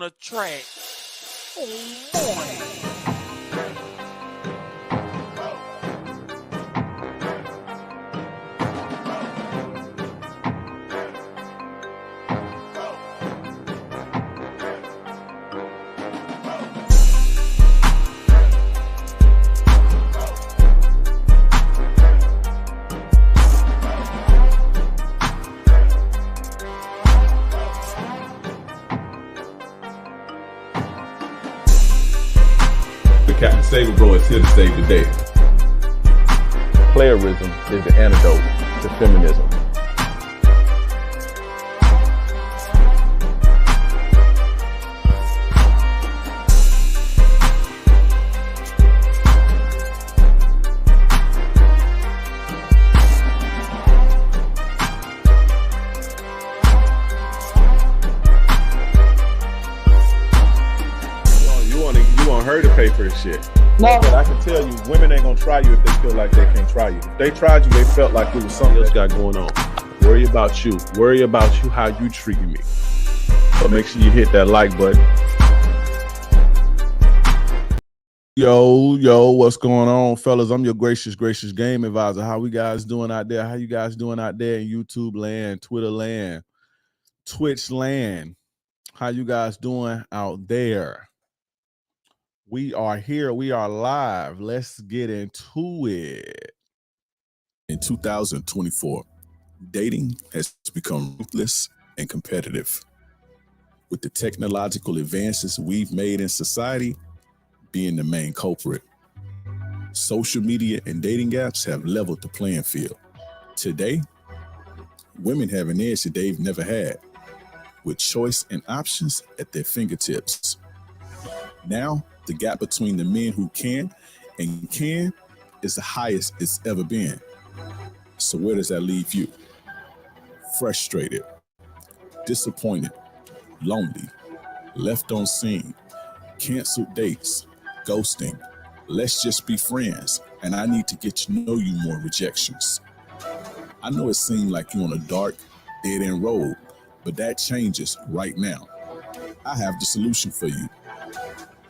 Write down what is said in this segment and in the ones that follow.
on the track. Oh boy. Captain Saber Bro is here to save the day. Playerism is the antidote to feminism. Her to pay for this shit. No, but I can tell you, women ain't gonna try you if they feel like they can't try you. If they tried you, they felt like it was something else got going on. Worry about you. Worry about you, how you treating me. So make sure you hit that like button. Yo, what's going on, fellas? I'm your gracious game advisor. How we guys doing out there? How you guys doing out there in YouTube land, Twitter land, Twitch land? How you guys doing out there? We are here. We are live. Let's get into it. In 2024, dating has become ruthless and competitive. With the technological advances we've made in society being the main culprit. Social media and dating apps have leveled the playing field. Today, women have an edge that they've never had, with choice and options at their fingertips. Now, the gap between the men who can and can is the highest it's ever been. So where does that leave you? Frustrated, disappointed, lonely, left on scene, canceled dates, ghosting, let's just be friends, and I need to get to know you more rejections. I know it seemed like you're on a dark, dead-end road, but that changes right now. I have the solution for you.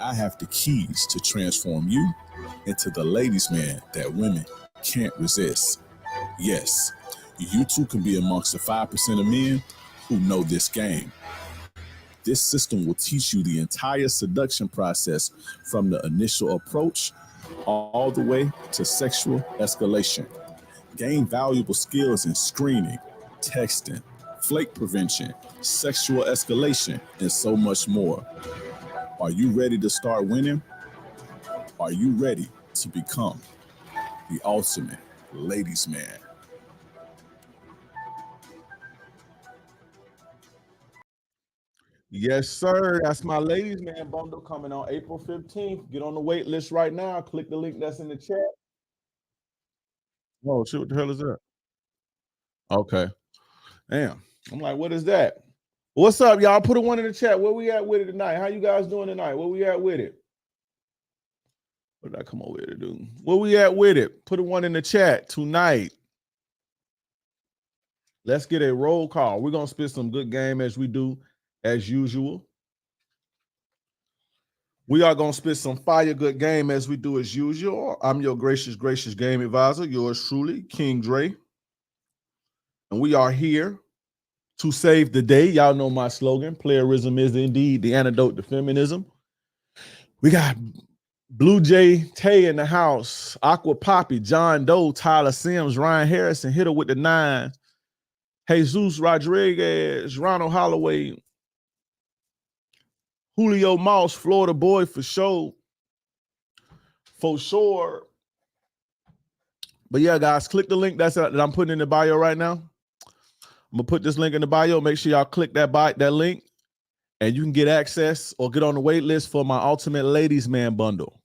I have the keys to transform you into the ladies' man that women can't resist. Yes, you too can be amongst the 5% of men who know this game. This system will teach you the entire seduction process from the initial approach all the way to sexual escalation. Gain valuable skills in screening, texting, flake prevention, sexual escalation, and so much more. Are you ready to start winning? Are you ready to become the ultimate ladies' man? Yes, sir. That's my ladies' man bundle coming on April 15th. Get on the wait list right now. Click the link that's in the chat. Oh, shit, what the hell is that? Okay. Damn. I'm like, what is that? What's up, y'all? Put a one in the chat. Where we at with it tonight? How you guys doing tonight? Where we at with it? What did I come over here to do? Where we at with it? Put a one in the chat tonight. Let's get a roll call. We're going to spit some good game as we do as usual. We are going to spit some fire good game as we do as usual. I'm your gracious game advisor, yours truly, King Dre. And we are here to save the day. Y'all know my slogan. Playerism is indeed the antidote to feminism. We got Blue Jay Tay in the house, Aqua Poppy, John Doe, Tyler Sims, Ryan Harrison, hit her with the 9. Jesus Rodriguez, Ronald Holloway, Julio Moss, Florida boy for sure. For sure. But yeah, guys, click the link that I'm putting in the bio right now. I'm going to put this link in the bio. Make sure y'all click that link, and you can get access or get on the wait list for my Ultimate Ladies Man bundle.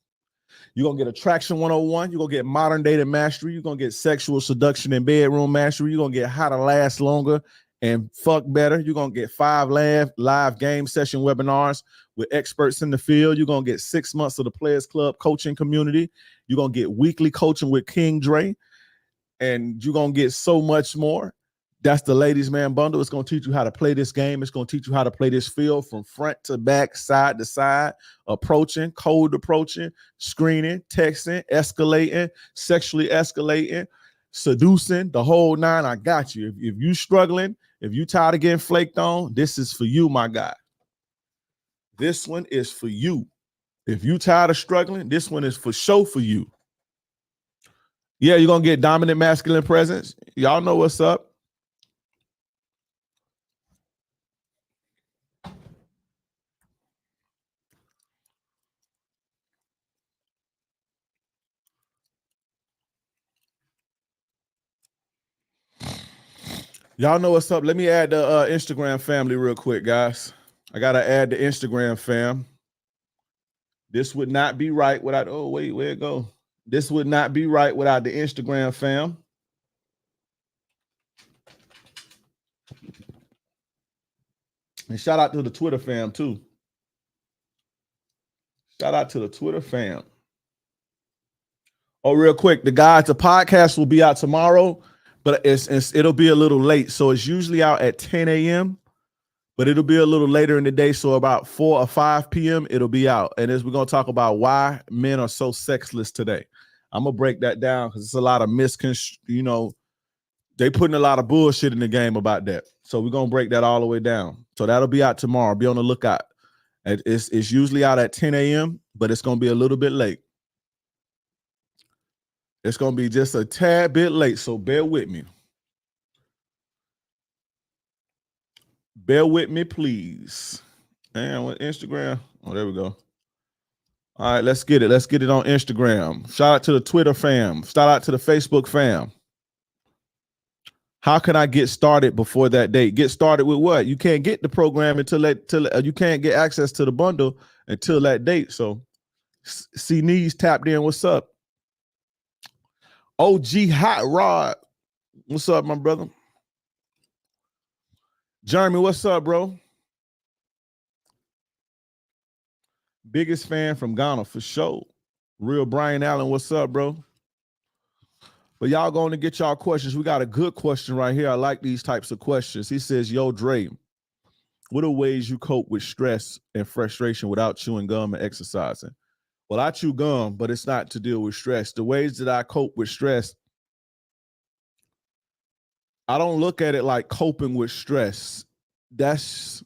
You're going to get Attraction 101. You're going to get Modern Dating Mastery. You're going to get Sexual Seduction and Bedroom Mastery. You're going to get How to Last Longer and Fuck Better. You're going to get 5 live game session webinars with experts in the field. You're going to get 6 months of the Players Club coaching community. You're going to get weekly coaching with King Dre. And you're going to get so much more. That's the ladies man bundle. It's going to teach you how to play this game. It's going to teach you how to play this field from front to back, side to side, approaching, cold approaching, screening, texting, escalating, sexually escalating, seducing, the whole nine. I got you. If you struggling, if you tired of getting flaked on, this is for you, my guy. This one is for you. If you tired of struggling, this one is for sure for you. Yeah, you're going to get dominant masculine presence. Y'all know what's up. Y'all know what's up. Let me add the Instagram family real quick, guys. I got to add the Instagram fam. This would not be right without, oh, wait, where'd it go? This would not be right without the Instagram fam. And shout out to the Twitter fam, too. Shout out to the Twitter fam. Oh, real quick, the podcast will be out tomorrow, but it'll be a little late. So it's usually out at 10 a.m., but it'll be a little later in the day. So about 4 or 5 p.m., it'll be out. And as we're going to talk about why men are so sexless today. I'm going to break that down because it's a lot of they putting a lot of bullshit in the game about that. So we're going to break that all the way down. So that'll be out tomorrow. Be on the lookout. It's usually out at 10 a.m., but it's going to be a little bit late. It's going to be just a tad bit late, so bear with me. Bear with me, please. And with Instagram, oh, there we go. All right, let's get it. Let's get it on Instagram. Shout out to the Twitter fam. Shout out to the Facebook fam. How can I get started before that date? Get started with what? You can't get the program until you can't get access to the bundle until that date. So, C Knees tapped in. What's up? OG Hot Rod. What's up, my brother? Jeremy, what's up, bro? Biggest fan from Ghana for sure. Real Brian Allen, what's up, bro? But y'all going to get y'all questions. We got a good question right here. I like these types of questions. He says, yo, Dre, what are ways you cope with stress and frustration without chewing gum and exercising? Well, I chew gum, but it's not to deal with stress. The ways that I cope with stress, I don't look at it like coping with stress. That's,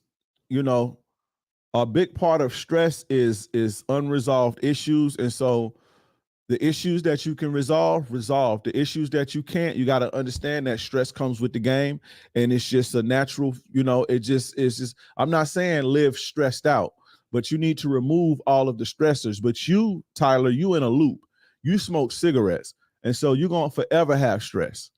a big part of stress is unresolved issues. And so the issues that you can resolve. The issues that you can't, you got to understand that stress comes with the game. And it's just a natural, it's just, I'm not saying live stressed out, but you need to remove all of the stressors. But you, Tyler, you in a loop. You smoke cigarettes. And so you're going to forever have stress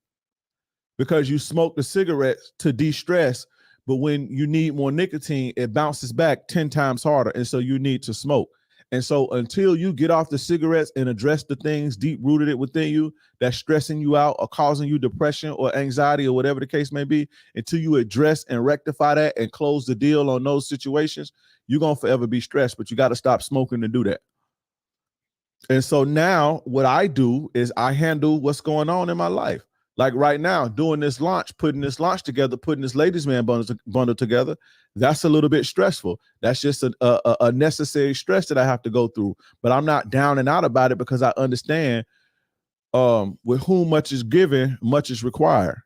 because you smoke the cigarettes to de-stress. But when you need more nicotine, it bounces back 10 times harder. And so you need to smoke. And so until you get off the cigarettes and address the things deep-rooted it within you that's stressing you out or causing you depression or anxiety or whatever the case may be, until you address and rectify that and close the deal on those situations, you're going to forever be stressed, but you got to stop smoking to do that. And so now what I do is I handle what's going on in my life. Like right now, doing this launch, putting this launch together, putting this ladies man bundle together, that's a little bit stressful. That's just a necessary stress that I have to go through. But I'm not down and out about it because I understand with whom much is given, much is required.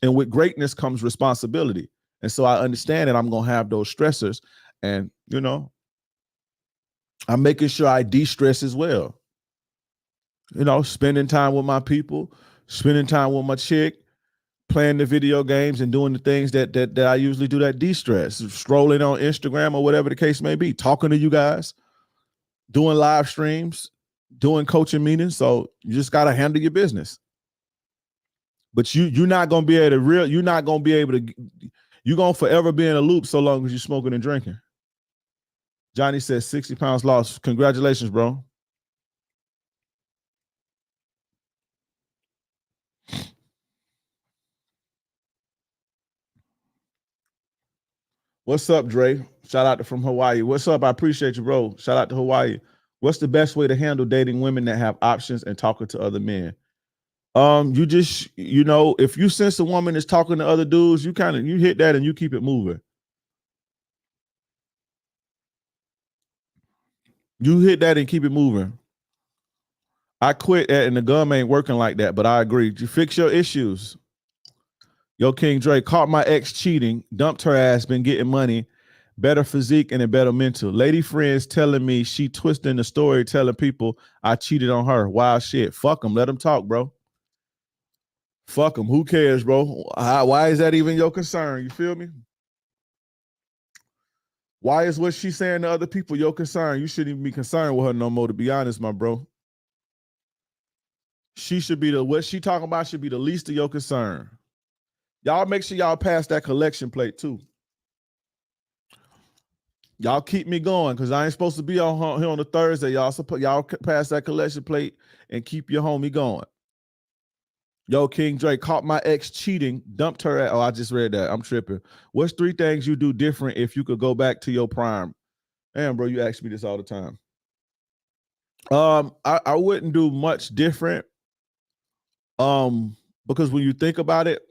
And with greatness comes responsibility. And so I understand that I'm going to have those stressors. And, I'm making sure I de-stress as well. Spending time with my people, spending time with my chick, playing the video games and doing the things that I usually do that de-stress, strolling on Instagram or whatever the case may be, talking to you guys, doing live streams, doing coaching meetings. So you just got to handle your business. But you're not going to be able to you're going to forever be in a loop so long as you're smoking and drinking. Johnny says 60 pounds lost. Congratulations, bro. What's up, Dre? Shout out from Hawaii. What's up? I appreciate you, bro. Shout out to Hawaii. What's the best way to handle dating women that have options and talking to other men? You just, if you sense a woman is talking to other dudes, you hit that and you keep it moving. You hit that and keep it moving. I quit that and the gum ain't working like that, but I agree. You fix your issues. Yo, King Dre caught my ex cheating, dumped her ass, been getting money, better physique and a better mental. Lady friends telling me she twisting the story, telling people I cheated on her. Wild shit. Fuck them. Let them talk, bro. Fuck them. Who cares, bro? Why is that even your concern? You feel me? Why is what she's saying to other people your concern? You shouldn't even be concerned with her no more, to be honest, my bro. She should be what she talking about should be the least of your concern. Y'all make sure y'all pass that collection plate too. Y'all keep me going because I ain't supposed to be on here on a Thursday. Y'all pass that collection plate and keep your homie going. Yo, King Dre caught my ex cheating, dumped her at. Oh, I just read that. I'm tripping. What's 3 things you do different if you could go back to your prime? Damn, bro, you ask me this all the time. I wouldn't do much different. Because when you think about it,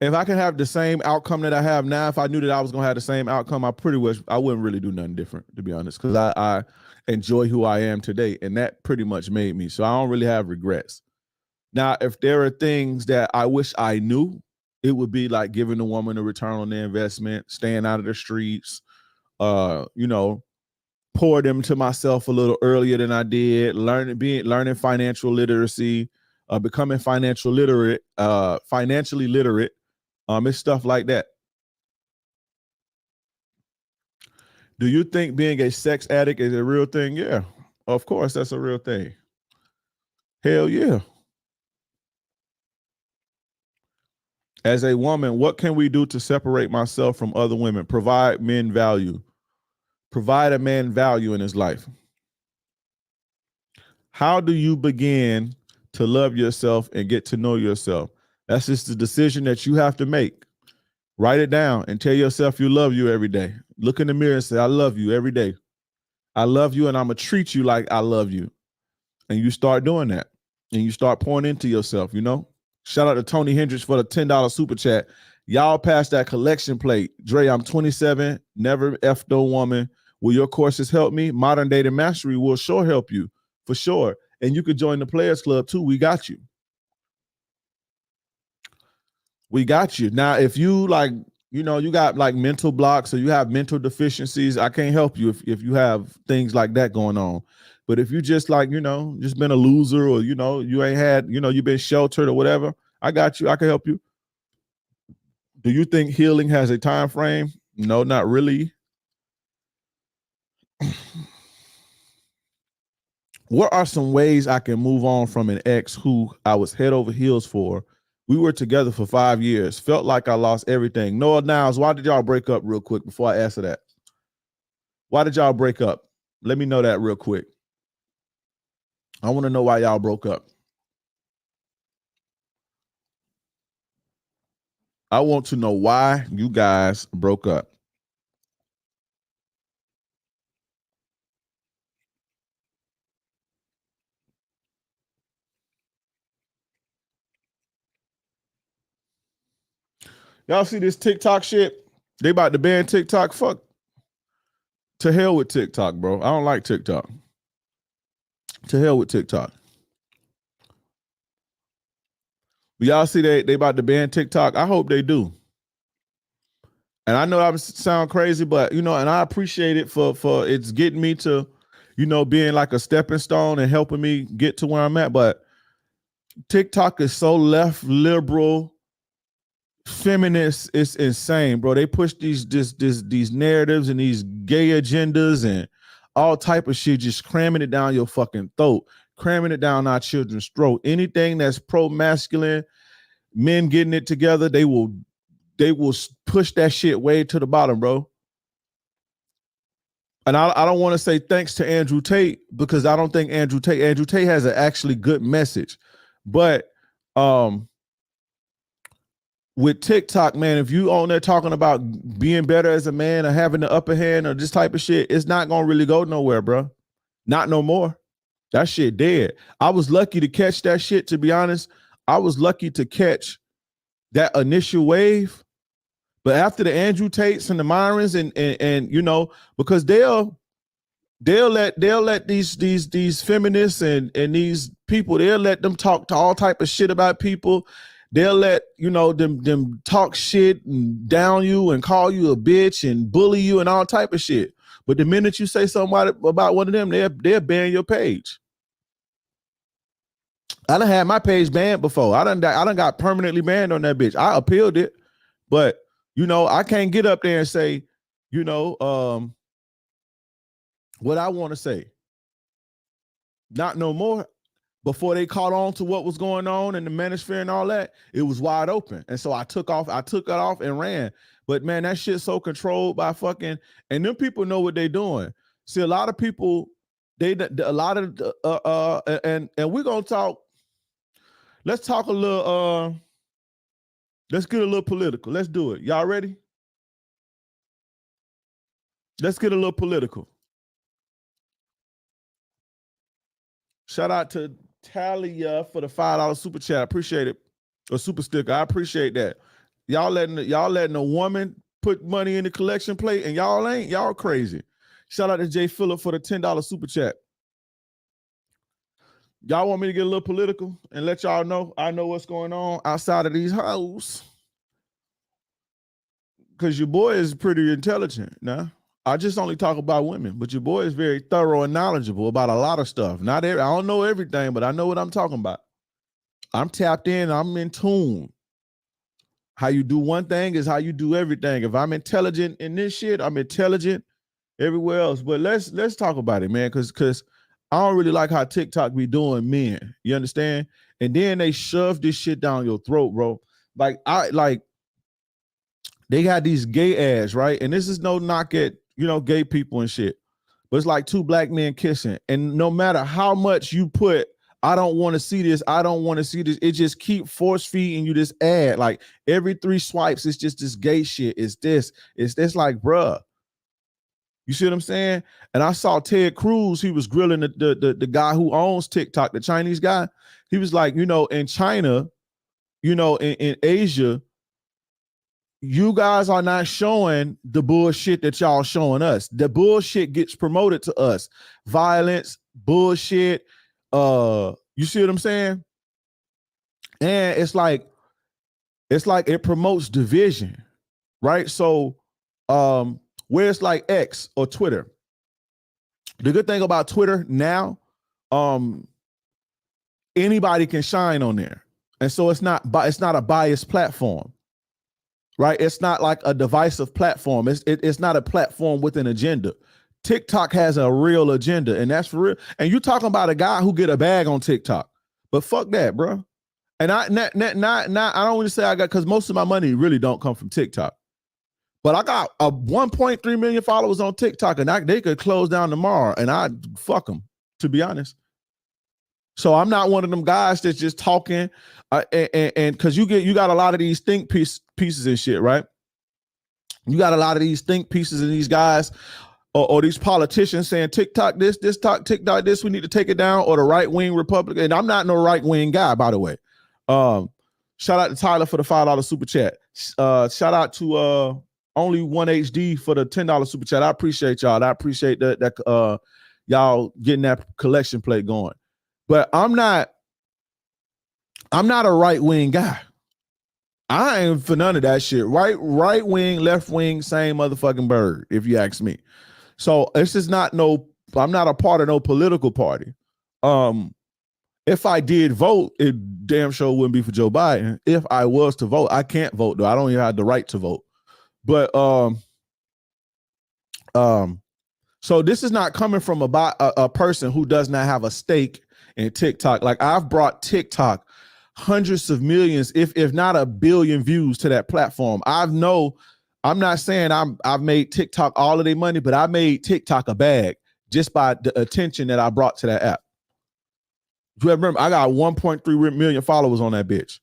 if I can have the same outcome that I have now, if I knew that I was gonna have the same outcome, I wouldn't really do nothing different, to be honest, because I enjoy who I am today, and that pretty much made me. So I don't really have regrets. Now, if there are things that I wish I knew, it would be like giving the woman a return on their investment, staying out of the streets, pour them to myself a little earlier than I did, learning financial literacy, becoming financially literate. It's stuff like that. Do you think being a sex addict is a real thing? Yeah, of course, that's a real thing. Hell yeah. As a woman, what can we do to separate myself from other women? Provide men value. Provide a man value in his life. How do you begin to love yourself and get to know yourself? That's just the decision that you have to make. Write it down and tell yourself you love you every day. Look in the mirror and say, I love you every day. I love you and I'm going to treat you like I love you. And you start doing that. And you start pouring into yourself, Shout out to Tony Hendricks for the $10 super chat. Y'all pass that collection plate. Dre, I'm 27, never F no woman. Will your courses help me? Modern Dating Mastery will sure help you, for sure. And you could join the Players Club too. We got you. We got you. Now, if you you got like mental blocks or you have mental deficiencies, I can't help you if you have things like that going on. But if you just just been a loser or, you ain't had, you've been sheltered or whatever, I got you. I can help you. Do you think healing has a time frame? No, not really. What are some ways I can move on from an ex who I was head over heels for? We were together for 5 years. Felt like I lost everything. Noah Niles, why did y'all break up real quick before I answer that? Why did y'all break up? Let me know that real quick. I want to know why y'all broke up. I want to know why you guys broke up. Y'all see this TikTok shit? They about to ban TikTok. Fuck. To hell with TikTok, bro. I don't like TikTok. To hell with TikTok. But y'all see they about to ban TikTok? I hope they do. And I know I sound crazy, but and I appreciate it for it's getting me to, being like a stepping stone and helping me get to where I'm at. But TikTok is so left liberal, feminist, it's insane, bro. They push these narratives and these gay agendas and all type of shit, just cramming it down your fucking throat, cramming it down our children's throat. Anything that's pro-masculine, men getting it together, they will push that shit way to the bottom, bro. And I don't want to say thanks to Andrew Tate because I don't think Andrew Tate has an actually good message. But with TikTok, man, if you on there talking about being better as a man or having the upper hand or this type of shit, it's not gonna really go nowhere, bro. Not no more. That shit dead. I was lucky to catch that shit, to be honest. I was lucky to catch that initial wave. But after the Andrew Tates and the Myrons and you know, because they'll let these feminists and these people, they'll let them talk to all type of shit about people. They'll let, you know, them talk shit and down you and call you a bitch and bully you and all type of shit. But the minute you say something about one of them, they'll ban your page. I done had my page banned before. I done got permanently banned on that bitch. I appealed it, but you know, I can't get up there and say, you know, what I want to say. Not no more. Before they caught on to what was going on in the manosphere and all that, it was wide open. And so I took it off and ran. But man, that shit's so controlled by fucking, and them people know what they're doing. See, a lot of people, and we're gonna talk. Let's talk a little, let's get a little political. Let's do it. Y'all ready? Let's get a little political. Shout out to Talia for the $5 super chat. I appreciate it. Or super sticker. I appreciate that. Y'all letting a woman put money in the collection plate and y'all crazy. Shout out to Jay Phillip for the $10 super chat. Y'all want me to get a little political and let y'all know I know what's going on outside of these hoes? Because your boy is pretty intelligent now. I just only talk about women, but your boy is very thorough and knowledgeable about a lot of stuff. I don't know everything, but I know what I'm talking about. I'm tapped in. I'm in tune. How you do one thing is how you do everything. If I'm intelligent in this shit, I'm intelligent everywhere else. But let's talk about it, man, because I don't really like how TikTok be doing men. You understand? And then they shove this shit down your throat, bro. They got these gay ads, right? And this is no knock at, you know, gay people and shit. But it's like two black men kissing. And no matter how much you put, I don't want to see this, I don't want to see this, it just keep force feeding you this ad. Like every 3 swipes, it's just this gay shit. It's this like, bruh. You see what I'm saying? And I saw Ted Cruz, he was grilling the guy who owns TikTok, the Chinese guy. He was like, you know, in China, you know, in Asia, you guys are not showing the bullshit that y'all showing us. The bullshit gets promoted to us. Violence, bullshit. You see what I'm saying? And it's like it promotes division, right? So where it's like X or Twitter. The good thing about Twitter now, anybody can shine on there. And so it's not a biased platform. Right? It's not like a divisive platform. It's not a platform with an agenda. TikTok has a real agenda, and that's for real. And you talking about a guy who get a bag on TikTok, but fuck that, bro. And I don't want to say I got, because most of my money really don't come from TikTok. But I got a 1.3 million followers on TikTok, and they could close down tomorrow, and I'd fuck them, to be honest. So I'm not one of them guys that's just talking, and because you got a lot of these think pieces and shit, right? You got a lot of these think pieces and these guys or these politicians saying TikTok this, TikTok this, we need to take it down, or the right-wing Republican. And I'm not no right-wing guy, by the way. Shout out to Tyler for the $5 super chat. Shout out to Only One HD for the $10 super chat. I appreciate y'all. I appreciate that y'all getting that collection plate going. But I'm not a right-wing guy. I ain't for none of that shit. Right wing, left wing, same motherfucking bird, if you ask me. So this is not I'm not a part of no political party. If I did vote, it damn sure wouldn't be for Joe Biden. If I was to vote, I can't vote though. I don't even have the right to vote. But so this is not coming from a person who does not have a stake in TikTok. Like I've brought TikTok hundreds of millions, if not a billion views to that platform. I'm not saying I've made TikTok all of their money, but I made TikTok a bag just by the attention that I brought to that app. You remember, I got 1.3 million followers on that bitch.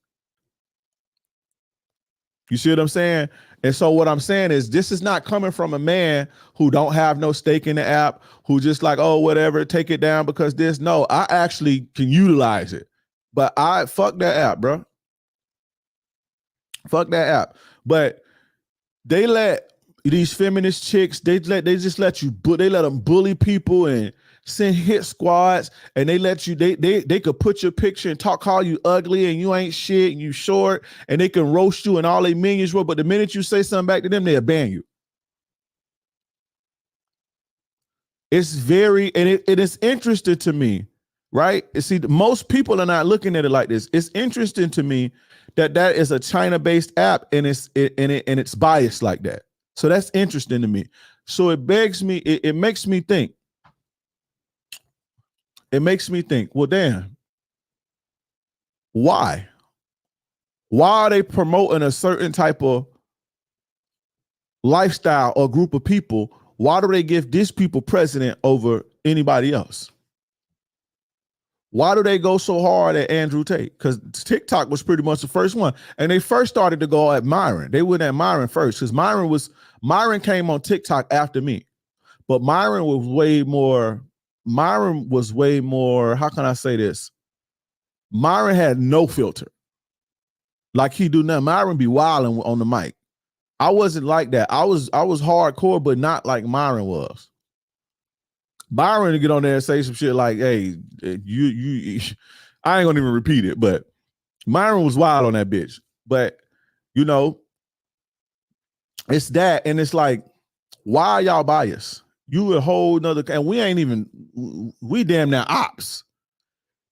You see what I'm saying? And so what I'm saying is this is not coming from a man who don't have no stake in the app, who just like, oh, whatever, take it down because this. No, I actually can utilize it. But fuck that app, bro. Fuck that app. But they let these feminist chicks, they let them bully people and send hit squads, and they let you, they could put your picture and call you ugly and you ain't shit and you short, and they can roast you and all they minions were, but the minute you say something back to them, they'll ban you. It's very, and it is interesting to me, right? See, most people are not looking at it like this. It's interesting to me that is a China-based app and it's biased like that. So that's interesting to me. So it makes me think. It makes me think, well, damn, why? Why are they promoting a certain type of lifestyle or group of people? Why do they give these people president over anybody else? Why do they go so hard at Andrew Tate? Because TikTok was pretty much the first one. And they first started to go at Myron. They went at Myron first because Myron came on TikTok after me. But Myron was way more, how can I say this? Myron had no filter. Like he do now. Myron be wilding on the mic. I wasn't like that. I was hardcore, but not like Myron was. Byron to get on there and say some shit like, hey, you I ain't gonna even repeat it, but Myron was wild on that bitch. But you know, it's that, and it's like, why are y'all biased? You a whole nother, and we damn near ops.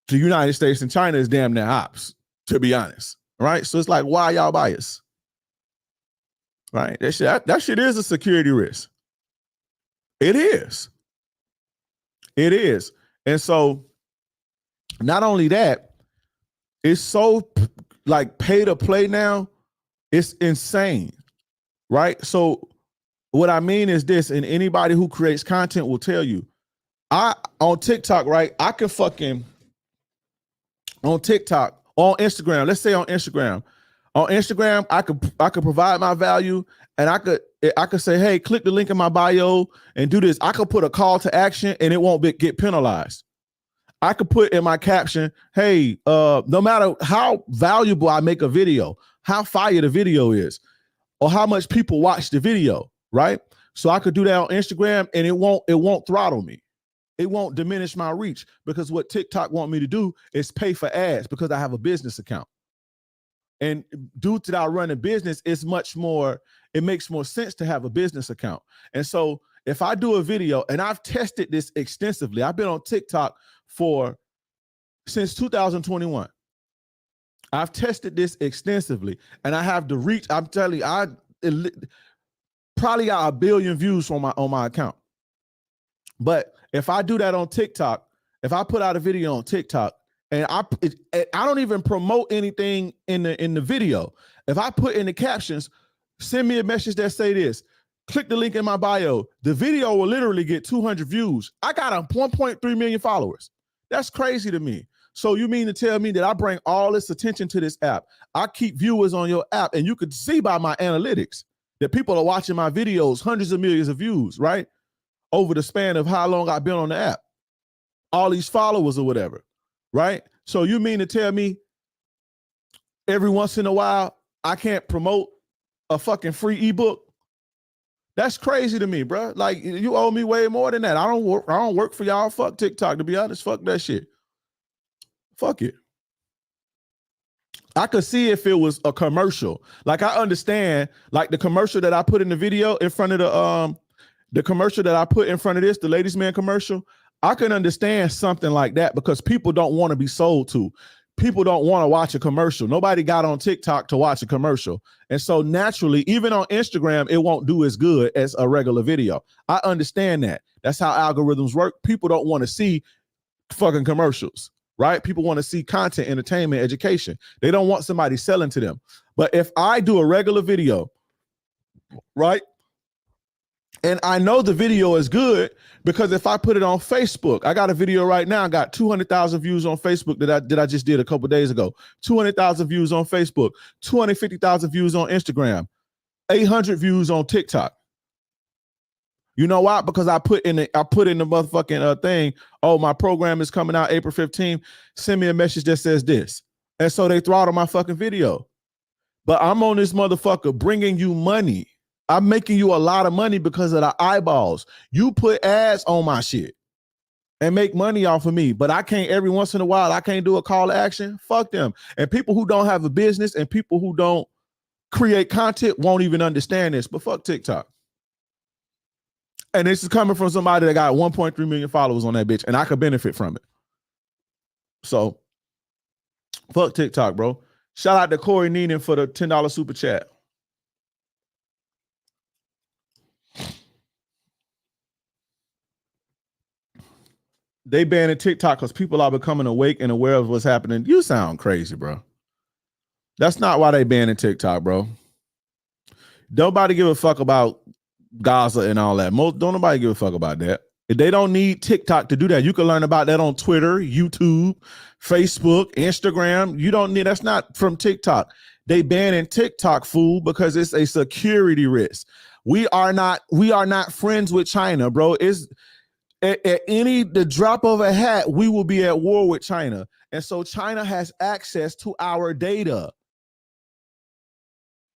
The United States and China is damn near ops, to be honest. Right? So it's like, why y'all biased? Right? That shit is a security risk. It is. It is. And so not only that, it's so like pay to play now, it's insane. Right? So what I mean is this, and anybody who creates content will tell you, on TikTok, right? I can fucking on TikTok, on Instagram, let's say on Instagram, I could provide my value, and I could say, hey, click the link in my bio and do this. I could put a call to action and it won't get penalized. I could put in my caption, hey, no matter how valuable I make a video, how fire the video is, or how much people watch the video, right? So I could do that on Instagram and it won't throttle me. It won't diminish my reach, because what TikTok want me to do is pay for ads because I have a business account. And due to our running business, it makes more sense to have a business account. And so if I do a video, and I've tested this extensively, I've been on TikTok since 2021. I've tested this extensively, and I have the reach. I'm telling you, I probably got 1 billion views on my account. But if I do that on TikTok, if I put out a video on TikTok, and I don't even promote anything in the video. If I put in the captions, send me a message that say this, click the link in my bio, the video will literally get 200 views. I got 1.3 million followers. That's crazy to me. So you mean to tell me that I bring all this attention to this app? I keep viewers on your app, and you could see by my analytics that people are watching my videos, hundreds of millions of views, right? Over the span of how long I've been on the app. All these followers or whatever. Right? So you mean to tell me every once in a while I can't promote a fucking free ebook? That's crazy to me, bro. Like, you owe me way more than that. I don't work for y'all. Fuck TikTok, to be honest. Fuck that shit. Fuck it. I could see if it was a commercial. Like, I understand, like the commercial that I put in the video in front of the commercial that I put in front of this, the Ladies Man commercial. I can understand something like that because people don't want to be sold to. People don't want to watch a commercial. Nobody got on TikTok to watch a commercial. And so naturally, even on Instagram, it won't do as good as a regular video. I understand that. That's how algorithms work. People don't want to see fucking commercials, right? People want to see content, entertainment, education. They don't want somebody selling to them. But if I do a regular video, right? And I know the video is good because if I put it on Facebook, I got a video right now, I got 200,000 views on Facebook that I just did a couple days ago. 200,000 views on Facebook, 250,000 views on Instagram. 800 views on TikTok. You know why? Because I put in the motherfucking thing. Oh, my program is coming out April 15th. Send me a message that says this, and so they throttle my fucking video. But I'm on this motherfucker bringing you money. I'm making you a lot of money because of the eyeballs. You put ads on my shit and make money off of me, but I can't every once in a while. I can't do a call to action. Fuck them. And people who don't have a business and people who don't create content won't even understand this. But fuck TikTok. And this is coming from somebody that got 1.3 million followers on that bitch, and I could benefit from it. So, fuck TikTok, bro. Shout out to Corey Neenan for the $10 super chat. They banning TikTok because people are becoming awake and aware of what's happening. You sound crazy, bro. That's not why they banning TikTok, bro. Nobody give a fuck about Gaza and all that. Don't nobody give a fuck about that. They don't need TikTok to do that. You can learn about that on Twitter, YouTube, Facebook, Instagram. You don't need, that's not from TikTok. They banning TikTok, fool, because it's a security risk. We are not friends with China, bro. It's at the drop of a hat, we will be at war with China. And so China has access to our data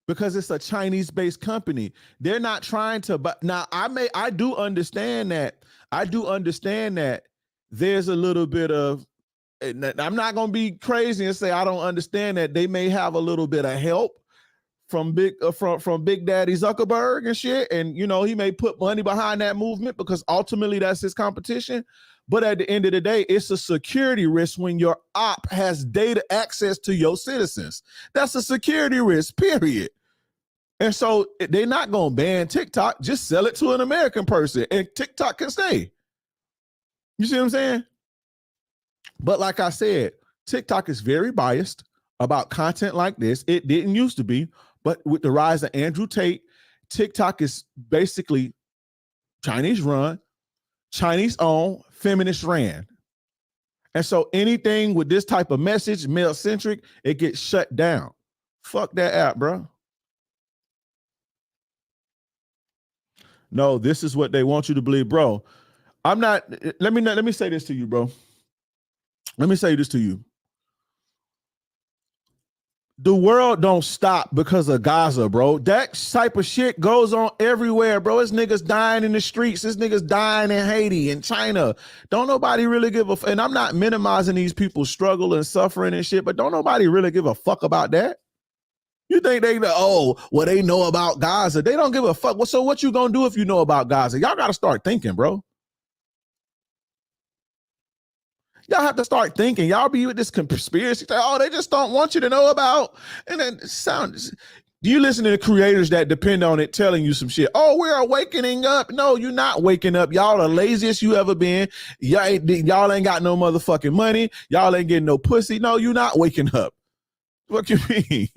because it's a Chinese-based company. They're not trying to, but now I do understand that there's a little bit of, I'm not going to be crazy and say I don't understand that they may have a little bit of help from Big Daddy Zuckerberg and shit, and you know he may put money behind that movement because ultimately that's his competition. But at the end of the day, it's a security risk when your op has data access to your citizens. That's a security risk, period. And so they're not going to ban TikTok. Just sell it to an American person, and TikTok can stay. You see what I'm saying? But like I said, TikTok is very biased about content like this. It didn't used to be. But with the rise of Andrew Tate, TikTok is basically Chinese run, Chinese owned, feminist ran. And so anything with this type of message, male centric, it gets shut down. Fuck that app, bro. No, this is what they want you to believe, bro. I'm not, let me say this to you, bro. Let me say this to you. The world don't stop because of Gaza, bro. That type of shit goes on everywhere, bro. It's niggas dying in the streets. It's niggas dying in Haiti and China. Don't nobody really give a and I'm not minimizing these people's struggle and suffering and shit, but don't nobody really give a fuck about that. You think they know, they know about Gaza. They don't give a fuck. Well, so what you gonna do if you know about Gaza? Y'all gotta start thinking, bro. Y'all have to start thinking. Y'all be with this conspiracy. They just don't want you to know about. And then do you listen to the creators that depend on it telling you some shit? Oh, we're awakening up. No, you're not waking up. Y'all the laziest you ever been. Y'all ain't got no motherfucking money. Y'all ain't getting no pussy. No, you're not waking up. What you mean?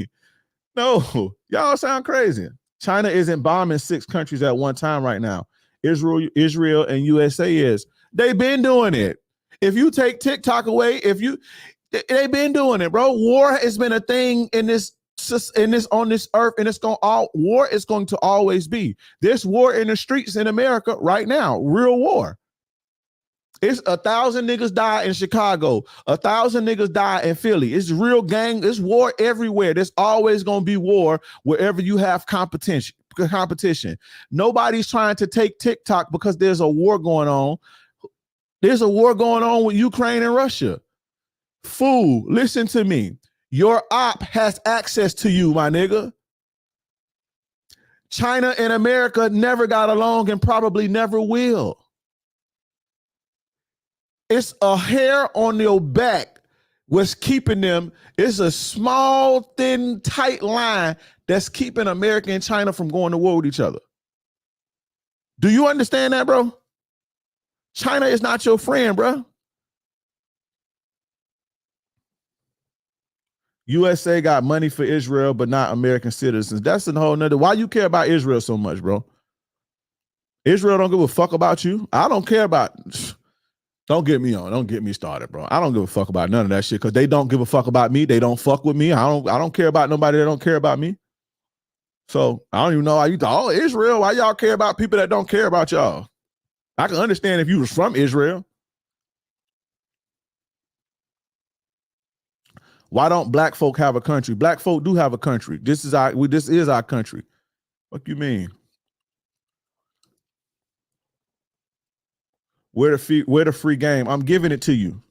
No, y'all sound crazy. China isn't bombing 6 countries at one time right now. Israel and USA is. They've been doing it. If you take TikTok away, they've been doing it, bro. War has been a thing on this earth, and war is going to always be. There's war in the streets in America right now, real war. It's 1,000 niggas die in Chicago, 1,000 niggas die in Philly. It's real gang. It's war everywhere. There's always going to be war wherever you have competition. Nobody's trying to take TikTok because there's a war going on. There's a war going on with Ukraine and Russia. Fool, listen to me. Your op has access to you, my nigga. China and America never got along and probably never will. It's a hair on your back what's keeping them. It's a small, thin, tight line that's keeping America and China from going to war with each other. Do you understand that, bro? China is not your friend, bro. USA got money for Israel, but not American citizens. That's a whole nother. Why you care about Israel so much, bro? Israel don't give a fuck about you. I don't care about. Don't get me on. Don't get me started, bro. I don't give a fuck about none of that shit because they don't give a fuck about me. They don't fuck with me. I don't care about nobody that don't care about me. So I don't even know why you thought, oh, Israel, why y'all care about people that don't care about y'all? I can understand if you was from Israel. Why don't black folk have a country? Black folk do have a country. This is our country. What you mean? Where the free game? I'm giving it to you.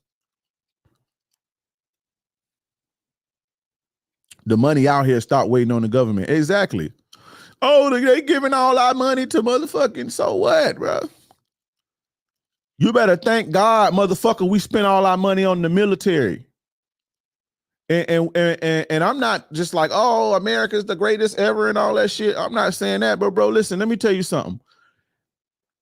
The money out here, stop waiting on the government. Exactly. Oh, they giving all our money to motherfucking, so what, bro? You better thank God, motherfucker, we spent all our money on the military. And I'm not just like, oh, America's the greatest ever and all that shit. I'm not saying that, but bro, listen, let me tell you something.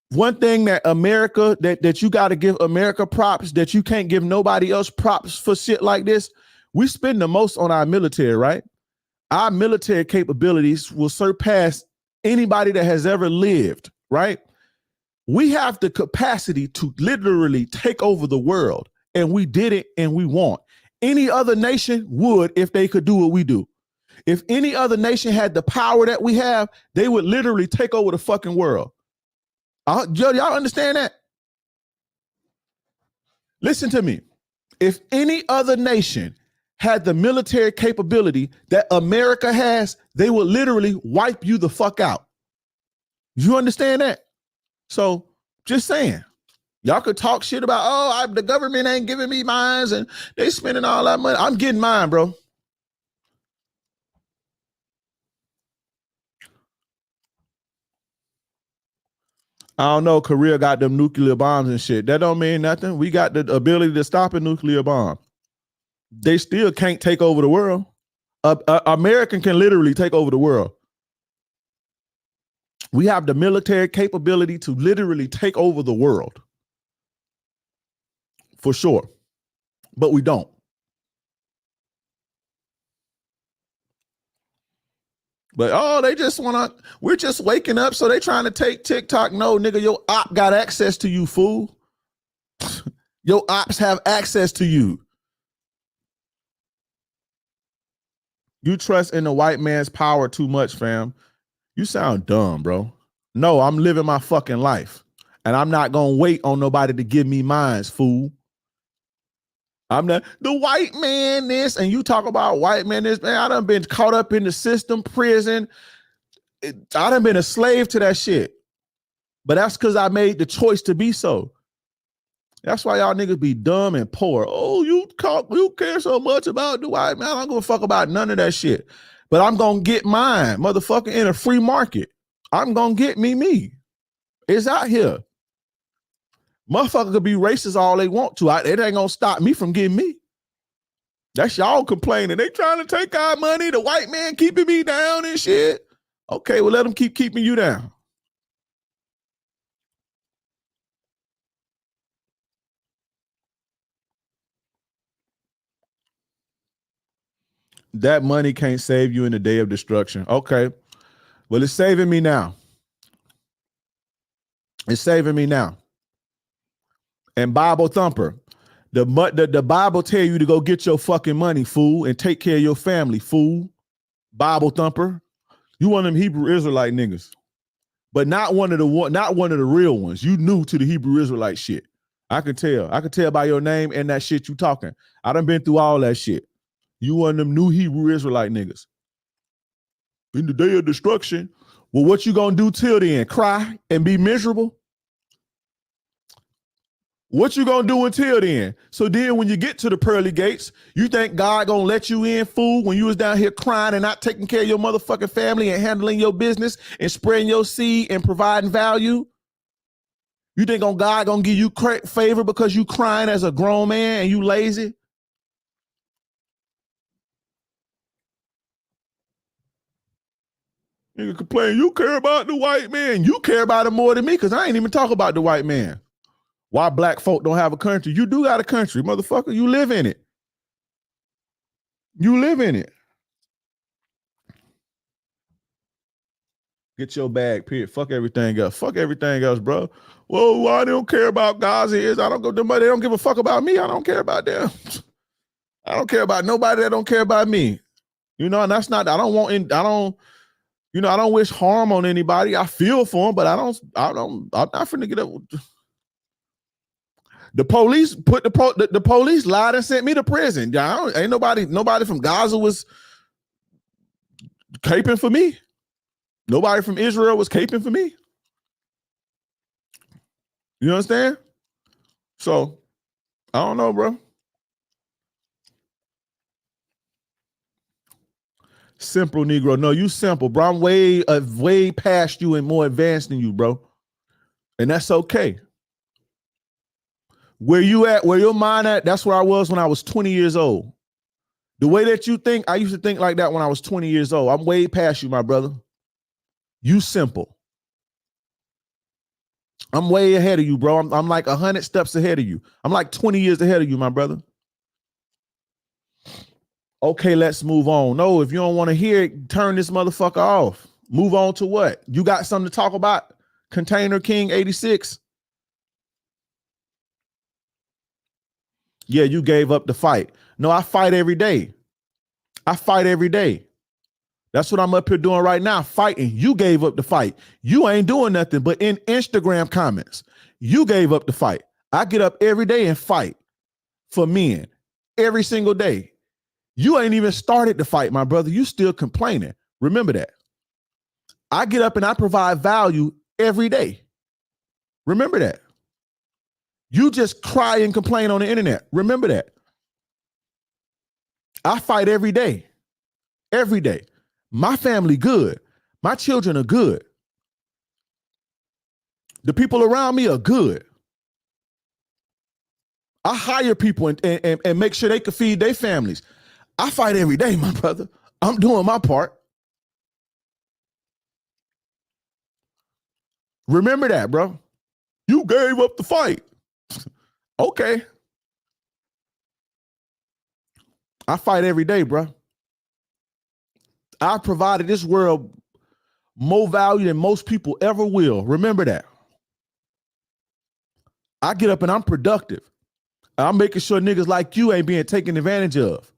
One thing that America, that you got to give America props, that you can't give nobody else props for shit like this. We spend the most on our military, right? Our military capabilities will surpass anybody that has ever lived, right? We have the capacity to literally take over the world, and we did it and we won't. Any other nation would if they could do what we do. If any other nation had the power that we have, they would literally take over the fucking world. Y'all understand that? Listen to me. If any other nation had the military capability that America has, they would literally wipe you the fuck out. You understand that? So just saying. Y'all could talk shit about, oh, the government ain't giving me mines and they spending all that money. I'm getting mine, bro. I don't know. Korea got them nuclear bombs and shit. That don't mean nothing. We got the ability to stop a nuclear bomb. They still can't take over the world. American can literally take over the world. We have the military capability to literally take over the world. For sure. But we don't. But, oh, they just want to, we're just waking up, so they trying to take TikTok. No, nigga, your op got access to you, fool. Your ops have access to you. You trust in the white man's power too much, fam. You sound dumb, bro. No, I'm living my fucking life. And I'm not going to wait on nobody to give me mines, fool. I'm not the white man this, and you talk about white man this, man. I done been caught up in the system, prison. I done been a slave to that shit. But that's because I made the choice to be so. That's why y'all niggas be dumb and poor. Oh, you care so much about the white man. I don't give a fuck about none of that shit. But I'm gonna get mine, motherfucker, in a free market. I'm gonna get me. It's out here. Motherfucker could be racist all they want to. It ain't gonna stop me from getting me. That's y'all complaining. They trying to take our money. The white man keeping me down and shit. Okay, well, let them keep keeping you down. That money can't save you in the day of destruction. Okay, well, it's saving me now. It's saving me now. And Bible thumper, the Bible tell you to go get your fucking money, fool, and take care of your family, fool. Bible thumper, you one of them Hebrew Israelite niggas, but not one of the real ones. You new to the Hebrew Israelite shit. I can tell. I can tell by your name and that shit you talking. I done been through all that shit. You one of them new Hebrew Israelite niggas. In the day of destruction, well, what you gonna do till then? Cry and be miserable? What you gonna do until then? So then when you get to the pearly gates, you think God gonna let you in, fool, when you was down here crying and not taking care of your motherfucking family and handling your business and spreading your seed and providing value? You think God gonna give you favor because you crying as a grown man and you lazy? Nigga complain, you care about the white man. You care about him more than me because I ain't even talk about the white man. Why black folk don't have a country? You do got a country, motherfucker. You live in it. You live in it. Get your bag, period. Fuck everything else. Fuck everything else, bro. Well, why they don't care about Gaza is I don't go. They don't give a fuck about me. I don't care about them. I don't care about nobody that don't care about me. You know, and that's not. I don't. You know, I don't wish harm on anybody. I feel for them, but I'm not finna get up. The police put the police lied and sent me to prison. Ain't nobody from Gaza was caping for me. Nobody from Israel was caping for me. You understand? So I don't know, bro. Simple Negro. No, you simple, bro. I'm way past you and more advanced than you, bro. And that's okay. Where you at, where your mind at, that's where I was when I was 20 years old. The way that you think, I used to think like that when I was 20 years old. I'm way past you, my brother. You simple. I'm way ahead of you, bro. I'm like 100 steps ahead of you. I'm like 20 years ahead of you, my brother. Okay, let's move on. No, if you don't want to hear it, turn this motherfucker off. Move on to what? You got something to talk about? Container King 86? Yeah, you gave up the fight. No, I fight every day. I fight every day. That's what I'm up here doing right now, fighting. You gave up the fight. You ain't doing nothing but in Instagram comments. You gave up the fight. I get up every day and fight for men every single day. You ain't even started the fight, my brother. You still complaining. Remember that. I get up and I provide value every day. Remember that. You just cry and complain on the internet. Remember that. I fight every day. Every day. My family good. My children are good. The people around me are good. I hire people and make sure they can feed their families. I fight every day, my brother. I'm doing my part. Remember that, bro. You gave up the fight. Okay. I fight every day, bro. I provided this world more value than most people ever will. Remember that. I get up and I'm productive. I'm making sure niggas like you ain't being taken advantage of.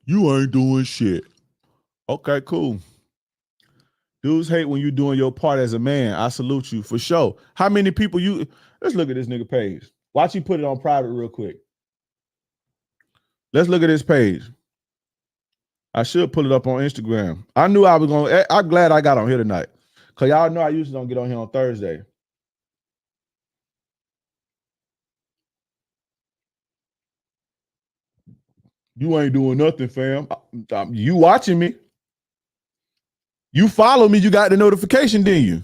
You ain't doing shit. Okay, cool. Dudes hate when you doing your part as a man. I salute you for sure. How many people you, let's look at this nigga page. Watch you put it on private real quick. Let's look at this page. I should pull it up on Instagram. I knew I was going to, I'm glad I got on here tonight. Because y'all know I usually don't get on here on Thursday. You ain't doing nothing, fam. You watching me. You follow me, you got the notification, didn't you?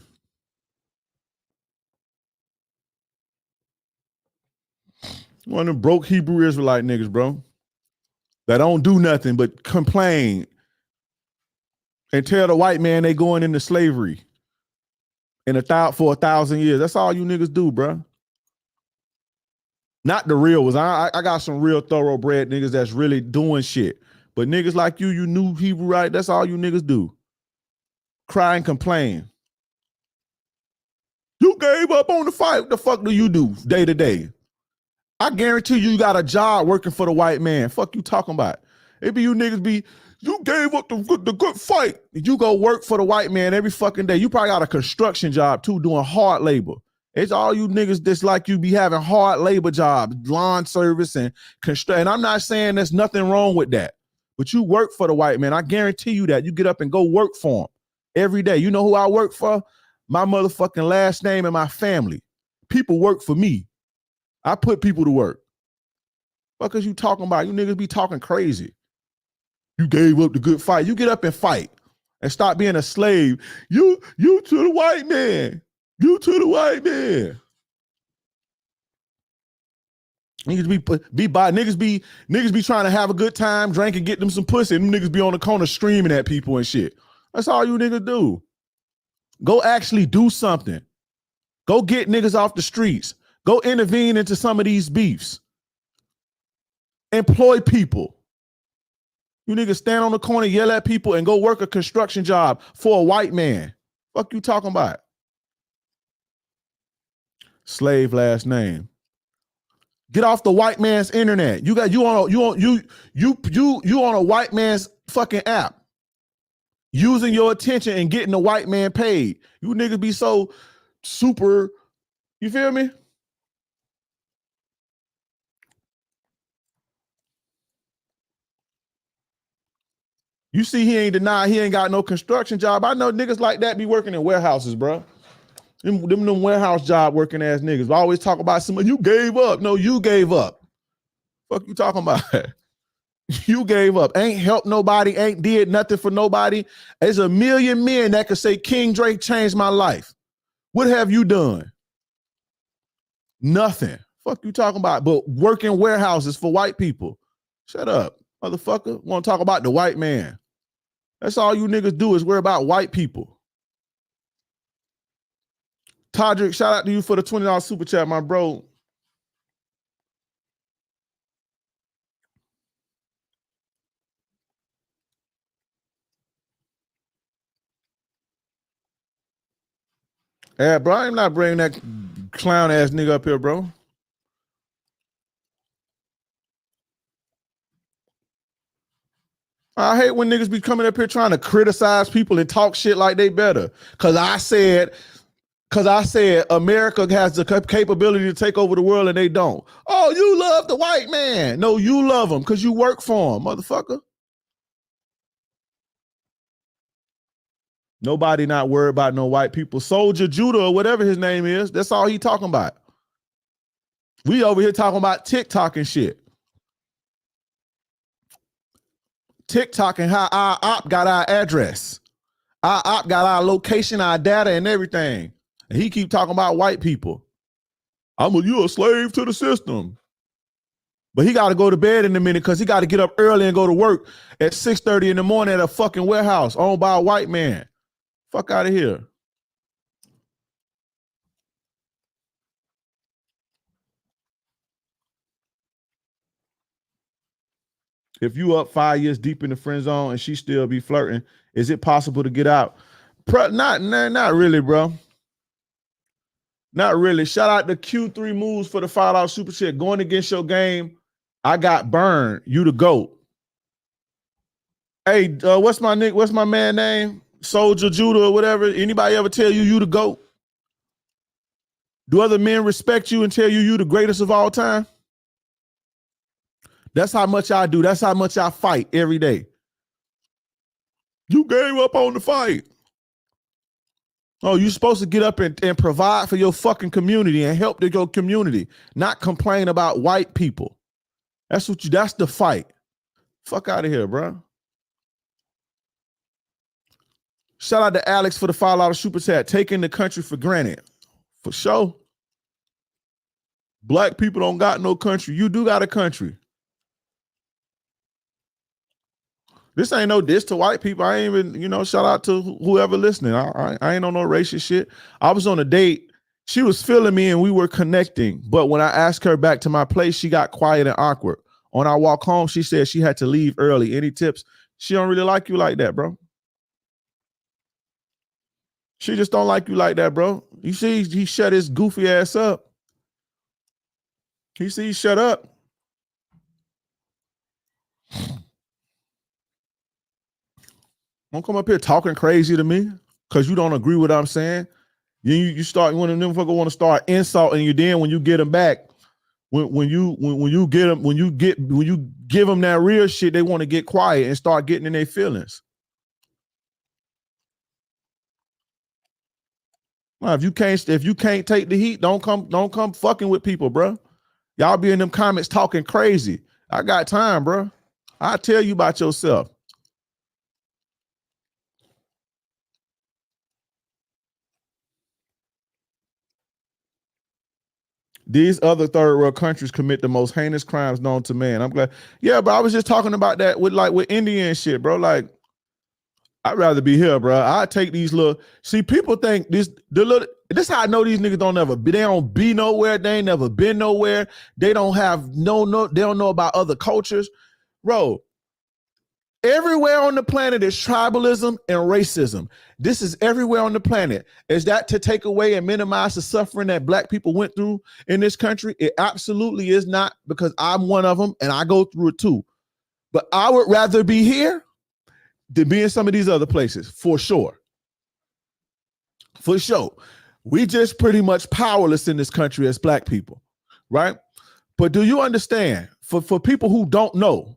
One of them broke Hebrew Israelite niggas, bro. That don't do nothing but complain and tell the white man they going into slavery for 1,000 years. That's all you niggas do, bro. Not the real ones. I got some real thoroughbred niggas that's really doing shit. But niggas like you new Hebrew, right? That's all you niggas do. Cry and complain. You gave up on the fight. What the fuck do you do day to day? I guarantee you got a job working for the white man. Fuck you talking about. It be you niggas you gave up the good fight. You go work for the white man every fucking day. You probably got a construction job too, doing hard labor. It's all you niggas that's like you be having hard labor jobs, lawn service and construction. And I'm not saying there's nothing wrong with that, but you work for the white man. I guarantee you that. You get up and go work for him every day. You know who I work for? My motherfucking last name and my family. People work for me. I put people to work. What is you talking about? You niggas be talking crazy. You gave up the good fight. You get up and fight and stop being a slave. You to the white man. You to the white man. Niggas be trying to have a good time, drink and get them some pussy. And them niggas be on the corner screaming at people and shit. That's all you niggas do. Go actually do something. Go get niggas off the streets. Go intervene into some of these beefs. Employ people. You niggas stand on the corner, yell at people, and go work a construction job for a white man. Fuck you talking about? Slave last name. Get off the white man's internet. You on a white man's fucking app. Using your attention and getting the white man paid. You niggas be so super, you feel me? You see he ain't denied he ain't got no construction job. I know niggas like that be working in warehouses, bro. Them warehouse job working ass niggas. I always talk about somebody, you gave up. No, you gave up. Fuck you talking about? You gave up. Ain't helped nobody, ain't did nothing for nobody. There's a million men that could say King Drake changed my life. What have you done? Nothing. Fuck you talking about? But working warehouses for white people. Shut up, motherfucker. Want to talk about the white man. That's all you niggas do is worry about white people. Todrick, shout out to you for the $20 super chat, my bro. Yeah, bro, I'm not bringing that clown ass nigga up here, bro. I hate when niggas be coming up here trying to criticize people and talk shit like they better. Cause I said America has the capability to take over the world and they don't. Oh, you love the white man. No, you love him because you work for him, motherfucker. Nobody not worried about no white people. Soldier Judah or whatever his name is. That's all he talking about. We over here talking about TikTok and shit. TikTok and how our op got our address. Our op got our location, our data, and everything. And he keep talking about white people. You a slave to the system. But he got to go to bed in a minute because he got to get up early and go to work at 6:30 in the morning at a fucking warehouse owned by a white man. Fuck out of here. If you up 5 years deep in the friend zone and she still be flirting, is it possible to get out? Not really, bro. Not really. Shout out to Q3 Moves for the $5 super chat. Going against your game, I got burned. You the GOAT. Hey, what's my man name? Soldier Judah or whatever. Anybody ever tell you the GOAT? Do other men respect you and tell you the greatest of all time? That's how much I do. That's how much I fight every day. You gave up on the fight. Oh, you're supposed to get up and provide for your fucking community and help your community, not complain about white people. That's the fight. Fuck out of here, bro. Shout out to Alex for the $5 super chat. Taking the country for granted. For sure. Black people don't got no country. You do got a country. This ain't no diss to white people. I ain't even, shout out to whoever listening. I ain't on no racist shit. I was on a date. She was feeling me and we were connecting. But when I asked her back to my place, she got quiet and awkward. On our walk home, she said she had to leave early. Any tips? She don't really like you like that, bro. She just don't like you like that, bro. You see, he shut his goofy ass up. He shut up. Don't come up here talking crazy to me because you don't agree with what I'm saying. You start, one of them motherfuckers want to start insulting you. Then when you get them back, when you give them that real shit, they want to get quiet and start getting in their feelings. Well, if you can't take the heat, don't come fucking with people, bro. Y'all be in them comments talking crazy. I got time, bro. I'll tell you about yourself. These other third world countries commit the most heinous crimes known to man. I'm glad. Yeah, but I was just talking about that with India and shit, bro. Like, I'd rather be here, bro. I take these people think this how I know these niggas they don't be nowhere. They ain't never been nowhere. They don't have they don't know about other cultures. Bro, Everywhere on the planet is tribalism and racism. This is everywhere on the planet. Is that to take away and minimize the suffering that black people went through in this country? It absolutely is not, because I'm one of them and I go through it too. But I would rather be here than be in some of these other places, for sure. For sure. We just pretty much powerless in this country as black people, right? But do you understand, for people who don't know,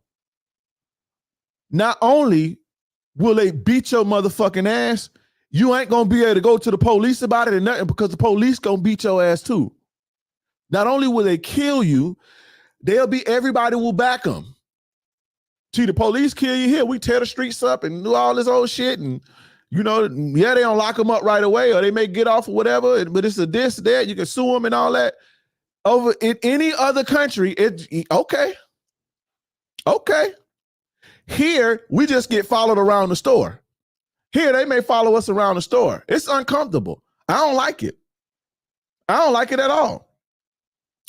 not only will they beat your motherfucking ass, you ain't gonna be able to go to the police about it or nothing, because the police gonna beat your ass too. Not only will they kill you, everybody will back them. See, the police kill you here, we tear the streets up and do all this old shit, and they don't lock them up right away, or they may get off or whatever, but it's a this, that, you can sue them and all that. Over in any other country, okay. Here, we just get followed around the store. Here, they may follow us around the store. It's uncomfortable. I don't like it. I don't like it at all.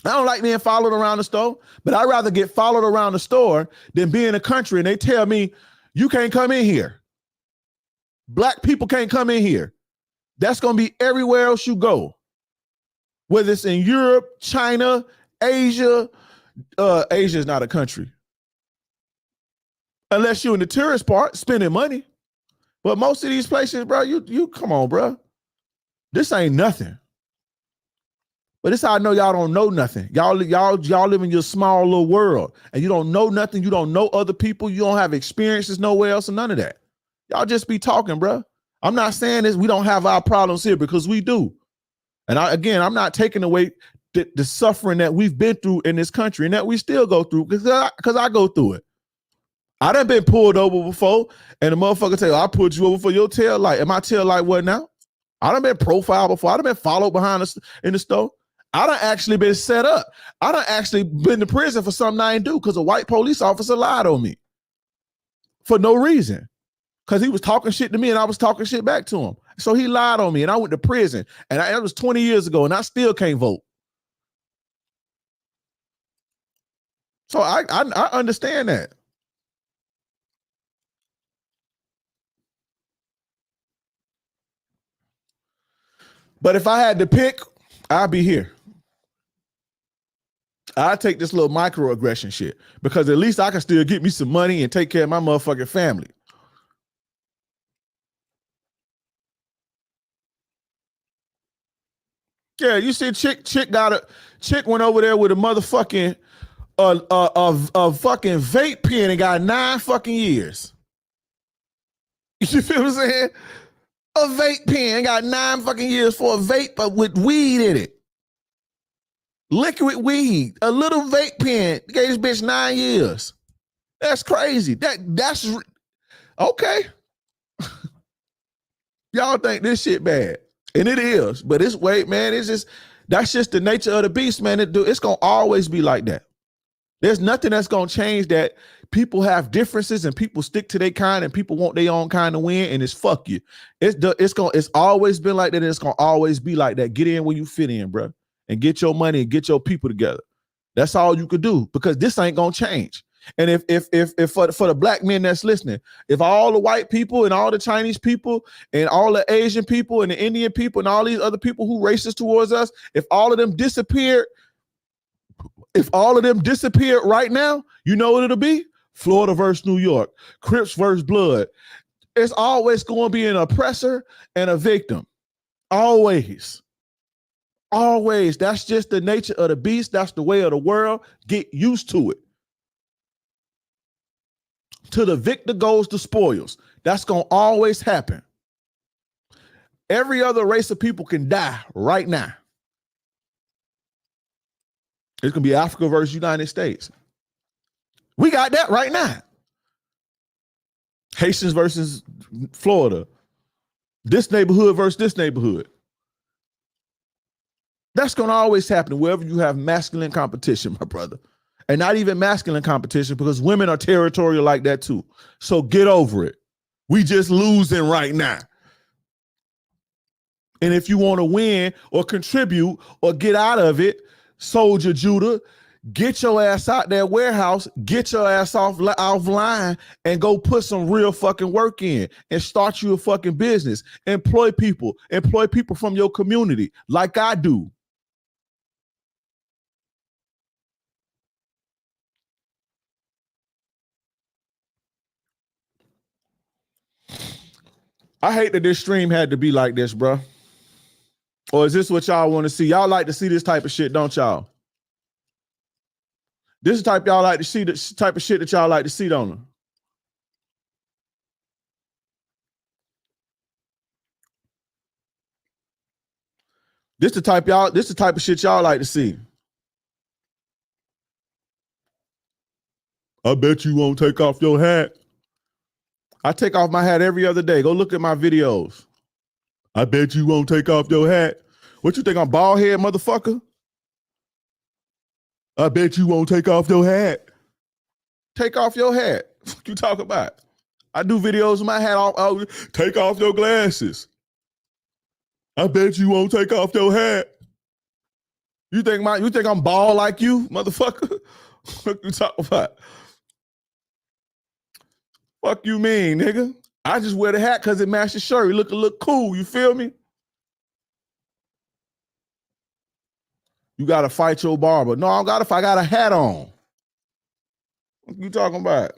I don't like being followed around the store, but I'd rather get followed around the store than be in a country and they tell me, you can't come in here. Black people can't come in here. That's going to be everywhere else you go. Whether it's in Europe, China, Asia. Asia is not a country. Unless you're in the tourist part, spending money. But most of these places, bro, you come on, bro. This ain't nothing. But this how I know y'all don't know nothing. Y'all live in your small little world, and you don't know nothing. You don't know other people. You don't have experiences nowhere else, and none of that. Y'all just be talking, bro. I'm not saying this. We don't have our problems here, because we do. And I'm not taking away the suffering that we've been through in this country and that we still go through, because I go through it. I done been pulled over before, and the motherfucker tell you, I pulled you over for your tail light. And my tail light what now? I done been profiled before. I done been followed behind us in the store. I done actually been set up. I done actually been to prison for something I ain't do, because a white police officer lied on me for no reason, because he was talking shit to me and I was talking shit back to him. So he lied on me and I went to prison, and that was 20 years ago, and I still can't vote. So I understand that. But if I had to pick, I'd be here. I'd take this little microaggression shit, because at least I can still get me some money and take care of my motherfucking family. Yeah, you see, chick went over there with a motherfucking a fucking vape pen and got 9 fucking years. You feel what I'm saying? A vape pen got 9 fucking years for a vape, but with weed in it. Liquid weed. A little vape pen gave this bitch 9 years. That's crazy. That's okay. Y'all think this shit bad. And it is. But it's man, that's just the nature of the beast, man. It's gonna always be like that. There's nothing that's gonna change that. People have differences and people stick to their kind and people want their own kind to win, and it's fuck you. It's always been like that, and it's gonna always be like that. Get in where you fit in, bro, and get your money and get your people together. That's all you could do, because this ain't gonna change. And if for the black men that's listening, if all the white people and all the Chinese people and all the Asian people and the Indian people and all these other people who racist towards us, if all of them disappeared right now, you know what it'll be? Florida versus New York, Crips versus Blood. It's always going to be an oppressor and a victim. Always. Always. That's just the nature of the beast. That's the way of the world. Get used to it. To the victor goes the spoils. That's going to always happen. Every other race of people can die right now. It's going to be Africa versus United States. We got that right now. Haitians versus Florida. This neighborhood versus this neighborhood. That's going to always happen wherever you have masculine competition, my brother. And not even masculine competition, because women are territorial like that too. So get over it. We just losing right now. And if you want to win or contribute or get out of it, Soldier Judah, Get your ass out that warehouse, get your ass offline and go put some real fucking work in and start you a fucking business. Employ people from your community like I do. I hate that this stream had to be like this, bro. Or is this what y'all want to see? Y'all like to see this type of shit, don't y'all? This is the type y'all like to see, the type of shit that y'all like to see, don't you? This the type of shit y'all like to see. I bet you won't take off your hat. I take off my hat every other day. Go look at my videos. I bet you won't take off your hat. What you think, I'm bald head, motherfucker? I bet you won't take off your hat. Take off your hat. What you talking about? I do videos with my hat off. Oh, take off your glasses. I bet you won't take off your hat. You think I'm bald like you, motherfucker? What you talking about? Fuck you mean, nigga? I just wear the hat because it matches the shirt. You look cool. You feel me? You gotta fight your barber. No, I don't gotta fight. I got a hat on. What you talking about?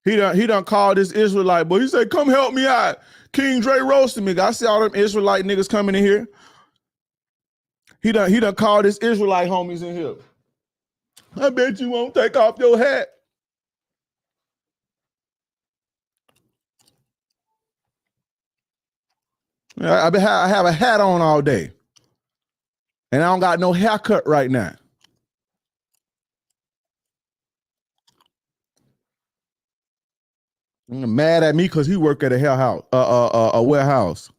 He done called this Israelite boy. He said, come help me out. King Dre roasted me. I see all them Israelite niggas coming in here. He done called this Israelite homies in here. I bet you won't take off your hat. I have a hat on all day. And I don't got no haircut right now. Mad at me because he work at a warehouse.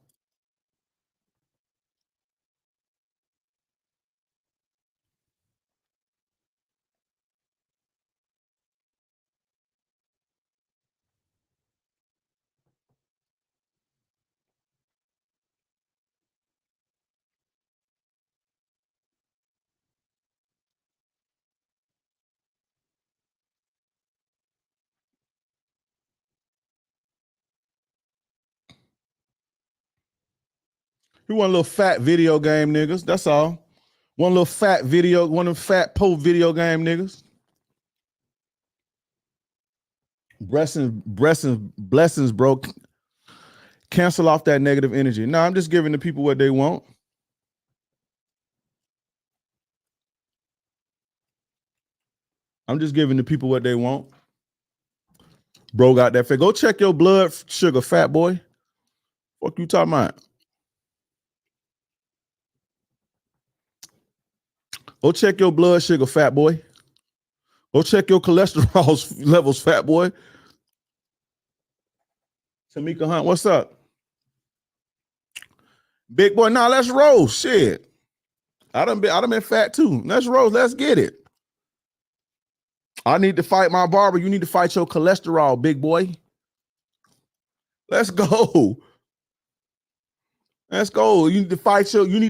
He want a little fat video game niggas. That's all. One little fat video, one of them fat po video game niggas. Blessings, bro. Cancel off that negative energy. No, I'm just giving the people what they want. I'm just giving the people what they want. Bro got that fit. Go check your blood sugar, fat boy. What you talking about? Go check your blood sugar, fat boy. Go check your cholesterol levels, fat boy. Tamika Hunt, what's up? Big boy, nah, let's roll. Shit. I done been fat too. Let's roll. Let's get it. I need to fight my barber. You need to fight your cholesterol, big boy. Let's go. Let's go. You need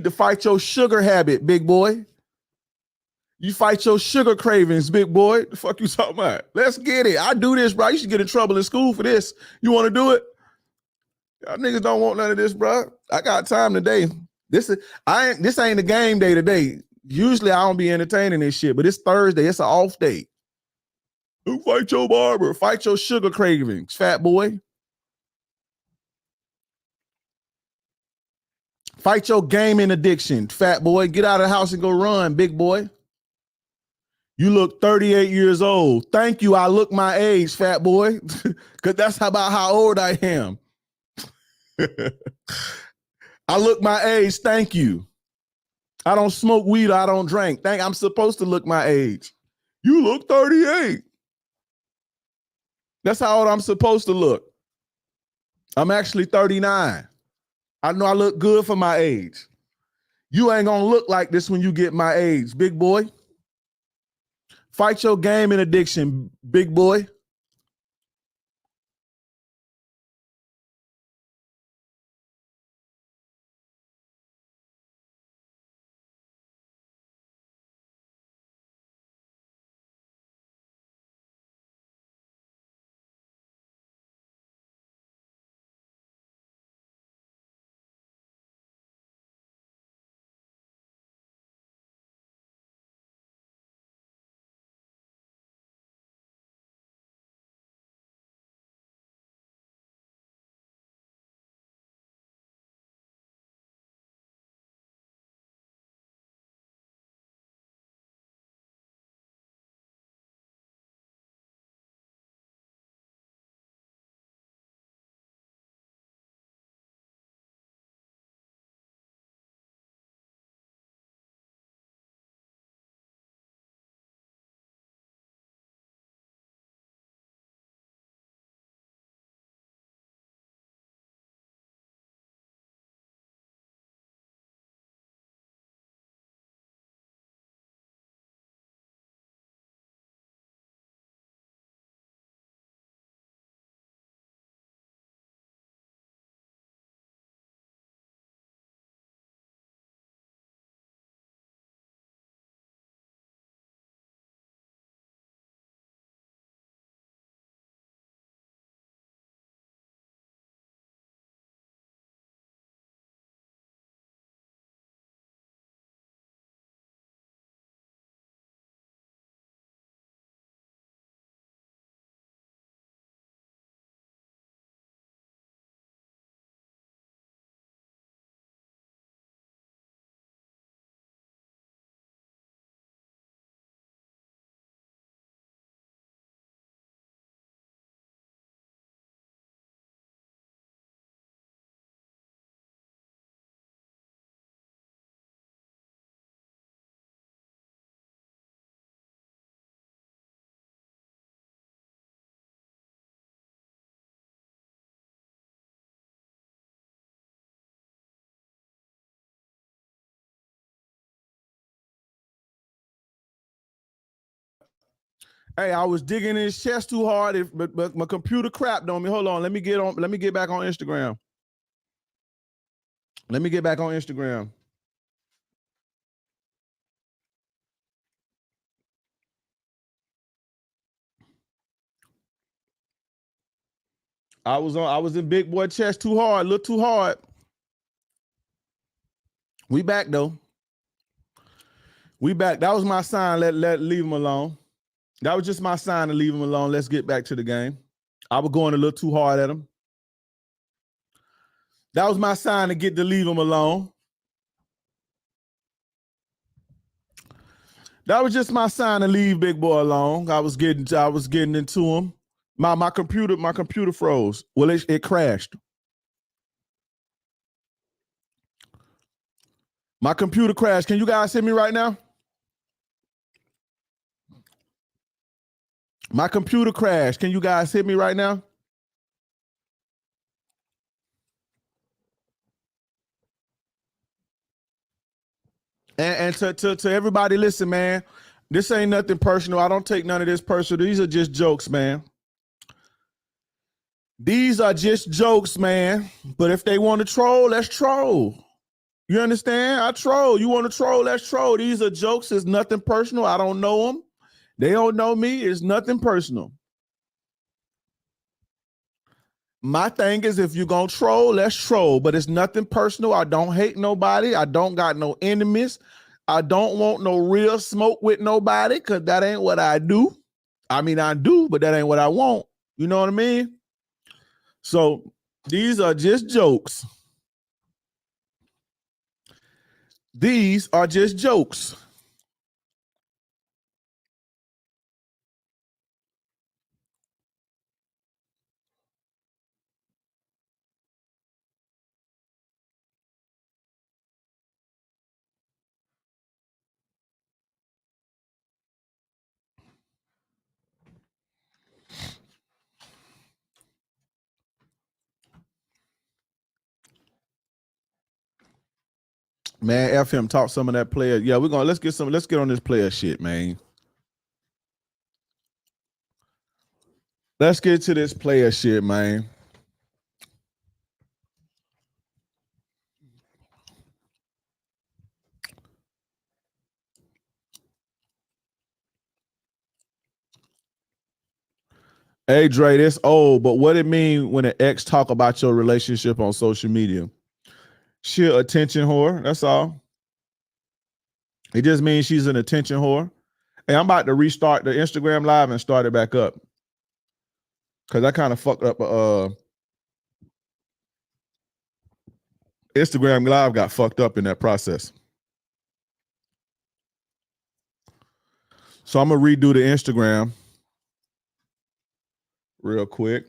to fight your sugar habit, big boy. You fight your sugar cravings, big boy. The fuck you talking about? Let's get it. I do this, bro. You should get in trouble in school for this. You want to do it? Y'all niggas don't want none of this, bro. I got time today. This ain't a game day today. Usually I don't be entertaining this shit, but it's Thursday. It's an off day. Who fight your barber? Fight your sugar cravings, fat boy. Fight your gaming addiction, fat boy. Get out of the house and go run, big boy. You look 38 years old. Thank you. I look my age, fat boy, because that's about how old I am. I look my age. Thank you. I don't smoke weed. I don't drink. I'm supposed to look my age. You look 38. That's how old I'm supposed to look. I'm actually 39. I know I look good for my age. You ain't gonna look like this when you get my age, big boy. Fight your gaming addiction, big boy. Hey, I was digging in his chest too hard, but my computer crapped on me. Hold on, let me get back on Instagram. Let me get back on Instagram. I was in big boy chest too hard, a little too hard. We back though. We back. That was my sign. Leave him alone. That was just my sign to leave him alone. Let's get back to the game. I was going a little too hard at him. That was my sign to leave him alone. That was just my sign to leave big boy alone. I was getting into him. My computer froze. Well, it crashed. My computer crashed. Can you guys hear me right now? My computer crashed. Can you guys hear me right now? And to everybody, listen, man. This ain't nothing personal. I don't take none of this personal. These are just jokes, man. These are just jokes, man. But if they want to troll, let's troll. You understand? I troll. You want to troll? Let's troll. These are jokes. It's nothing personal. I don't know them. They don't know me. It's nothing personal. My thing is, if you're going to troll, let's troll. But it's nothing personal. I don't hate nobody. I don't got no enemies. I don't want no real smoke with nobody because that ain't what I do. I mean, I do, but that ain't what I want. You know what I mean? So these are just jokes. These are just jokes. Man, F him, talk some of that player. Yeah, let's get on this player shit, man. Let's get to this player shit, man. Hey Dre, this old, but what it mean when an ex talk about your relationship on social media? She an attention whore, that's all. It just means she's an attention whore. Hey, I'm about to restart the Instagram live and start it back up. Cause I kind of fucked up Instagram live got fucked up in that process. So I'm gonna redo the Instagram real quick.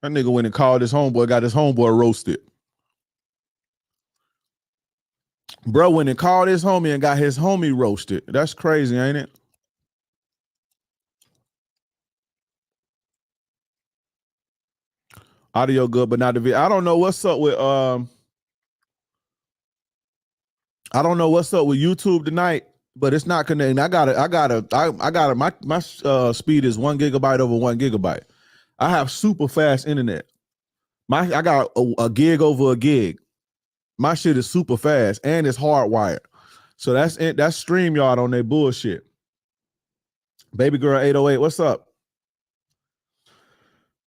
That nigga went and called his homeboy, got his homeboy roasted. Bro went and called his homie and got his homie roasted. That's crazy, ain't it? Audio good, but not the video. I don't know what's up with YouTube tonight, but it's not connecting. I got it. My speed is 1 gigabyte over 1 gigabyte. I have super fast internet. I got a gig over a gig. My shit is super fast and it's hardwired. So that's StreamYard on their bullshit. Baby girl 808, what's up?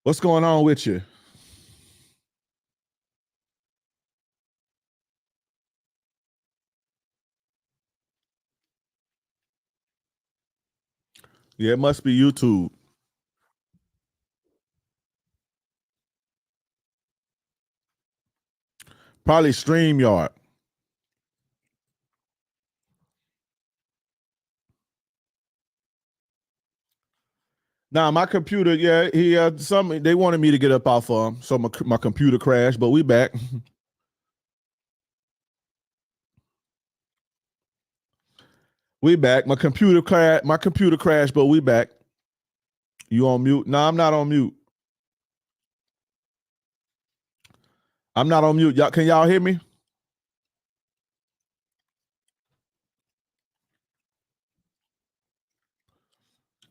What's going on with you? Yeah, it must be YouTube. Probably StreamYard. Now my computer, yeah, they wanted me to get up off so my computer crashed, but we back. We back. My computer crashed, but we back. You on mute? No, I'm not on mute. I'm not on mute. Can y'all hear me?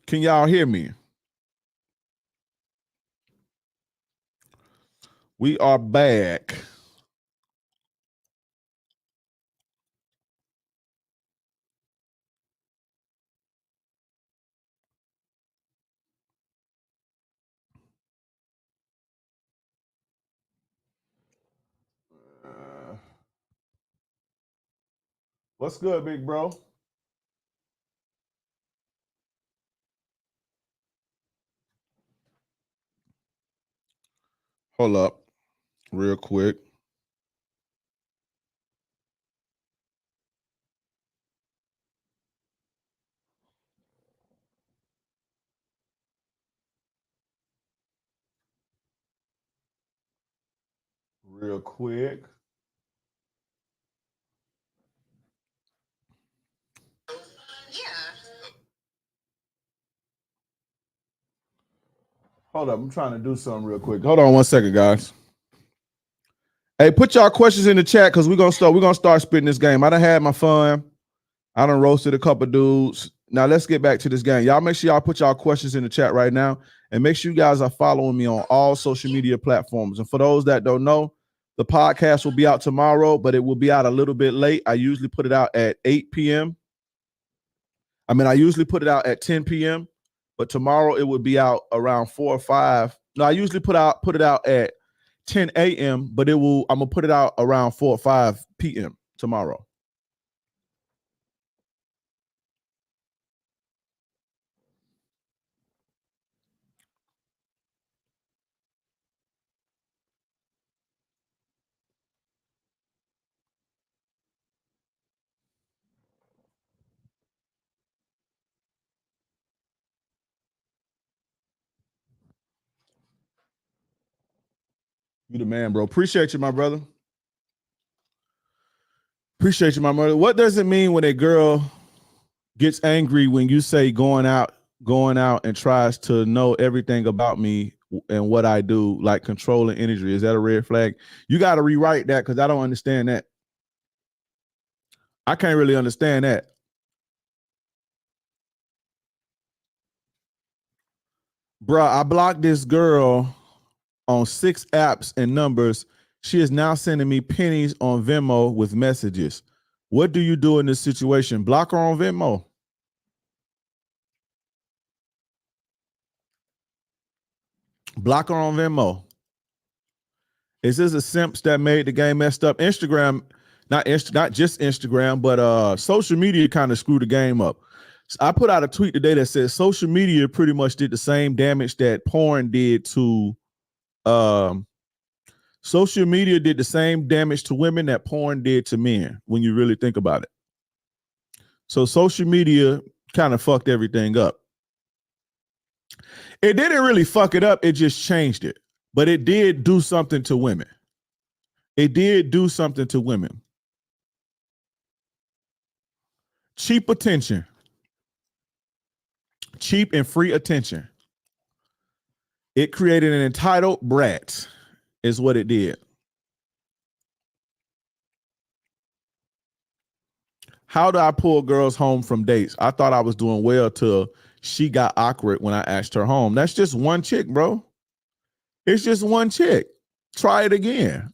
Can y'all hear me? We are back. What's good, big bro? Hold up real quick. Real quick. Hold up, I'm trying to do something real quick. Hold on 1 second, guys. Hey, put y'all questions in the chat because we're gonna start spitting this game. I done had my fun. I done roasted a couple dudes. Now let's get back to this game. Y'all make sure y'all put y'all questions in the chat right now, and make sure you guys are following me on all social media platforms. And for those that don't know, the podcast will be out tomorrow, but it will be out a little bit late. I usually put it out at 8 p.m. I usually put it out at 10 p.m., but tomorrow it will be out around 4 or 5. No, I usually put it out at 10 a.m., but I'm gonna put it out around 4 or 5 p.m. tomorrow. You the man, bro. Appreciate you, my brother. Appreciate you, my mother. What does it mean when a girl gets angry when you say going out and tries to know everything about me and what I do, like controlling energy? Is that a red flag? You got to rewrite that because I don't understand that. I can't really understand that. Bruh, I blocked this girl on 6 apps and numbers. She is now sending me pennies on Venmo with messages. What do you do in this situation? Block her on Venmo. Block her on Venmo. Is this a simps that made the game messed up? Instagram, not just Instagram, but social media kind of screwed the game up. So I put out a tweet today that says social media pretty much did the same damage that porn did to social media did the same damage to women that porn did to men when you really think about it. So social media kind of fucked everything up. It didn't really fuck it up, it just changed it. But it did do something to women. It did do something to women. Cheap attention. Cheap and free attention. It created an entitled brat, is what it did. How do I pull girls home from dates? I thought I was doing well till she got awkward when I asked her home. That's just one chick, bro. It's just one chick. Try it again.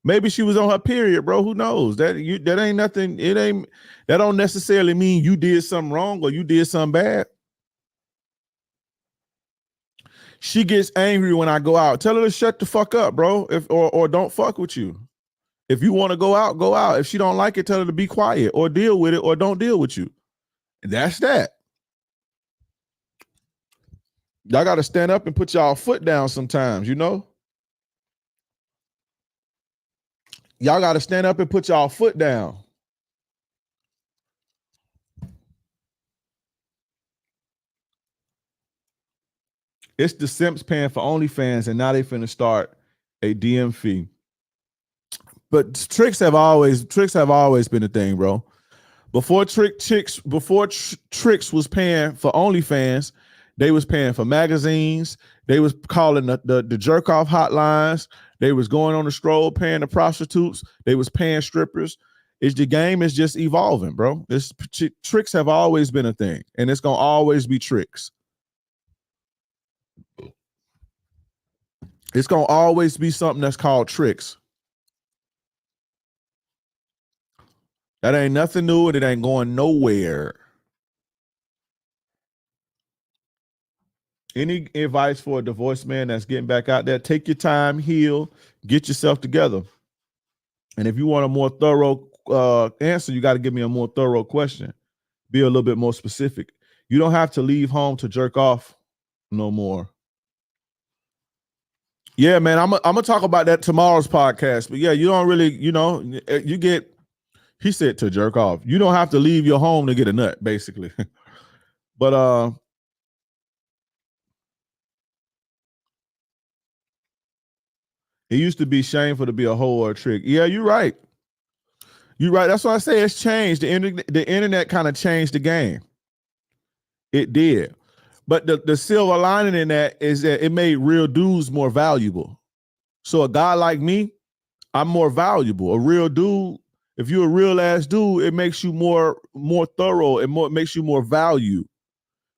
Maybe she was on her period, bro. Who knows? That ain't nothing. That don't necessarily mean you did something wrong or you did something bad. She gets angry when I go out. Tell her to shut the fuck up, bro. Or don't fuck with you. If you want to go out, go out. If she don't like it, tell her to be quiet or deal with it or don't deal with you. And that's that. Y'all got to stand up and put y'all foot down sometimes, you know? Y'all got to stand up and put y'all foot down. It's the simps paying for OnlyFans, and now they finna start a DM fee. But tricks have always been a thing, bro. Before Tricks was paying for OnlyFans, they was paying for magazines. They was calling the jerk off hotlines. They was going on the stroll paying the prostitutes. They was paying strippers. The game is just evolving, bro. Tricks have always been a thing, and it's gonna always be tricks. It's gonna always be something that's called tricks. That ain't nothing new, and it ain't going nowhere. Any advice for a divorced man that's getting back out there? Take your time, heal, get yourself together. And if you want a more thorough answer, you got to give me a more thorough question. Be a little bit more specific. You don't have to leave home to jerk off no more. Yeah, man, I'm gonna talk about that tomorrow's podcast. But yeah, you don't really, you get. He said to jerk off. You don't have to leave your home to get a nut, basically. But it used to be shameful to be a hoe or a trick. Yeah, you're right. You're right. That's why I say it's changed. The internet kind of changed the game. It did. But the silver lining in that is that it made real dudes more valuable. So a guy like me, I'm more valuable. A real dude, if you're a real ass dude, it makes you more thorough and it makes you more value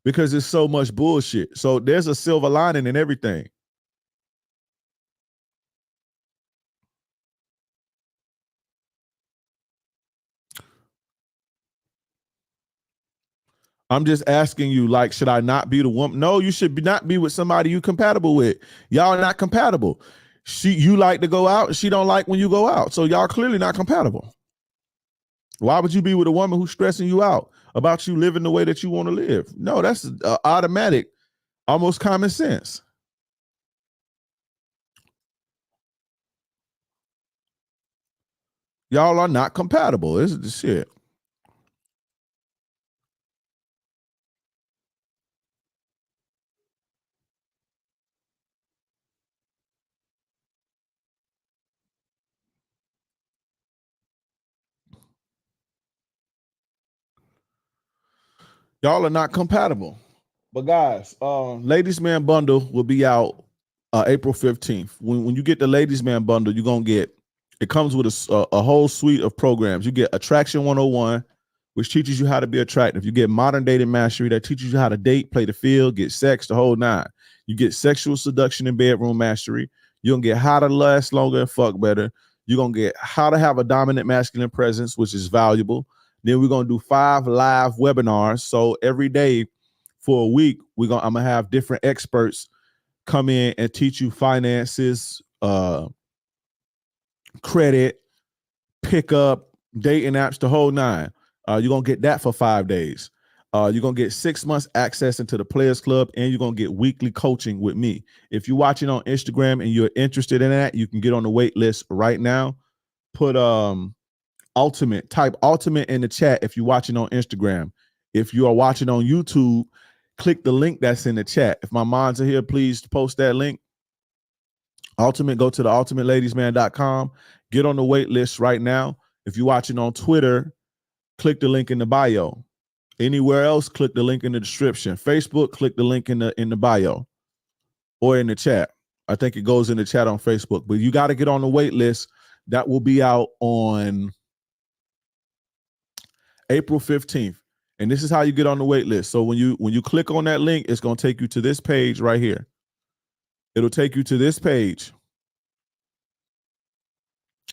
because there's so much bullshit. So there's a silver lining in everything. I'm just asking you, like, should I not be the woman? No, you should not be with somebody you compatible with. Y'all are not compatible. You like to go out, and she don't like when you go out. So y'all clearly not compatible. Why would you be with a woman who's stressing you out about you living the way that you want to live? No, that's automatic, almost common sense. Y'all are not compatible. This is the shit. Y'all are not compatible. But guys, Ladies Man Bundle will be out April 15th. When you get the Ladies Man Bundle, you're going to get, it comes with a whole suite of programs. You get Attraction 101, which teaches you how to be attractive. You get Modern Dating Mastery, that teaches you how to date, play the field, get sex, the whole nine. You get Sexual Seduction and Bedroom Mastery. You're going to get How to Last Longer and Fuck Better. You're going to get How to Have a Dominant Masculine Presence, which is valuable. Then we're going to do 5 live webinars. So every day for a week, I'm going to have different experts come in and teach you finances, credit, pickup, dating apps, the whole nine. You're going to get that for 5 days. You're going to get 6 months access into the Players Club, and you're going to get weekly coaching with me. If you're watching on Instagram and you're interested in that, you can get on the wait list right now. Put type ultimate in the chat if you're watching on Instagram. If you are watching on YouTube, click the link that's in the chat. If my mods are here, please post that link. Ultimate, go to the ultimatelady'sman.com. Get on the wait list right now. If you're watching on Twitter, click the link in the bio. Anywhere else, click the link in the description. Facebook, click the link in the bio or in the chat. I think it goes in the chat on Facebook. But you got to get on the wait list. That will be out on April 15th. And this is how you get on the wait list. So when you click on that link, it's going to take you to this page right here. It'll take you to this page.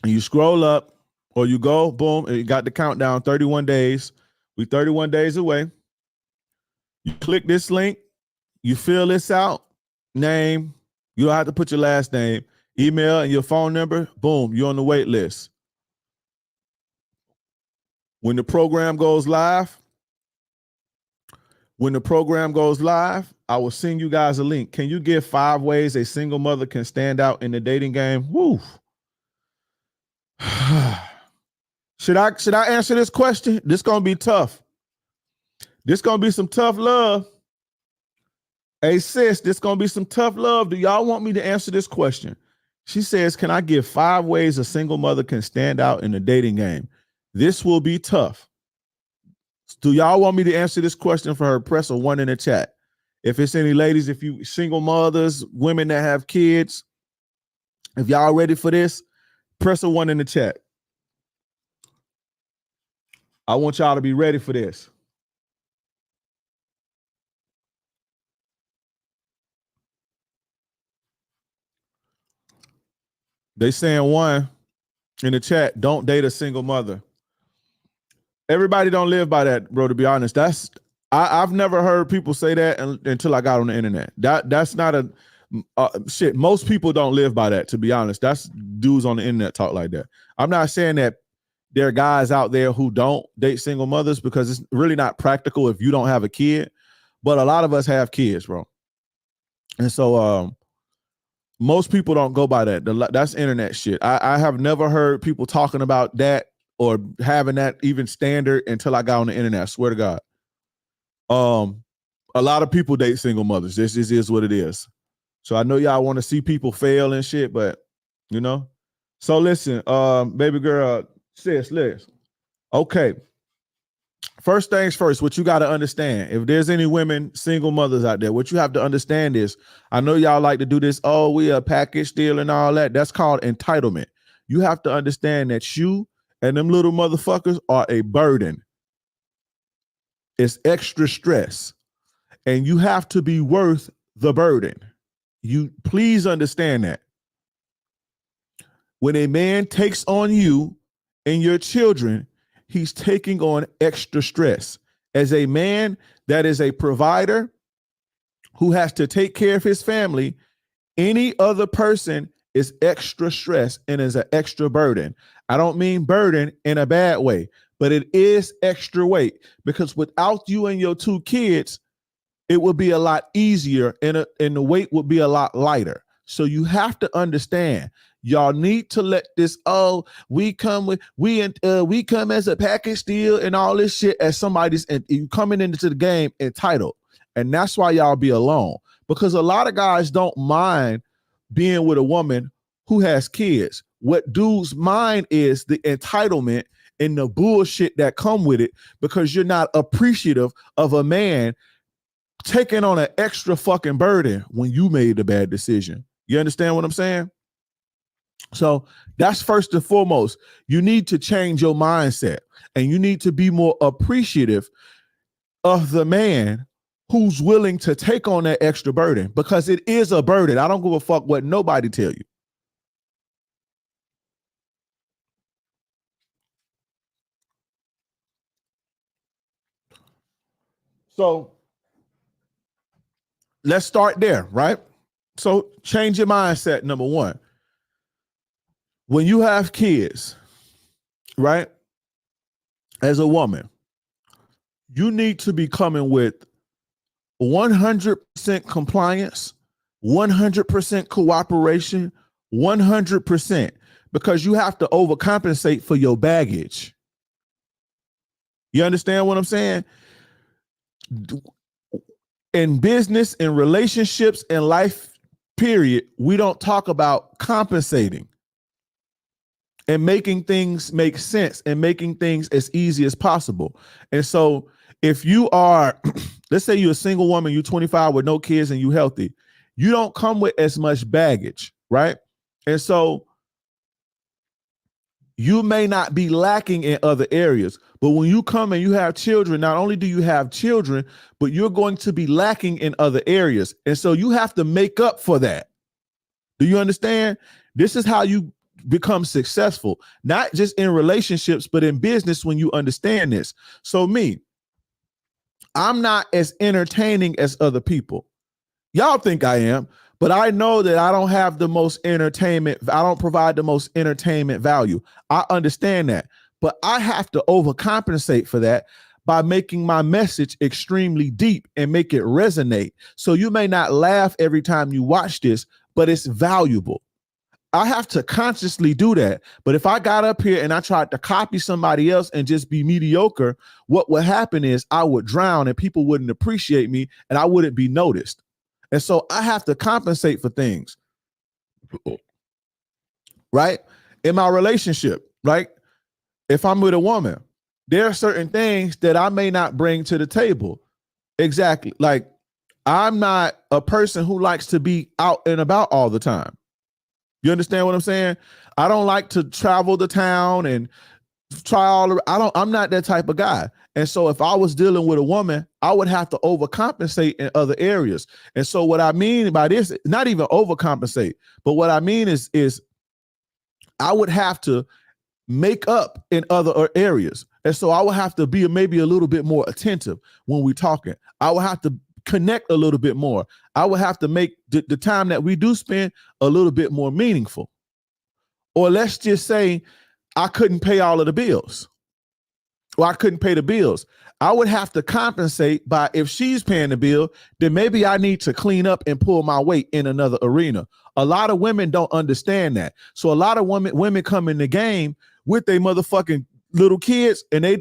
And you scroll up or you go, boom, and you got the countdown, 31 days. We 31 days away. You click this link, you fill this out, name, you don't have to put your last name, email and your phone number, boom, you're on the wait list. When the program goes live, I will send you guys a link. Can you give 5 ways a single mother can stand out in the dating game? Woo. Should I answer this question? This gonna be tough. This gonna be some tough love. Hey sis, this gonna be some tough love. Do y'all want me to answer this question? She says, can I give 5 ways a single mother can stand out in the dating game? This will be tough. Do y'all want me to answer this question for her? Press a 1 in the chat. If it's any ladies, if you single mothers, women that have kids, if y'all ready for this, press a 1 in the chat. I want y'all to be ready for this. They saying 1 in the chat, don't date a single mother. Everybody don't live by that, bro, to be honest. I've never heard people say that until I got on the internet. That's not a shit. Most people don't live by that, to be honest. That's dudes on the internet talk like that. I'm not saying that there are guys out there who don't date single mothers, because it's really not practical if you don't have a kid. But a lot of us have kids, bro. And so most people don't go by that. That's internet shit. I have never heard people talking about that or having that even standard until I got on the internet. I swear to God. A lot of people date single mothers. This is what it is. So I know y'all want to see people fail and shit, but you know. So listen, baby girl, sis, listen. Okay. First things first, what you got to understand, if there's any women, single mothers out there, what you have to understand is, I know y'all like to do this, oh, we a package deal and all that. That's called entitlement. You have to understand that you and them little motherfuckers are a burden. It's extra stress. And you have to be worth the burden. You please understand that. When a man takes on you and your children, he's taking on extra stress. As a man that is a provider who has to take care of his family, any other person is extra stress and is an extra burden. I don't mean burden in a bad way, but it is extra weight, because without you and your 2 kids, it would be a lot easier and the weight would be a lot lighter. So you have to understand, y'all need to let this, oh, we come as a package deal and all this shit as somebody's, and you coming into the game entitled. And that's why y'all be alone, because a lot of guys don't mind being with a woman who has kids. What dudes mind is the entitlement and the bullshit that come with it, because you're not appreciative of a man taking on an extra fucking burden when you made the bad decision. You understand what I'm saying? So that's first and foremost. You need to change your mindset, and you need to be more appreciative of the man who's willing to take on that extra burden, because it is a burden. I don't give a fuck what nobody tell you. So let's start there, right? So change your mindset, number 1. When you have kids, right, as a woman, you need to be coming with 100% compliance, 100% cooperation, 100%, because you have to overcompensate for your baggage. You understand what I'm saying? In business, in relationships, in life, period, we don't talk about compensating and making things make sense and making things as easy as possible. And so if you are, let's say you're a single woman, you're 25 with no kids and you healthy, you don't come with as much baggage, right? And so you may not be lacking in other areas, but when you come and you have children, not only do you have children, but you're going to be lacking in other areas. And so you have to make up for that. Do you understand? This is how you become successful, not just in relationships, but in business when you understand this. So I'm not as entertaining as other people. Y'all think I am, but I know that I don't have the most entertainment. I don't provide the most entertainment value. I understand that, but I have to overcompensate for that by making my message extremely deep and make it resonate. So you may not laugh every time you watch this, but it's valuable. I have to consciously do that. But if I got up here and I tried to copy somebody else and just be mediocre, what would happen is I would drown and people wouldn't appreciate me and I wouldn't be noticed. And so I have to compensate for things, right? In my relationship, right? If I'm with a woman, there are certain things that I may not bring to the table. Exactly. Like, I'm not a person who likes to be out and about all the time. You understand what I'm saying? I don't like to travel the town and try I'm not that type of guy. And so if I was dealing with a woman, I would have to overcompensate in other areas. And so what I mean by this, not even overcompensate, but what I mean is I would have to make up in other areas. And so I would have to be maybe a little bit more attentive when we're talking. I would have to connect a little bit more. I would have to make the time that we do spend a little bit more meaningful. Or let's just say I couldn't pay all of the bills. Or I couldn't pay the bills. I would have to compensate by, if she's paying the bill, then maybe I need to clean up and pull my weight in another arena. A lot of women don't understand that. So a lot of women come in the game with their motherfucking little kids, and they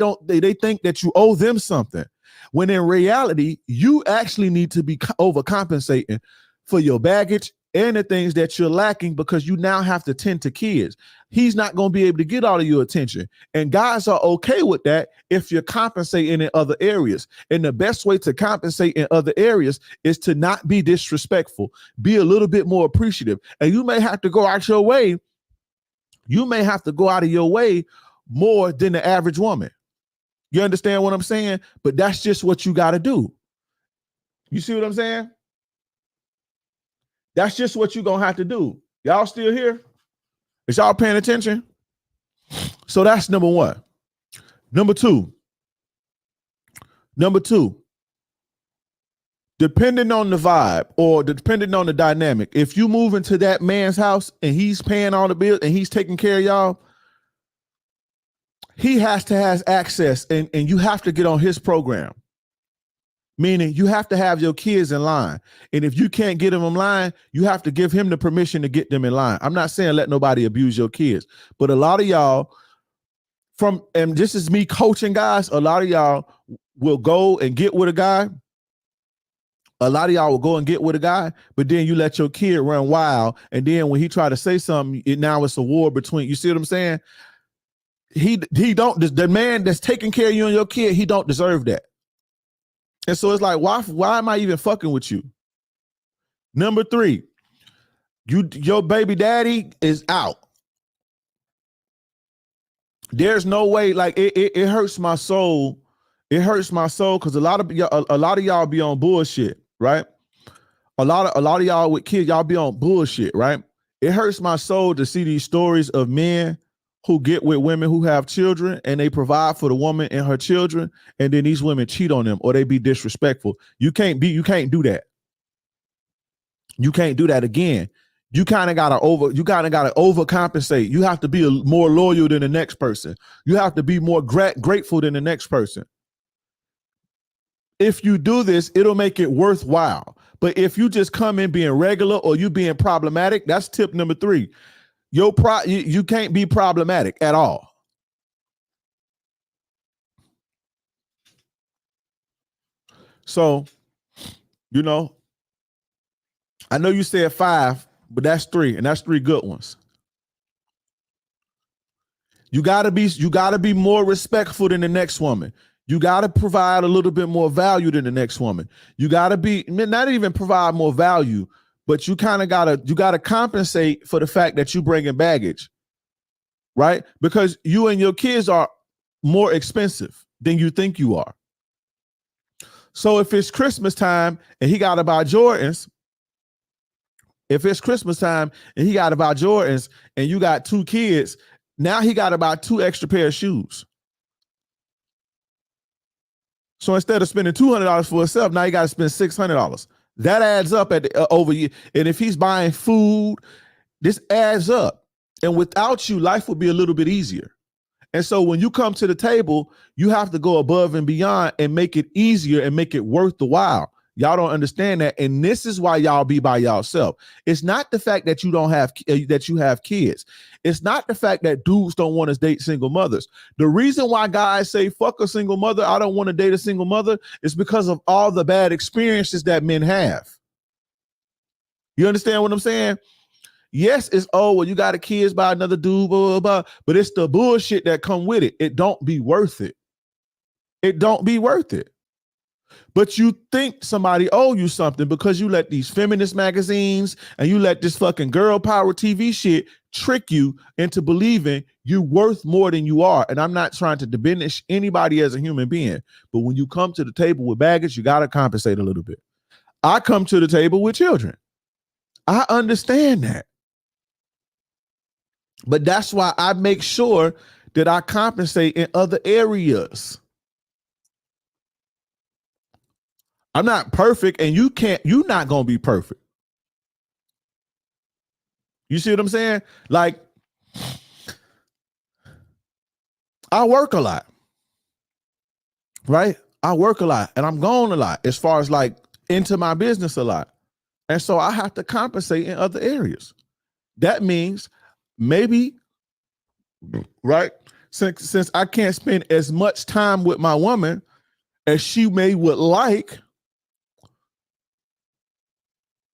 think that you owe them something. When in reality, you actually need to be overcompensating for your baggage and the things that you're lacking, because you now have to tend to kids. He's not going to be able to get all of your attention. And guys are okay with that if you're compensating in other areas. And the best way to compensate in other areas is to not be disrespectful. Be a little bit more appreciative. And you may have to go out your way. You may have to go out of your way more than the average woman. You understand what I'm saying? But that's just what you got to do. You see what I'm saying? That's just what you're going to have to do. Y'all still here? Is y'all paying attention? So that's number one. Number two, depending on the vibe or depending on the dynamic, if you move into that man's house and he's paying all the bills and he's taking care of y'all, he has to have access, and you have to get on his program. Meaning you have to have your kids in line. And if you can't get them in line, you have to give him the permission to get them in line. I'm not saying let nobody abuse your kids, but a lot of y'all and this is me coaching guys, a lot of y'all will go and get with a guy. A lot of y'all will go and get with a guy, but then you let your kid run wild. And then when he try to say something, now it's a war between, you see what I'm saying? The man that's taking care of you and your kid, he don't deserve that. And so it's like, why am I even fucking with you? Number three, your baby daddy is out. There's no way, like it hurts my soul. It hurts my soul because a lot of y'all be on bullshit, right? A lot of y'all with kids, y'all be on bullshit, right? It hurts my soul to see these stories of men who get with women who have children and they provide for the woman and her children, and then these women cheat on them or they be disrespectful. You can't do that. You can't do that again. You kind of gotta overcompensate. You have to be more loyal than the next person. You have to be more grateful than the next person. If you do this, it'll make it worthwhile. But if you just come in being regular or you being problematic, that's tip number three. You can't be problematic at all. So, I know you said 5, but that's 3, and that's 3 good ones. You gotta be more respectful than the next woman. You gotta provide a little bit more value than the next woman. You gotta be not even provide more value, but you gotta compensate for the fact that you bringing baggage, right? Because you and your kids are more expensive than you think you are. So if it's Christmas time and he got to buy Jordans, and you got 2 kids, now he got to buy 2 extra pair of shoes. So instead of spending $200 for himself, now you got to spend $600. That adds up over year. And if he's buying food, this adds up. And without you, life would be a little bit easier. And so when you come to the table, you have to go above and beyond and make it easier and make it worth the while. Y'all don't understand that. And this is why y'all be by yourself. It's not the fact that you have kids. It's not the fact that dudes don't want to date single mothers. The reason why guys say, fuck a single mother, I don't want to date a single mother, is because of all the bad experiences that men have. You understand what I'm saying? Yes, it's, you got a kids by another dude, blah, blah, blah, but it's the bullshit that come with it. It don't be worth it. it don't be worth it. But you think somebody owe you something because you let these feminist magazines and you let this fucking girl power TV shit trick you into believing you're worth more than you are. And I'm not trying to diminish anybody as a human being, but when you come to the table with baggage, you got to compensate a little bit. I come to the table with children. I understand that. But that's why I make sure that I compensate in other areas. I'm not perfect, and you're not going to be perfect. You see what I'm saying? Like, I work a lot, right? I work a lot and I'm gone a lot as far as like into my business a lot. And so I have to compensate in other areas. That means maybe, right? Since I can't spend as much time with my woman as she would like,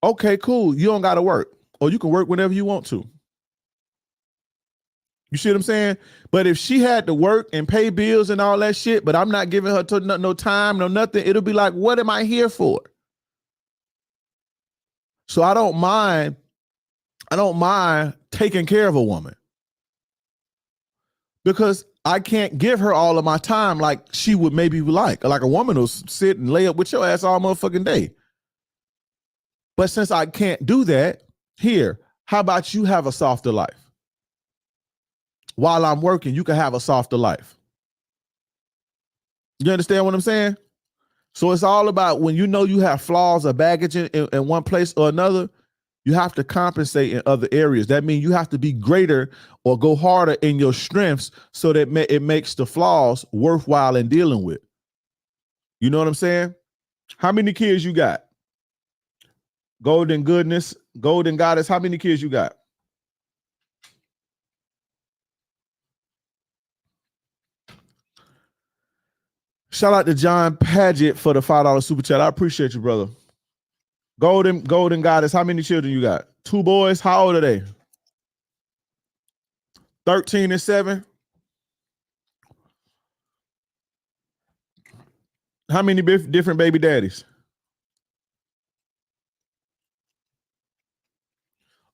okay, cool. You don't got to work, or you can work whenever you want to. You see what I'm saying? But if she had to work and pay bills and all that shit, but I'm not giving her no time, no nothing, it'll be like, what am I here for? So I don't mind taking care of a woman because I can't give her all of my time like she would maybe like. Like a woman will sit and lay up with your ass all motherfucking day. But since I can't do that, here, how about you have a softer life? While I'm working, you can have a softer life. You understand what I'm saying? So it's all about when you know you have flaws or baggage in one place or another, you have to compensate in other areas. That means you have to be greater or go harder in your strengths so that it makes the flaws worthwhile in dealing with. You know what I'm saying? How many kids you got? Golden Goddess, how many kids you got? Shout out to John Paget for the $5 super chat. I appreciate you, brother. Golden Goddess, how many children you got? 2 boys. How old are they? 13 and 7. How many different baby daddies?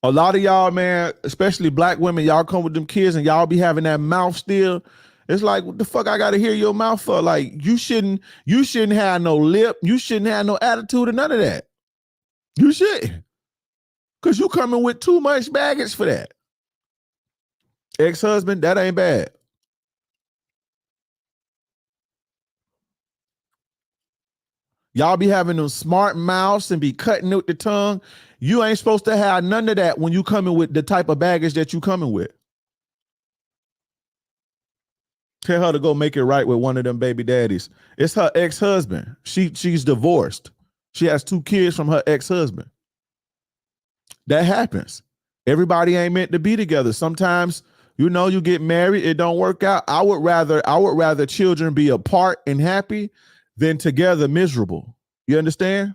A lot of y'all, man, especially black women, y'all come with them kids and y'all be having that mouth still. It's like, what the fuck I gotta hear your mouth for? Like, you shouldn't have no lip. You shouldn't have no attitude or none of that. You should. Because you coming with too much baggage for that. Ex-husband, that ain't bad. Y'all be having them smart mouths and be cutting out the tongue. You ain't supposed to have none of that when you coming with the type of baggage that you coming with. Tell her to go make it right with one of them baby daddies. It's her ex-husband. She's divorced. She has 2 kids from her ex-husband. That happens. Everybody ain't meant to be together. Sometimes, you know, you get married, it don't work out. I would rather children be apart and happy than together miserable. You understand?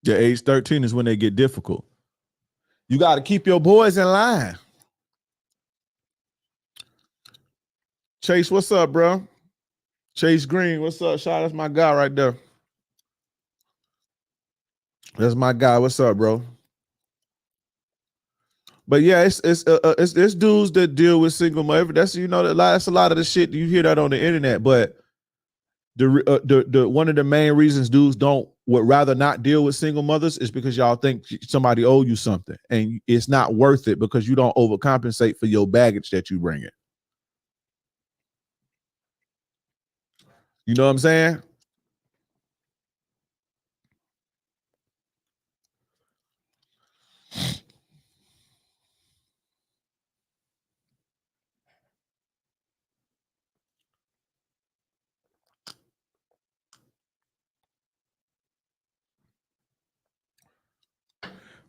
Yeah, age 13 is when they get difficult. You got to keep your boys in line. Chase, what's up, bro? Chase Green, what's up? Shout, that's my guy right there. That's my guy. What's up, bro? But yeah, it's dudes that deal with single mother. That's, you know, that's a lot of the shit you hear that on the internet. But the one of the main reasons dudes would rather not deal with single mothers is because y'all think somebody owe you something, and it's not worth it because you don't overcompensate for your baggage that you bring in. You know what I'm saying?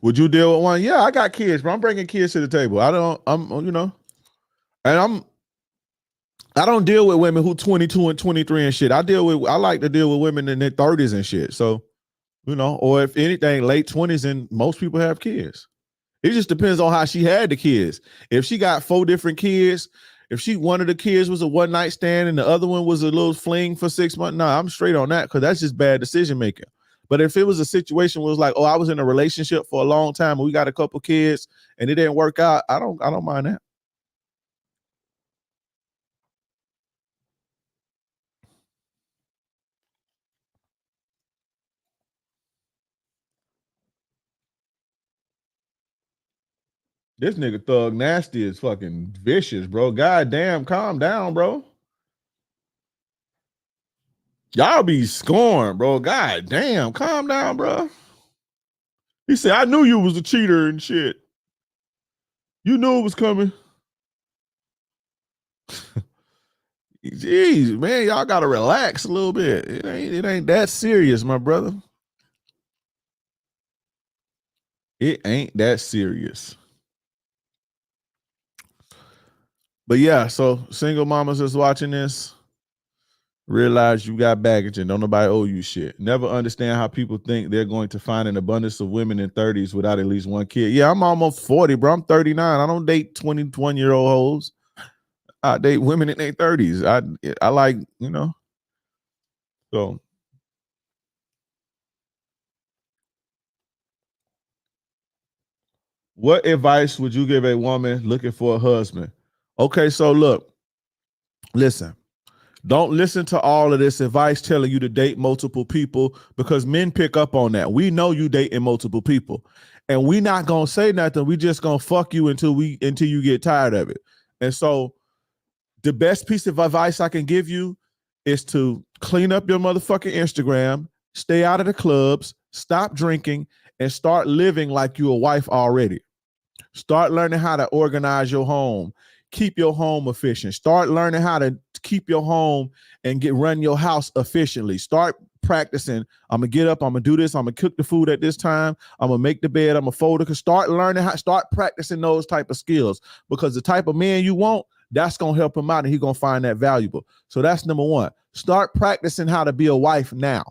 Would you deal with one? Yeah, I got kids, bro. I'm bringing kids to the table. I'm, you know, and I don't deal with women who 22 and 23 and shit. I like to deal with women in their 30s and shit. So, you know, or if anything, late 20s, and most people have kids. It just depends on how she had the kids. If she got 4 different kids, if one of the kids was a one night stand and the other one was a little fling for 6 months, nah, I'm straight on that, because that's just bad decision making. But if it was a situation where it was like, oh, I was in a relationship for a long time and we got a couple kids and it didn't work out, I don't mind that. This nigga Thug Nasty is fucking vicious, bro. God damn, calm down, bro. Y'all be scorned, bro. God damn, calm down, bro. He said, I knew you was a cheater and shit. You knew it was coming. Jeez, man, y'all gotta relax a little bit. It ain't that serious, my brother. It ain't that serious. But yeah, so single mamas that's watching this, realize you got baggage and don't nobody owe you shit. Never understand how people think they're going to find an abundance of women in 30s without at least one kid. Yeah, I'm almost 40, bro. I'm 39. I don't date 21-year-old hoes. I date women in their 30s. I like, you know. So what advice would you give a woman looking for a husband? Okay, so look, listen. Don't listen to all of this advice telling you to date multiple people, because men pick up on that. We know you dating multiple people, and we not gonna say nothing. We just gonna fuck you until you get tired of it. And so the best piece of advice I can give you is to clean up your motherfucking Instagram, stay out of the clubs, stop drinking, and start living like you're a wife already. Start learning how to organize your home. Keep your home efficient. Start learning how to keep your home and run your house efficiently. Start practicing. I'm gonna get up. I'm gonna do this. I'm gonna cook the food at this time. I'm gonna make the bed. I'm gonna fold it. Start learning start practicing those type of skills, because the type of man you want, that's gonna help him out and he's gonna find that valuable. So that's number one. Start practicing how to be a wife now.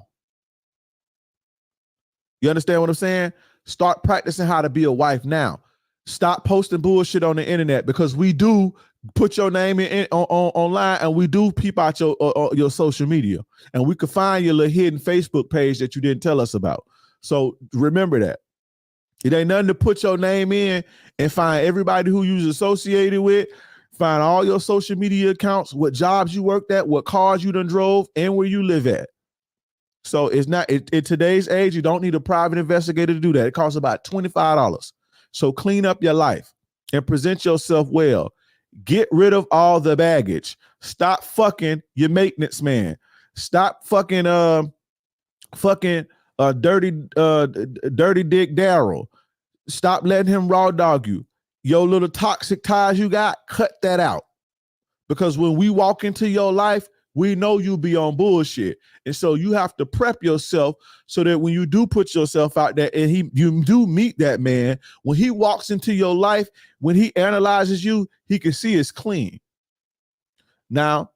You understand what I'm saying? Start practicing how to be a wife now. Stop posting bullshit on the internet, because we do put your name online, and we do peep out your social media, and we could find your little hidden Facebook page that you didn't tell us about. So remember that. It ain't nothing to put your name in and find everybody who you're associated with, find all your social media accounts, what jobs you worked at, what cars you done drove, and where you live at. So it's not in today's age, you don't need a private investigator to do that. It costs about $25. So clean up your life and present yourself well. Get rid of all the baggage. Stop fucking your maintenance man. Stop fucking dirty dick Daryl. Stop letting him raw dog you. Your little toxic ties you got, cut that out. Because when we walk into your life, we know you be on bullshit. And so you have to prep yourself so that when you do put yourself out there and you do meet that man, when he walks into your life, when he analyzes you, he can see it's clean. Now,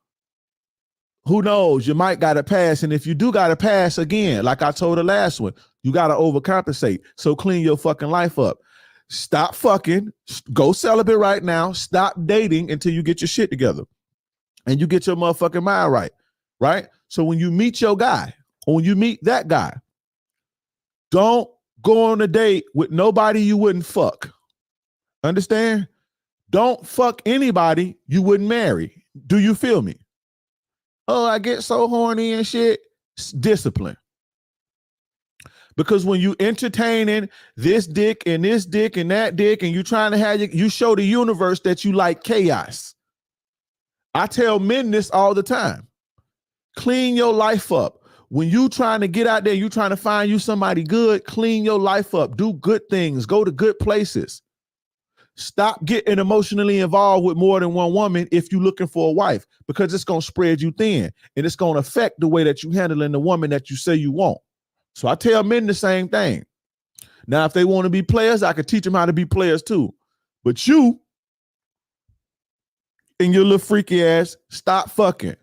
who knows? You might got to pass. And if you do got to pass again, like I told the last one, you got to overcompensate. So clean your fucking life up. Stop fucking. Go celibate right now. Stop dating until you get your shit together. And you get your motherfucking mind right, right? So when you meet your guy, or when you meet that guy, don't go on a date with nobody you wouldn't fuck. Understand? Don't fuck anybody you wouldn't marry. Do you feel me? Oh, I get so horny and shit. Discipline. Because when you entertaining this dick and that dick, and you trying to have you show the universe that you like chaos. I tell men this all the time. Clean your life up. When you trying to get out there, you trying to find you somebody good, clean your life up. Do good things. Go to good places. Stop getting emotionally involved with more than one woman if you're looking for a wife, because it's going to spread you thin, and it's going to affect the way that you handling the woman that you say you want. So I tell men the same thing. Now, if they want to be players, I could teach them how to be players too. But you and your little freaky ass, stop fucking.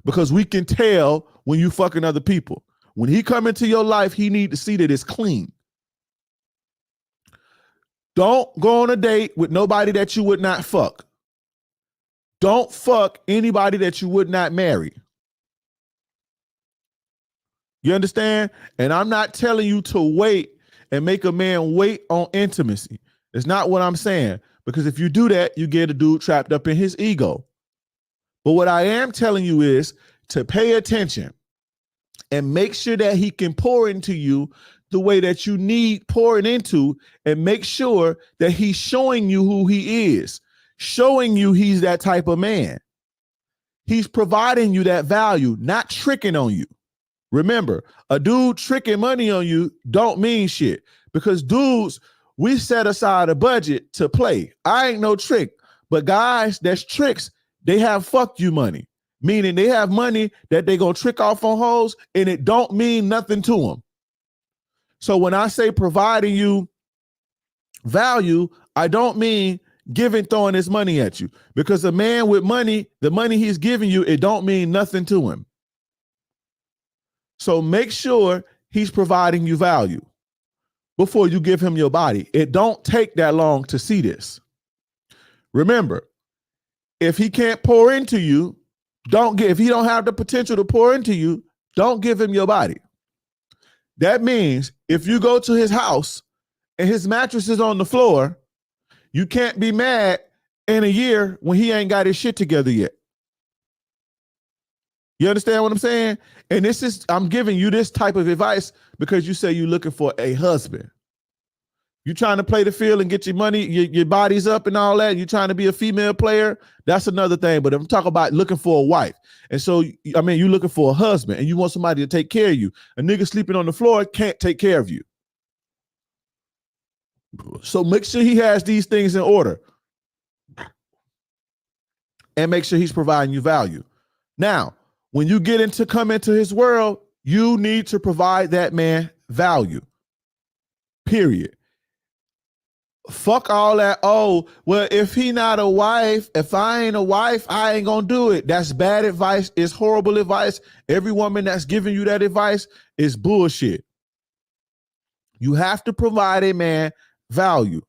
Because we can tell when you fucking other people. When he come into your life, he need to see that it's clean. Don't go on a date with nobody that you would not fuck. Don't fuck anybody that you would not marry. You understand? And I'm not telling you to wait and make a man wait on intimacy. It's not what I'm saying. Because if you do that, you get a dude trapped up in his ego. But what I am telling you is to pay attention and make sure that he can pour into you the way that you need pouring into, and make sure that he's showing you who he is, showing you he's that type of man. He's providing you that value, not tricking on you. Remember, a dude tricking money on you don't mean shit, because dudes, we set aside a budget to play. I ain't no trick, but guys, that's tricks. They have fuck you money, meaning they have money that they gonna trick off on hoes, and it don't mean nothing to them. So when I say providing you value, I don't mean throwing his money at you, because a man with money, the money he's giving you, it don't mean nothing to him. So make sure he's providing you value before you give him your body. It don't take that long to see this. Remember, if he can't pour into you, if he don't have the potential to pour into you, don't give him your body. That means if you go to his house and his mattress is on the floor, you can't be mad in a year when he ain't got his shit together yet. You understand what I'm saying? And I'm giving you this type of advice because you say you're looking for a husband. You trying to play the field and get your money, your body's up and all that. You trying to be a female player. That's another thing. But I'm talking about looking for a wife. And so, I mean, you're looking for a husband and you want somebody to take care of you. A nigga sleeping on the floor can't take care of you. So make sure he has these things in order. And make sure he's providing you value. Now, when you come into his world, you need to provide that man value. Period. Fuck all that. Oh, well, if he not a wife, if I ain't a wife, I ain't gonna do it. That's bad advice. It's horrible advice. Every woman that's giving you that advice is bullshit. You have to provide a man value.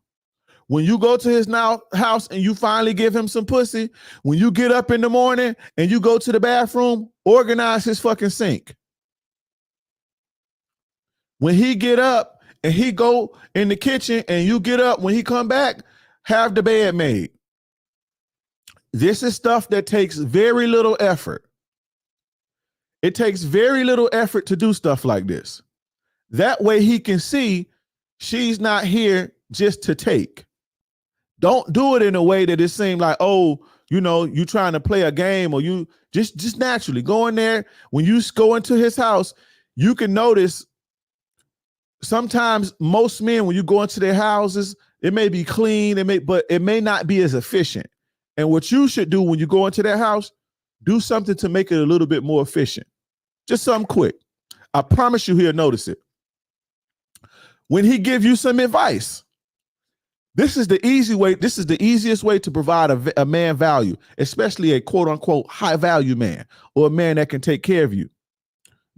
When you go to his house and you finally give him some pussy, when you get up in the morning and you go to the bathroom, organize his fucking sink. When he get up and he go in the kitchen and you get up, when he come back, have the bed made. This is stuff that takes very little effort. It takes very little effort to do stuff like this. That way he can see she's not here just to take. Don't do it in a way that it seems like, oh, you know, you trying to play a game, or you just naturally go in there. When you go into his house, you can notice sometimes most men, when you go into their houses, it may be clean, but it may not be as efficient. And what you should do when you go into their house, do something to make it a little bit more efficient. Just something quick. I promise you he'll notice it. When he give you some advice, this is the easy way. This is the easiest way to provide a man value, especially a quote unquote high value man, or a man that can take care of you.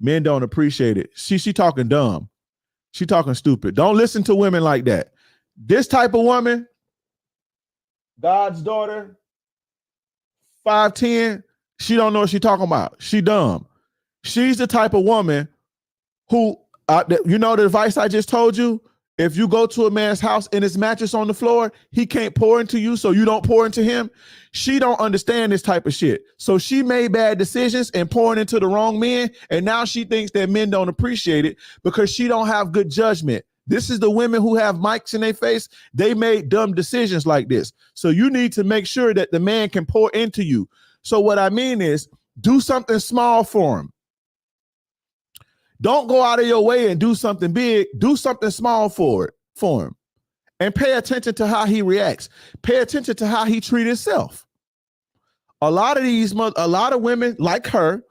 Men don't appreciate it. She talking dumb. She talking stupid. Don't listen to women like that. This type of woman, God's daughter, 5'10", she don't know what she talking about. She dumb. She's the type of woman who, you know, the advice I just told you, if you go to a man's house and his mattress on the floor, he can't pour into you, so you don't pour into him. She don't understand this type of shit. So she made bad decisions and pouring into the wrong men, and now she thinks that men don't appreciate it because she don't have good judgment. This is the women who have mics in their face. They made dumb decisions like this. So you need to make sure that the man can pour into you. So what I mean is, do something small for him. Don't go out of your way and do something big. Do something small for him. And pay attention to how he reacts. Pay attention to how he treats himself. A lot of women like her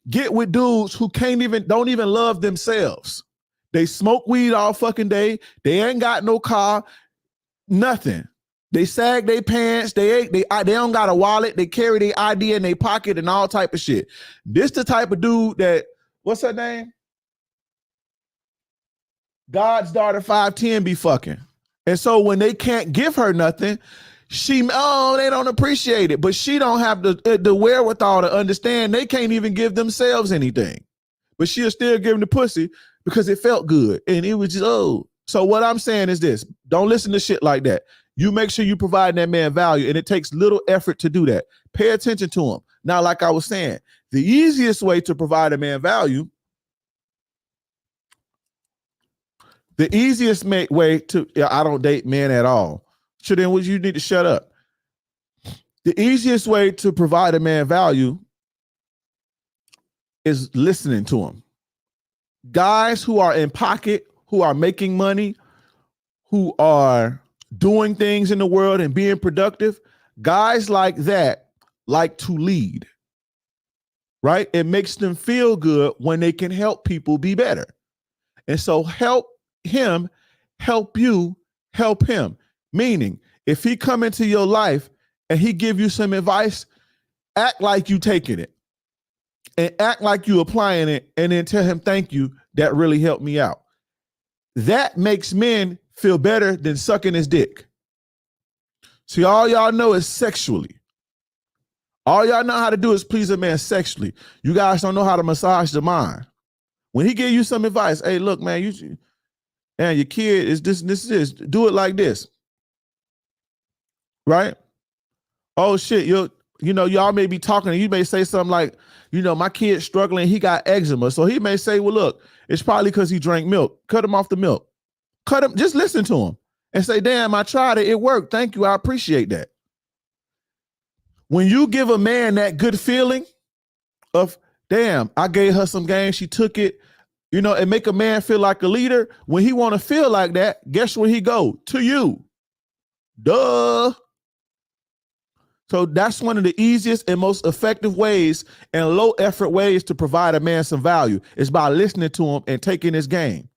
get with dudes who don't even love themselves. They smoke weed all fucking day. They ain't got no car, nothing. They sag their pants. They don't got a wallet. They carry their ID in their pocket and all type of shit. This the type of dude that, what's her name? God's daughter 5'10" be fucking. And so when they can't give her nothing, they don't appreciate it. But she don't have the wherewithal to understand they can't even give themselves anything. But she'll still give them the pussy because it felt good. And it was just, oh. So what I'm saying is this. Don't listen to shit like that. You make sure you provide that man value, and it takes little effort to do that. Pay attention to him. Now, like I was saying, the easiest way to provide a man value, the easiest way to, I don't date men at all. So then you need to shut up. The easiest way to provide a man value is listening to him. Guys who are in pocket, who are making money, who are doing things in the world and being productive, guys like that like to lead, right? It makes them feel good when they can help people be better. And so help him, help you, help him. Meaning, if he come into your life and he give you some advice, act like you taking it and act like you applying it, and then tell him, thank you, that really helped me out. That makes men feel better than sucking his dick. See, all y'all know is sexually. All y'all know how to do is please a man sexually. You guys don't know how to massage the mind. When he give you some advice, hey, look, man, your kid is this, do it like this. Right? Oh shit, y'all may be talking and you may say something like, my kid's struggling, he got eczema. So he may say, well, look, it's probably because he drank milk. Cut him off the milk. Cut him, just listen to him and say, damn, I tried it. It worked. Thank you. I appreciate that. When you give a man that good feeling of, damn, I gave her some game, she took it, and make a man feel like a leader. When he want to feel like that, guess where he go? To you. Duh. So that's one of the easiest and most effective ways and low effort ways to provide a man some value is by listening to him and taking his game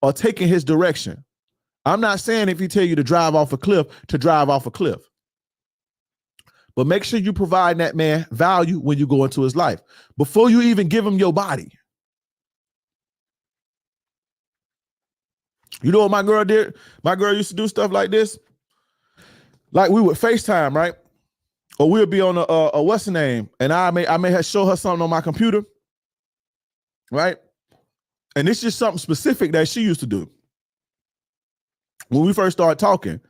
or taking his direction. I'm not saying if he tell you to drive off a cliff, to drive off a cliff. But make sure you provide that man value when you go into his life before you even give him your body. You know what my girl did? My girl used to do stuff like this. Like we would FaceTime, right? Or we'll be on a what's the name? And I may show her something on my computer, right? And it's just something specific that she used to do. When we first started talking,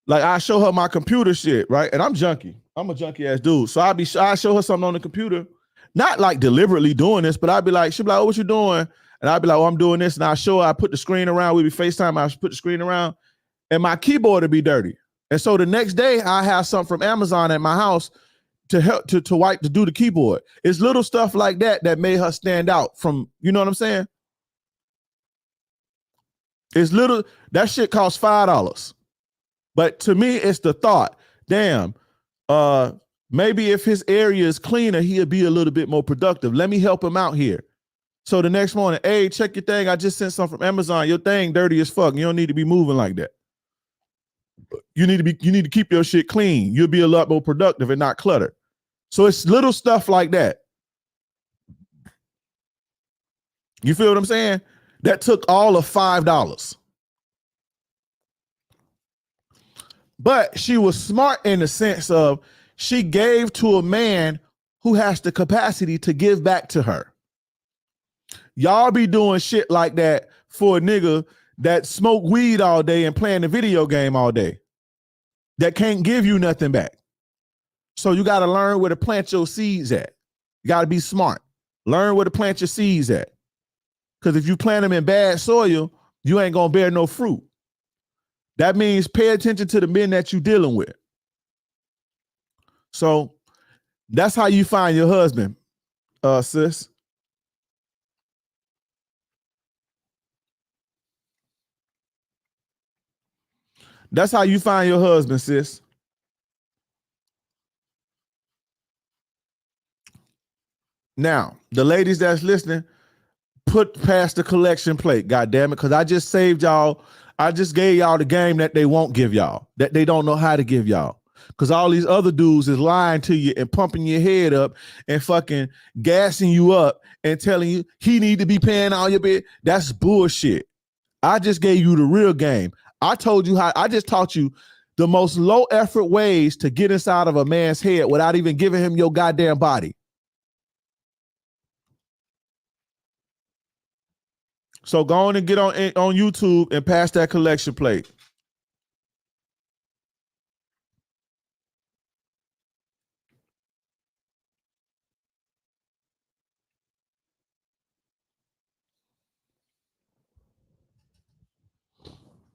like I show her my computer shit, right? And I'm junky. I'm a junky ass dude. So I show her something on the computer, not like deliberately doing this, but I'd be like, she'd be like, oh, what you doing? And I'd be like, oh, I'm doing this. And I show her, I put the screen around. We'd be FaceTime. I put the screen around and my keyboard would be dirty. And so the next day I have something from Amazon at my house to help to do the keyboard. It's little stuff like that that made her stand out from, you know what I'm saying? It's little, that shit costs $5. But to me, it's the thought, damn, maybe if his area is cleaner, he'll be a little bit more productive. Let me help him out here. So the next morning, hey, check your thing. I just sent something from Amazon. Your thing dirty as fuck. You don't need to be moving like that. You need to keep your shit clean. You'll be a lot more productive and not cluttered. So it's little stuff like that. You feel what I'm saying? That took all of $5. But she was smart in the sense of she gave to a man who has the capacity to give back to her. Y'all be doing shit like that for a nigga that smoke weed all day and playing the video game all day that can't give you nothing back. So you got to learn where to plant your seeds at. You got to be smart. Learn where to plant your seeds at. Because if you plant them in bad soil, you ain't going to bear no fruit. That means pay attention to the men that you're dealing with. So that's how you find your husband, sis. That's how you find your husband, sis. Now, the ladies that's listening, put past the collection plate, God damn it, because I just saved y'all I just gave y'all the game that they won't give y'all, that they don't know how to give y'all. Because all these other dudes is lying to you and pumping your head up and fucking gassing you up and telling you he need to be paying all your bit. That's bullshit. I just gave you the real game. I told you how, I just taught you the most low effort ways to get inside of a man's head without even giving him your goddamn body. So go on and get on YouTube and pass that collection plate.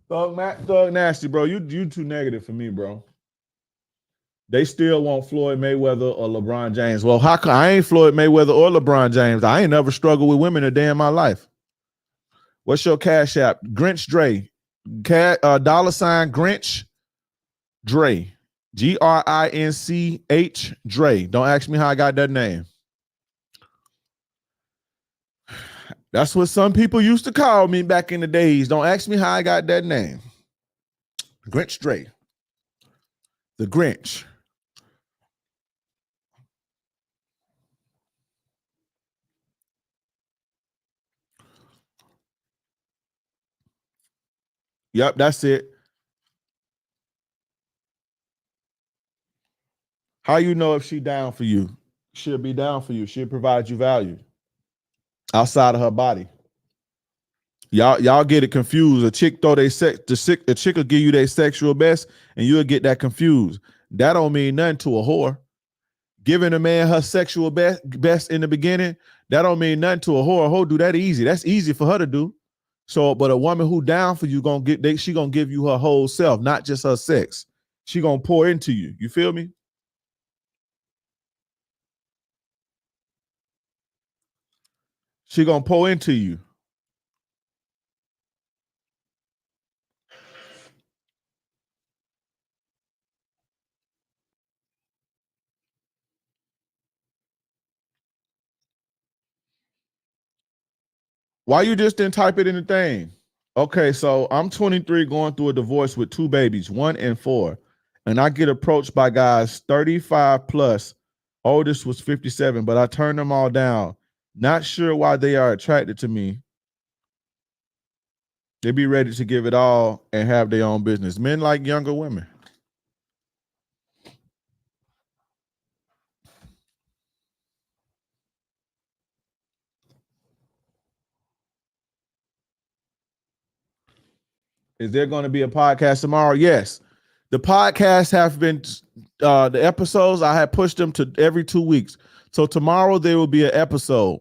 Thug Nasty, bro. You too negative for me, bro. They still want Floyd Mayweather or LeBron James. Well, how come I ain't Floyd Mayweather or LeBron James? I ain't never struggled with women a day in my life. What's your cash app? Grinch Dre. $ Grinch Dre. GRINCH Dre. Don't ask me how I got that name. That's what some people used to call me back in the days. Don't ask me how I got that name. Grinch Dre. The Grinch. Yep, that's it. How you know if she down for you? She'll be down for you. She'll provide you value outside of her body. Y'all get it confused. A chick throw they sex. A chick will give you their sexual best, and you'll get that confused. That don't mean nothing to a whore. Giving a man her sexual best in the beginning, that don't mean nothing to a whore. A whore do that easy. That's easy for her to do. So, but a woman who down for you she gonna give you her whole self, not just her sex. She gonna pour into you. You feel me? She gonna pour into you. Why you just didn't type it in the thing? Okay, so I'm 23 going through a divorce with 2 babies, 1 and 4. And I get approached by guys 35 plus. Oldest was 57, but I turned them all down. Not sure why they are attracted to me. They be ready to give it all and have their own business. Men like younger women. Is there going to be a podcast tomorrow? Yes. The podcasts have been, the episodes, I have pushed them to every 2 weeks. So tomorrow there will be an episode.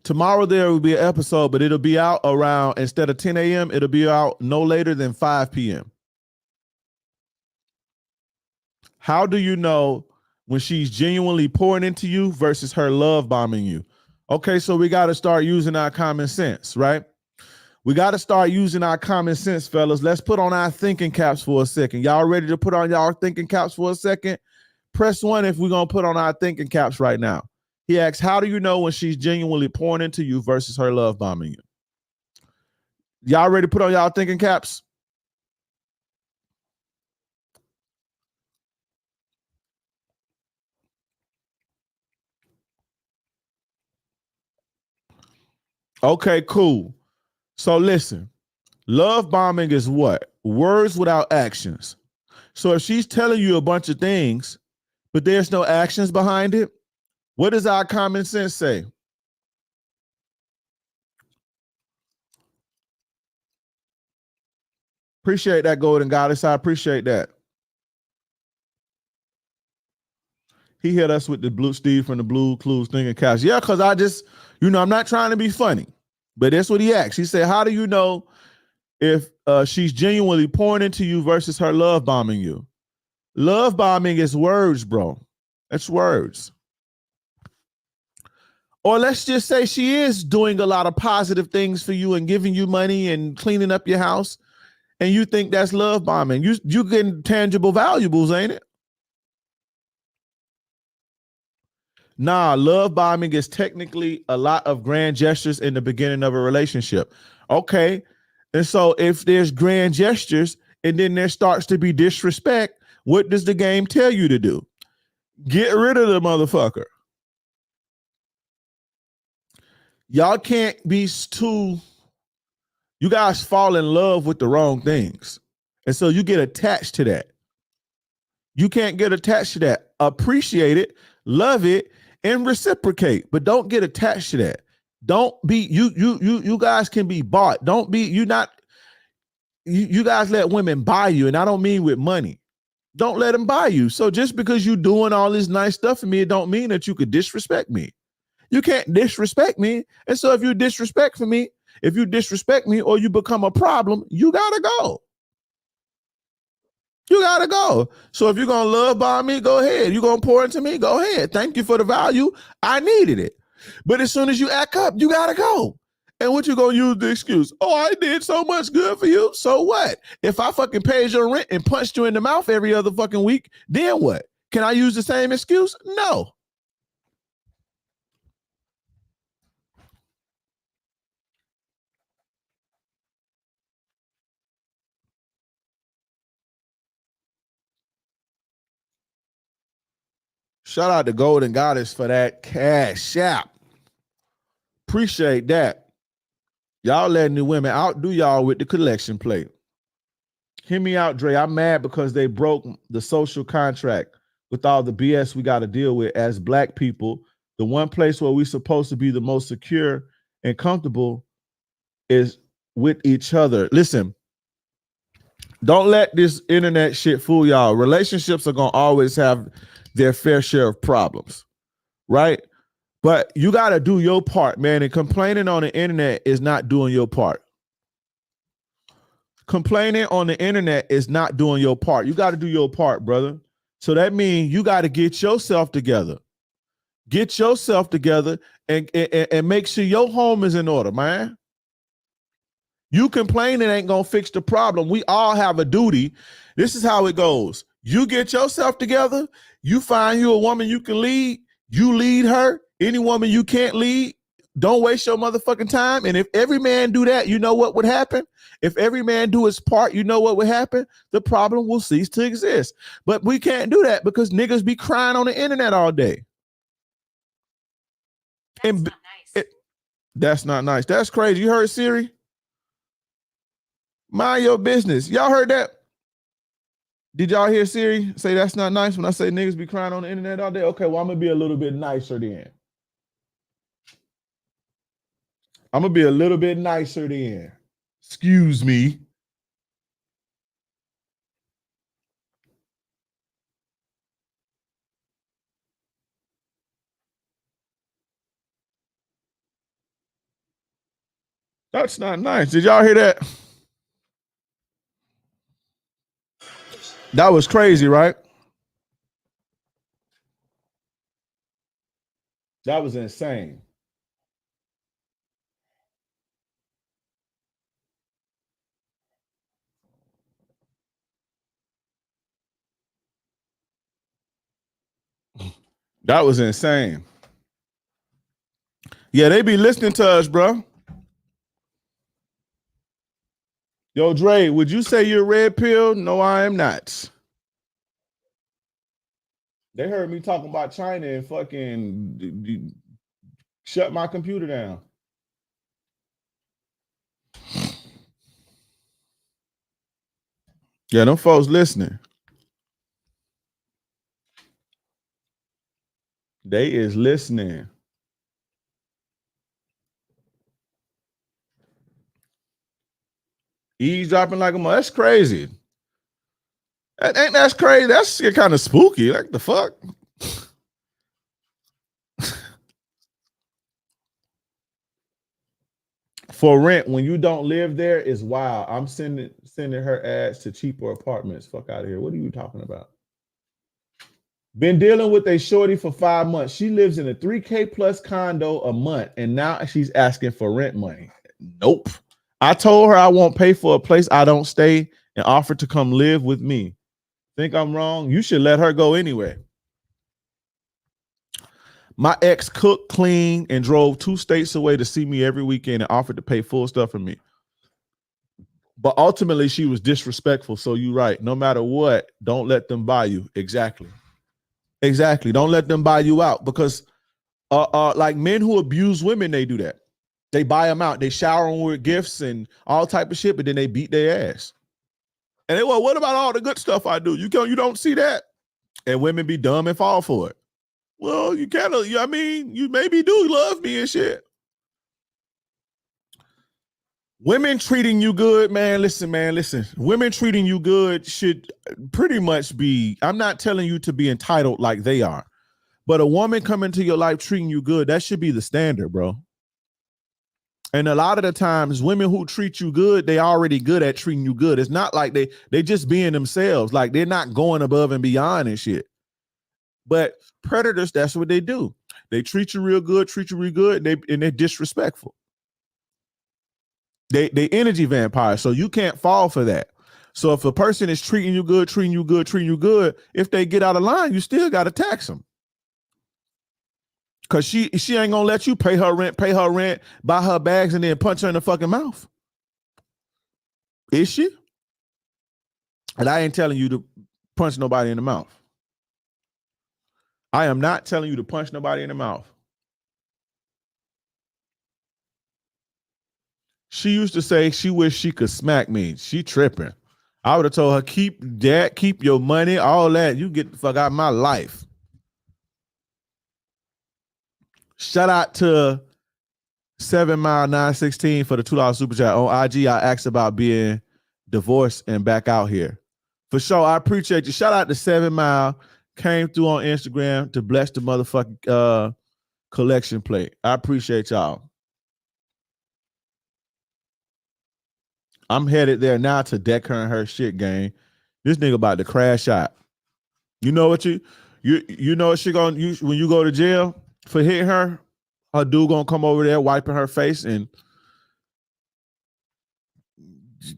Tomorrow there will be an episode, but it'll be out around, instead of 10 a.m., it'll be out no later than 5 p.m. How do you know when she's genuinely pouring into you versus her love bombing you? Okay, so we got to start using our common sense, right? We got to start using our common sense, fellas. Let's put on our thinking caps for a second. Y'all ready to put on y'all thinking caps for a second? Press 1 if we're going to put on our thinking caps right now. He asks, how do you know when she's genuinely pouring into you versus her love bombing you? Y'all ready to put on y'all thinking caps? Okay, cool. So listen, love bombing is what? Words without actions. So if she's telling you a bunch of things, but there's no actions behind it, what does our common sense say? Appreciate that, Golden Goddess. I appreciate that. He hit us with the Blue Steve from the Blue Clues thinking caps. Yeah, because I just, I'm not trying to be funny, but that's what he asked. He said, how do you know if she's genuinely pouring into you versus her love bombing you? Love bombing is words, bro. That's words. Or let's just say she is doing a lot of positive things for you and giving you money and cleaning up your house, and you think that's love bombing. You getting tangible valuables, ain't it? Nah, love bombing is technically a lot of grand gestures in the beginning of a relationship. Okay. And so if there's grand gestures and then there starts to be disrespect, what does the game tell you to do? Get rid of the motherfucker. Y'all can't be too, you guys fall in love with the wrong things. And so you get attached to that. You can't get attached to that. Appreciate it, love it, and reciprocate, but don't get attached to that. Don't be you guys can be bought. Don't be you guys let women buy you, and I don't mean with money. Don't let them buy you. So just because you doing all this nice stuff for me, it don't mean that you could disrespect me. You can't disrespect me. And so if you disrespect me or you become a problem, you gotta go. You gotta go. So if you're gonna love bomb me, go ahead. You're gonna pour into me, go ahead. Thank you for the value. I needed it. But as soon as you act up, you gotta go. And what you gonna use the excuse? Oh, I did so much good for you. So what? If I fucking paid your rent and punched you in the mouth every other fucking week, then what? Can I use the same excuse? No. Shout out to Golden Goddess for that cash app. Appreciate that. Y'all letting the women outdo y'all with the collection plate. Hear me out, Dre. I'm mad because they broke the social contract with all the BS we got to deal with as Black people. The one place where we're supposed to be the most secure and comfortable is with each other. Listen, don't let this internet shit fool y'all. Relationships are going to always have their fair share of problems, right? But you got to do your part, man. And complaining on the internet is not doing your part. Complaining on the internet is not doing your part. You got to do your part, brother. So that means you got to get yourself together. Get yourself together and make sure your home is in order, man. You complaining ain't going to fix the problem. We all have a duty. This is how it goes. You get yourself together. You find you a woman you can lead. You lead her. Any woman you can't lead, don't waste your motherfucking time. And if every man do that, you know what would happen? If every man do his part, you know what would happen? The problem will cease to exist. But we can't do that because niggas be crying on the internet all day. That's not nice. That's not nice. That's crazy. You heard Siri? Mind your business. Y'all heard that? Did y'all hear Siri say that's not nice when I say niggas be crying on the internet all day? Okay, well, I'm going to be a little bit nicer then. I'm going to be a little bit nicer then. Excuse me. That's not nice. Did y'all hear that? That was crazy, right? That was insane. That was insane. Yeah, they be listening to us, bro. Yo, Dre, would you say you're red pill? No, I am not. They heard me talking about China and fucking shut my computer down. Yeah, them folks listening. They is listening. Eavesdropping like a mother. That's crazy. Ain't that's crazy? That's kind of spooky. Like the fuck? For rent, when you don't live there, is wild. I'm sending her ads to cheaper apartments. Fuck out of here. What are you talking about? Been dealing with a shorty for 5 months. She lives in a $3K plus condo a month, and now she's asking for rent money. Nope. I told her I won't pay for a place I don't stay and offered to come live with me. Think I'm wrong? You should let her go anyway. My ex cooked, cleaned, and drove 2 states away to see me every weekend and offered to pay full stuff for me. But ultimately, she was disrespectful. So you're right. No matter what, don't let them buy you. Exactly. Don't let them buy you out, because like men who abuse women, they do that. They buy them out. They shower them with gifts and all type of shit, but then they beat their ass. And they, well, what about all the good stuff I do? You don't see that. And women be dumb and fall for it. Well, you kind of, I mean, you maybe do love me and shit. Women treating you good, man. Listen. Women treating you good should pretty much be, I'm not telling you to be entitled like they are, but a woman coming to your life treating you good, that should be the standard, bro. And a lot of the times, women who treat you good, they already good at treating you good. It's not like they just being themselves. Like, they're not going above and beyond and shit. But predators, that's what they do. They treat you real good, and they're disrespectful. They energy vampires, so you can't fall for that. So if a person is treating you good, if they get out of line, you still got to tax them. Because she ain't going to let you pay her rent, buy her bags, and then punch her in the fucking mouth. Is she? And I ain't telling you to punch nobody in the mouth. I am not telling you to punch nobody in the mouth. She used to say she wished she could smack me. She tripping. I would have told her, keep your money, all that. You get the fuck out of my life. Shout out to 7 Mile 916 for the $2 super chat. On IG, I asked about being divorced and back out here. For sure, I appreciate you. Shout out to 7 Mile. Came through on Instagram to bless the motherfucking collection plate. I appreciate y'all. I'm headed there now to deck her and her shit game. This nigga about to crash out. You know what you know what she gonna use when you go to jail for hitting her? Her dude gonna come over there wiping her face and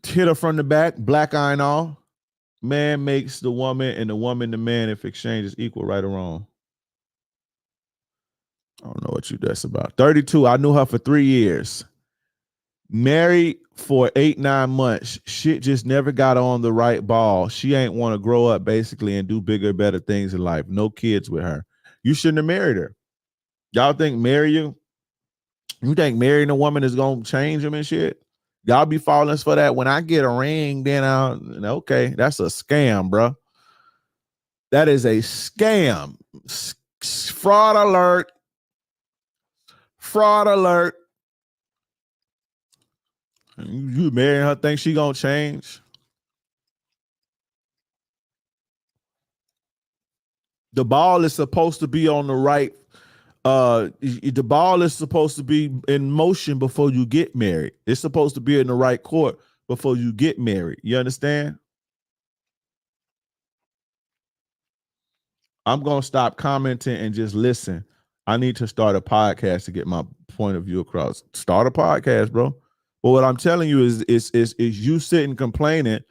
hit her from the back, black eye and all. Man makes the woman and the woman the man if exchange is equal, right or wrong. I don't know what that's about. 32. I knew her for 3 years. Married for 8-9 months. Shit just never got on the right ball. She ain't want to grow up basically and do bigger, better things in life. No kids with her. You shouldn't have married her. Y'all think you think marrying a woman is gonna change them and shit? Y'all be falling for that. When I get a ring, then okay, that's a scam, bro. That is a scam. Fraud alert. Fraud alert. You marrying her, think she gonna change? The ball is supposed to be on the right. The ball is supposed to be in motion before you get married. It's supposed to be in the right court before you get married. You understand? I'm gonna stop commenting and just listen. I need to start a podcast to get my point of view across. Start a podcast, bro. But what I'm telling you is you sitting complaining.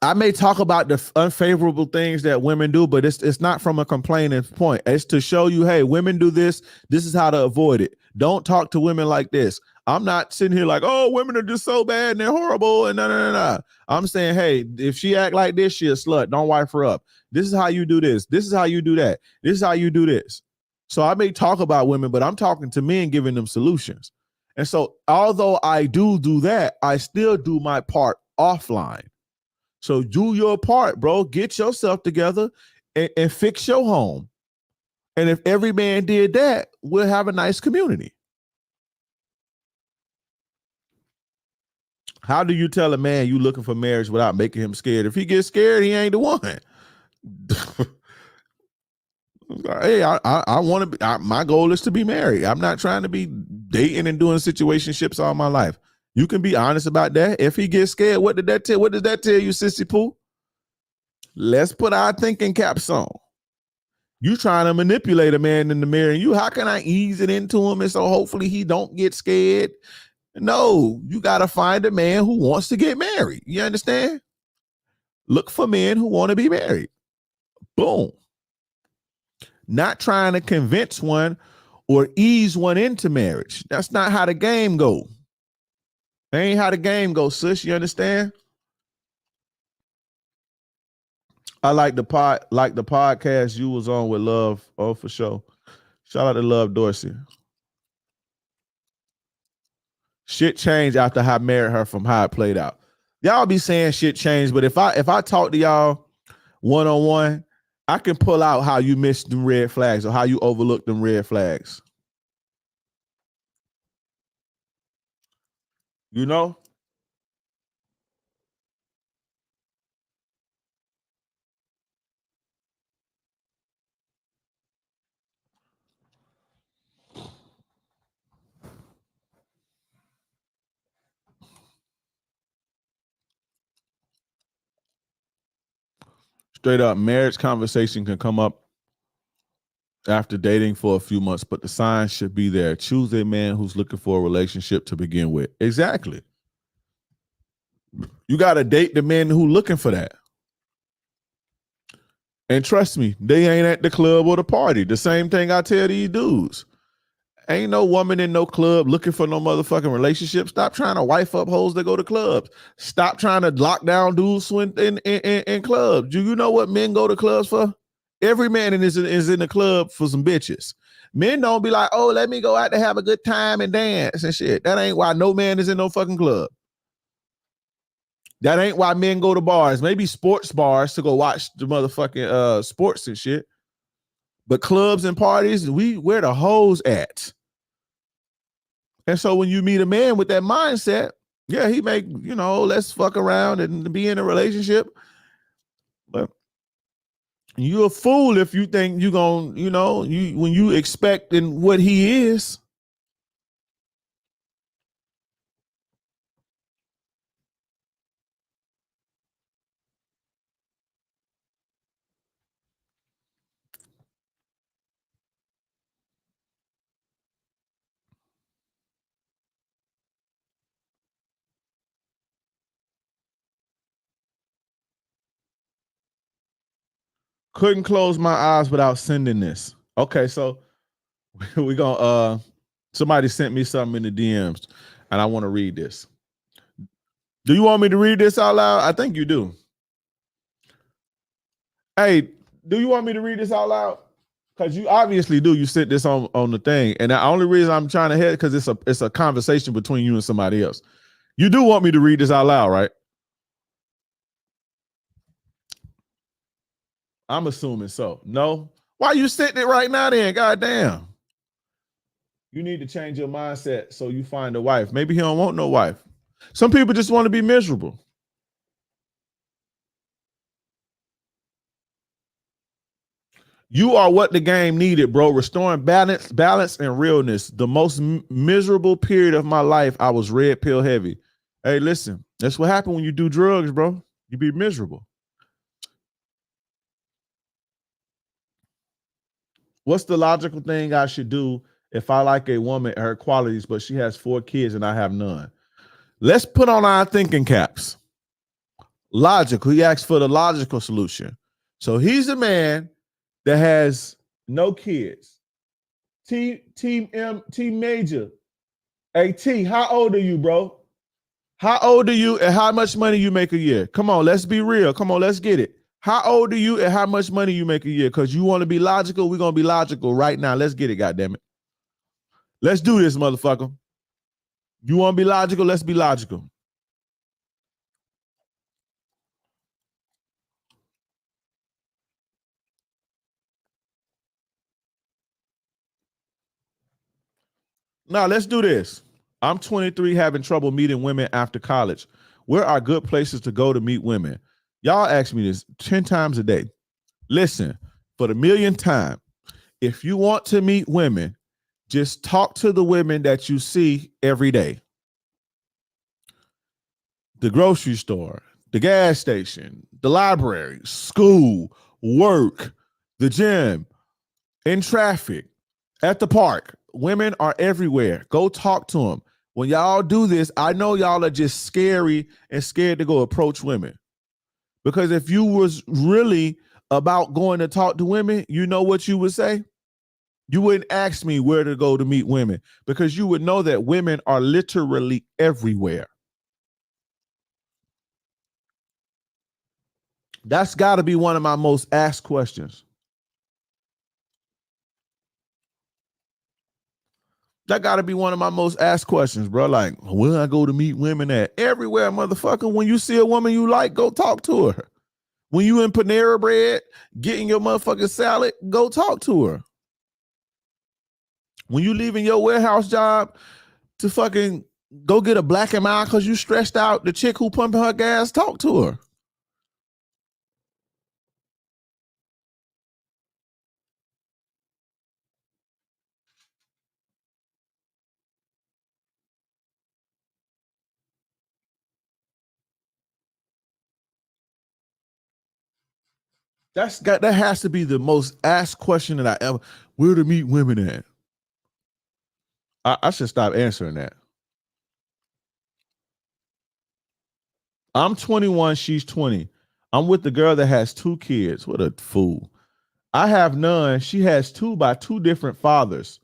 I may talk about the unfavorable things that women do, but it's not from a complaining point. It's to show you, hey, women do this. This is how to avoid it. Don't talk to women like this. I'm not sitting here like, oh, women are just so bad and they're horrible and no. I'm saying, hey, if she act like this, she a slut. Don't wife her up. This is how you do this. This is how you do that. This is how you do this. So I may talk about women, but I'm talking to men, giving them solutions. And so although I do that, I still do my part offline. So do your part, bro. Get yourself together and fix your home. And if every man did that, we'll have a nice community. How do you tell a man you looking for marriage without making him scared? If he gets scared, he ain't the one. Hey, I want to be, my goal is to be married. I'm not trying to be dating and doing situationships all my life. You can be honest about that. If he gets scared, what does that tell you, Sissy Pooh? Let's put our thinking caps on. You trying to manipulate a man into marrying you. How can I ease it into him and so hopefully he don't get scared? No, you got to find a man who wants to get married. You understand? Look for men who want to be married. Boom. not trying to convince one or ease one into marriage. That's not how the game go. That ain't how the game goes, sis. You understand? I like the podcast you was on with Love. Oh, for sure. Shout out to Love Dorsey. Shit changed after I married her from how it played out. Y'all be saying shit changed, but if I talk to y'all one-on-one, I can pull out how you missed them red flags or how you overlooked them red flags. You know? Straight up, marriage conversation can come up after dating for a few months, but the signs should be there. Choose a man who's looking for a relationship to begin with. Exactly. You got to date the men who looking for that. And trust me, they ain't at the club or the party. The same thing I tell these dudes. Ain't no woman in no club looking for no motherfucking relationship. Stop trying to wife up hoes that go to clubs. Stop trying to lock down dudes in clubs. Do you know what men go to clubs for? Every man is in the club for some bitches. Men don't be like, oh, let me go out to have a good time and dance and shit. That ain't why no man is in no fucking club. That ain't why men go to bars. Maybe sports bars to go watch the motherfucking sports and shit. But clubs and parties, where the hoes at? And so when you meet a man with that mindset, yeah, he make, let's fuck around and be in a relationship. But you a fool if you think you gonna, when you expecting what he is. Couldn't close my eyes without sending this. Okay, so we're gonna somebody sent me something in the DMs and I want to read this. Do you want me to read this out loud? I think you do. Hey, do you want me to read this out loud? Because you obviously do. You sent this on the thing. And the only reason I'm trying to hit because it's a conversation between you and somebody else. You do want me to read this out loud, right? I'm assuming so. No? Why you sitting it right now then? Goddamn. You need to change your mindset so you find a wife. Maybe he don't want no wife. Some people just want to be miserable. You are what the game needed, bro. Restoring balance, and realness. The most miserable period of my life, I was red pill heavy. Hey, listen, that's what happened when you do drugs, bro. You be miserable. What's the logical thing I should do if I like a woman, her qualities, but she has 4 kids and I have none? Let's put on our thinking caps. Logical. He asked for the logical solution. So he's a man that has no kids. Team Major. Hey, T, how old are you, bro? How old are you and how much money you make a year? Come on, let's be real. Come on, let's get it. How old are you and how much money you make a year? Because you want to be logical, we're going to be logical right now. Let's get it, goddammit. Let's do this, motherfucker. You want to be logical? Let's be logical. Now, let's do this. I'm 23, having trouble meeting women after college. Where are good places to go to meet women? Y'all ask me this 10 times a day. Listen, for the millionth time, if you want to meet women, just talk to the women that you see every day. The grocery store, the gas station, the library, school, work, the gym, in traffic, at the park. Women are everywhere. Go talk to them. When y'all do this, I know y'all are just scary and scared to go approach women. Because if you was really about going to talk to women, you know what you would say? You wouldn't ask me where to go to meet women because you would know that women are literally everywhere. That's got to be one of my most asked questions. That got to be one of my most asked questions, bro. Like, where I go to meet women at? Everywhere, motherfucker. When you see a woman you like, go talk to her. When you in Panera Bread, getting your motherfucking salad, go talk to her. When you leaving your warehouse job to fucking go get a Black and Mild because you stressed out, the chick who pumping her gas, talk to her. That has to be the most asked question that I ever. Where to meet women at? I should stop answering that. I'm 21, she's 20. I'm with the girl that has 2 kids. What a fool. I have none. She has 2 by 2 different fathers.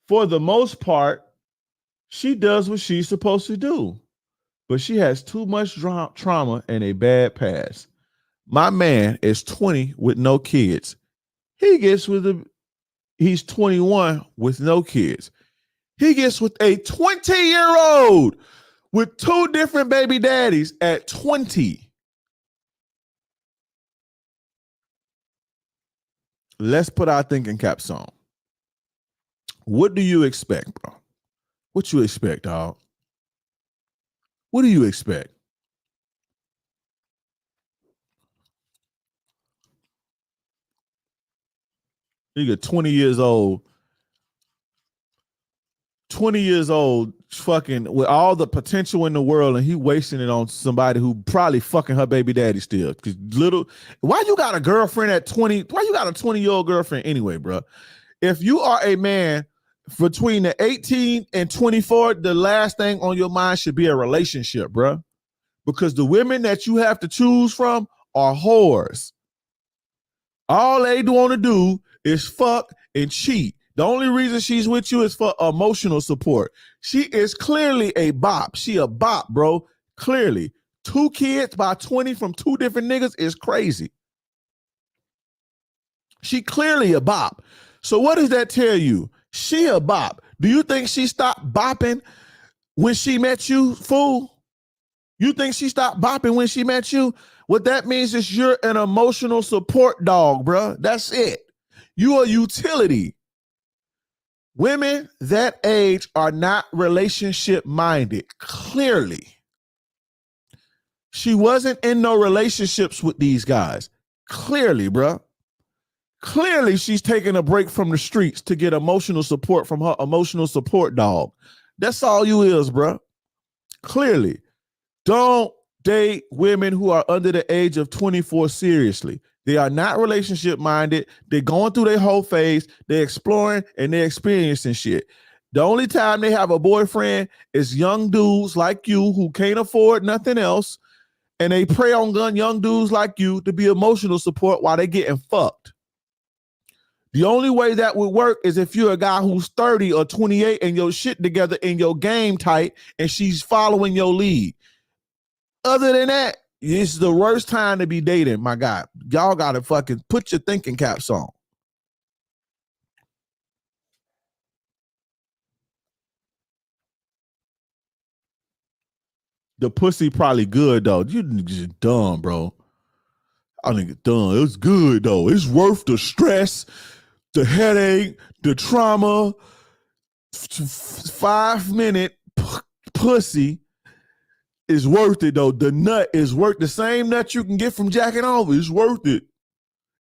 For the most part, she does what she's supposed to do, but she has too much trauma and a bad past. My man is 20 with no kids. He's 21 with no kids. He gets with a 20-year-old with 2 different baby daddies at 20. Let's put our thinking caps on. What do you expect, bro? What you expect, dog? What do you expect? You get 20 years old, fucking with all the potential in the world, and he wasting it on somebody who probably fucking her baby daddy still. Cause why you got a girlfriend at 20? Why you got a 20-year-old girlfriend anyway, bro? If you are a man between the 18 and 24, the last thing on your mind should be a relationship, bro. Because the women that you have to choose from are whores. All they want to do is fuck and cheat. The only reason she's with you is for emotional support. She is clearly a bop. She a bop, bro. Clearly. 2 kids by 20 from 2 different niggas is crazy. She clearly a bop. So what does that tell you? She a bop. Do you think she stopped bopping when she met you, fool? You think she stopped bopping when she met you? What that means is you're an emotional support dog, bro. That's it. You are utility. Women that age are not relationship minded. Clearly. She wasn't in no relationships with these guys. Clearly, bro. Clearly, she's taking a break from the streets to get emotional support from her emotional support dog. That's all you is, bro. Clearly. Don't date women who are under the age of 24 seriously. They are not relationship minded. They're going through their whole phase. They're exploring and they're experiencing shit. The only time they have a boyfriend is young dudes like you who can't afford nothing else. And they prey on young dudes like you to be emotional support while they're getting fucked. The only way that would work is if you're a guy who's 30 or 28 and your shit together and your game tight and she's following your lead. Other than that, it's the worst time to be dating, my guy. Y'all got to fucking put your thinking caps on. The pussy probably good, though. You just dumb, bro. I think it's dumb. It's good, though. It's worth the stress, the headache, the trauma. 5-minute pussy is worth it, though. The nut is worth the same nut you can get from jacking off. It's worth it.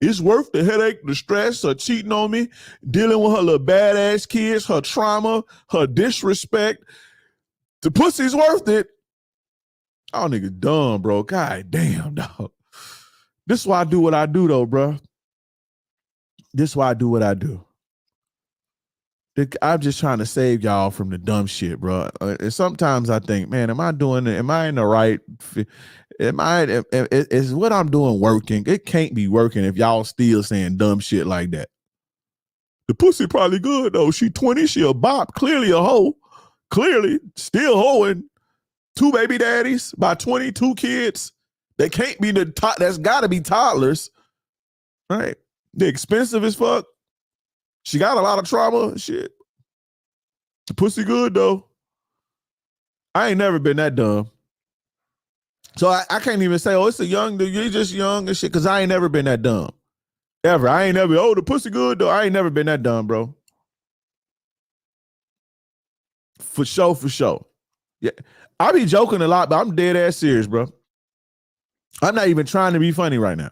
It's worth the headache, the stress, her cheating on me, dealing with her little badass kids, her trauma, her disrespect. The pussy's worth it. Oh, nigga, dumb, bro. God damn, dog. This is why I do what I do, though, bro. This is why I do what I do. I'm just trying to save y'all from the dumb shit, bro. And sometimes I think, man, am I doing it? Am I in the right? Is what I'm doing working? It can't be working if y'all still saying dumb shit like that. The pussy probably good though. She 20, she a bop, clearly a hoe, clearly still hoeing. 2 baby daddies by 22 kids. They can't be that's got to be toddlers, right? They're expensive as fuck. She got a lot of trauma. Shit, the pussy good though. I ain't never been that dumb. So I can't even say, oh, it's a young dude. You're just young and shit, because I ain't never been that dumb. Ever. I ain't never, oh, the pussy good though. I ain't never been that dumb, bro. For sure, for sure. Yeah. I be joking a lot, but I'm dead ass serious, bro. I'm not even trying to be funny right now.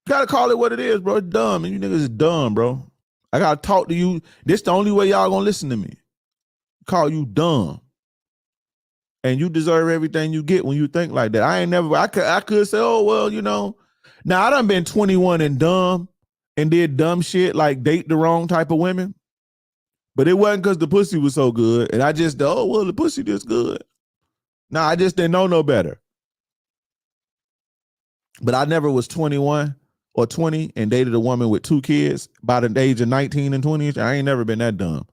Gotta call it what it is, bro. It's dumb. And you niggas is dumb, bro. I gotta talk to you. This the only way y'all gonna listen to me. Call you dumb. And you deserve everything you get when you think like that. I could say, oh, well, you know. Now, I done been 21 and dumb and did dumb shit like date the wrong type of women. But it wasn't because the pussy was so good. And I just, oh, well, the pussy just good. Nah, I just didn't know no better. But I never was 21 or 20 and dated a woman with 2 kids by the age of 19 and 20. I ain't never been that dumb.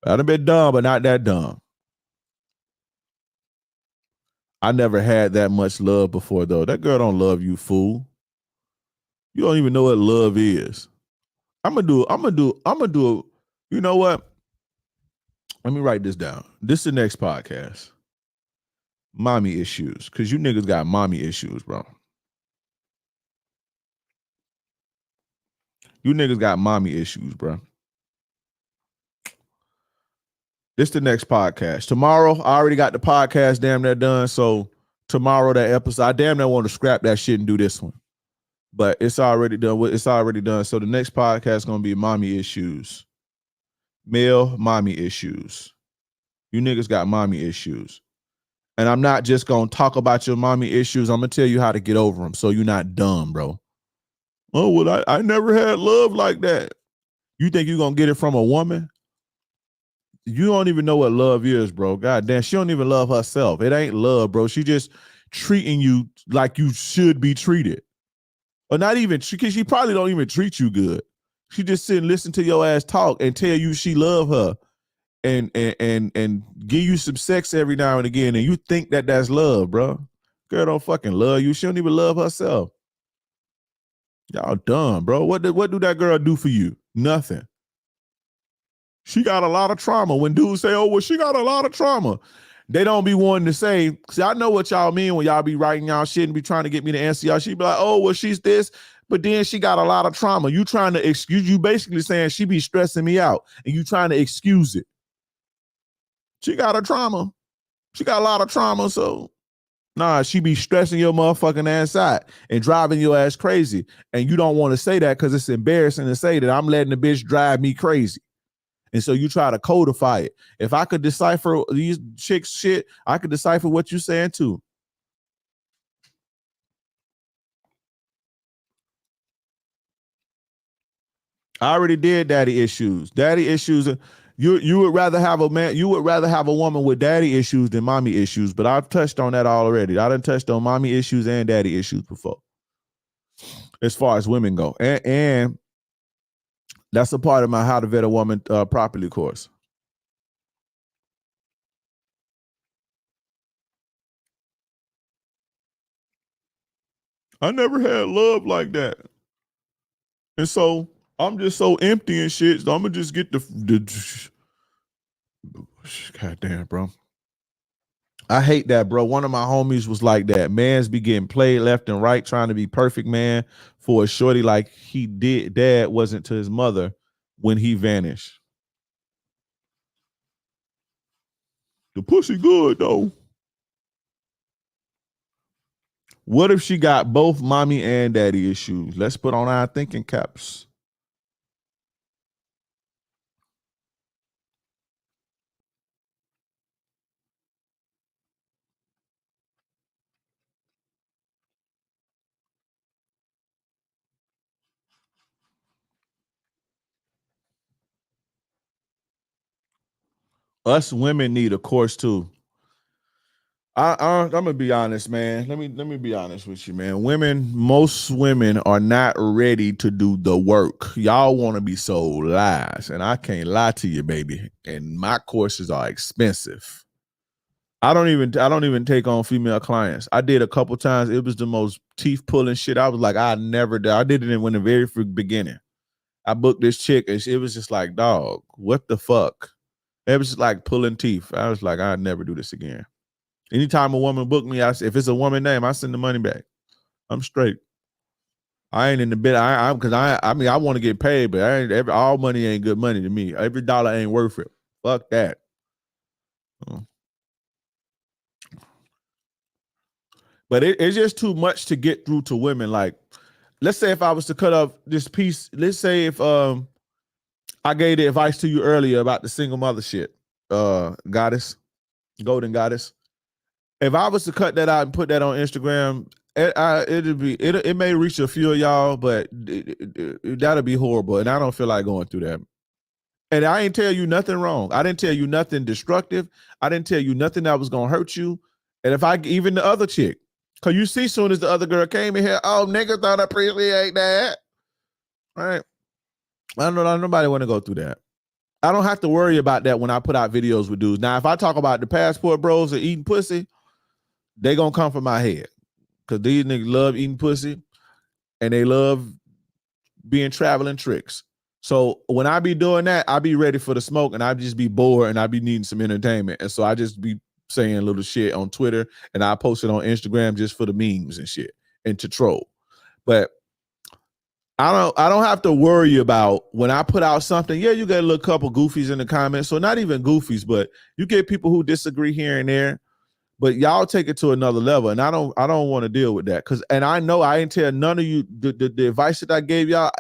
I done been dumb, but not that dumb. I never had that much love before, though. That girl don't love you, fool. You don't even know what love is. I'm gonna do, you know what? Let me write this down. This is the next podcast. Mommy issues. Because you niggas got mommy issues, bro. You niggas got mommy issues, bro. This the next podcast. Tomorrow, I already got the podcast damn near done. So tomorrow, that episode, I damn near want to scrap that shit and do this one. But it's already done. It's already done. So the next podcast is going to be mommy issues. Male mommy issues. You niggas got mommy issues. And I'm not just going to talk about your mommy issues. I'm going to tell you how to get over them so you're not dumb, bro. Oh, well, I never had love like that. You think you're going to get it from a woman? You don't even know what love is, bro. God damn, she don't even love herself. It ain't love, bro. She just treating you like you should be treated. Or not even, because she probably don't even treat you good. She just sit and listen to your ass talk and tell you she love her and give you some sex every now and again, and you think that that's love, bro. Girl don't fucking love you. She don't even love herself. Y'all dumb, bro. What do that girl do for you? Nothing. She got a lot of trauma. When dudes say, oh, well, she got a lot of trauma, they don't be wanting to say, see, I know what y'all mean when y'all be writing y'all shit and be trying to get me to answer y'all. She be like, oh, well, she's this, but then she got a lot of trauma. You trying to excuse, you basically saying she be stressing me out and you trying to excuse it. She got a trauma. She got a lot of trauma, so nah, she be stressing your motherfucking ass out and driving your ass crazy. And you don't want to say that because it's embarrassing to say that I'm letting the bitch drive me crazy. And so you try to codify it. If I could decipher these chicks shit, I could decipher what you're saying too. I already did daddy issues. Daddy issues. You would rather have a man, you would rather have a woman with daddy issues than mommy issues, but I've touched on that already. I done touched on mommy issues and daddy issues before, as far as women go. And that's a part of my How to Vet a Woman Properly course. I never had love like that. And so I'm just so empty and shit. So I'm gonna just get the God damn, bro. I hate that, bro. One of my homies was like that. Mans be getting played left and right, trying to be perfect man for a shorty like he did. Dad wasn't to his mother when he vanished. The pussy good though. What if she got both mommy and daddy issues? Let's put on our thinking caps. Us women need a course too. I'm gonna be honest, man. Let me be honest with you, man. Most women are not ready to do the work. Y'all want to be sold lies, and I can't lie to you, baby. And my courses are expensive. I don't even take on female clients. I did a couple times. It was the most teeth pulling shit. I was like, I never did. I did it in the very beginning. I booked this chick, and it was just like, dog, what the fuck? It was just like pulling teeth. I was like, I'd never do this again. Anytime a woman book me, if it's a woman name, I send the money back. I'm straight. I ain't in the bid. I want to get paid, but all money ain't good money to me. Every dollar ain't worth it. Fuck that. But it's just too much to get through to women. Like, let's say if I was to cut off this piece, let's say if I gave the advice to you earlier about the single mother shit, goddess, golden goddess. If I was to cut that out and put that on Instagram, it may reach a few of y'all, but that'll be horrible. And I don't feel like going through that. And I ain't tell you nothing wrong. I didn't tell you nothing destructive. I didn't tell you nothing that was gonna hurt you. And even the other chick, cause you see, soon as the other girl came in here, oh, niggas don't appreciate that. All right. I don't know. Nobody want to go through that. I don't have to worry about that when I put out videos with dudes. Now, if I talk about the passport bros and eating pussy, they gonna come from my head. Cause these niggas love eating pussy and they love being traveling tricks. So when I be doing that, I be ready for the smoke and I just be bored and I be needing some entertainment. And so I just be saying little shit on Twitter and I post it on Instagram just for the memes and shit and to troll. But I don't have to worry about when I put out something. Yeah, you get a little couple goofies in the comments. So not even goofies, but you get people who disagree here and there. But y'all take it to another level, and I don't want to deal with that. And I know I ain't tell none of you the advice that I gave y'all.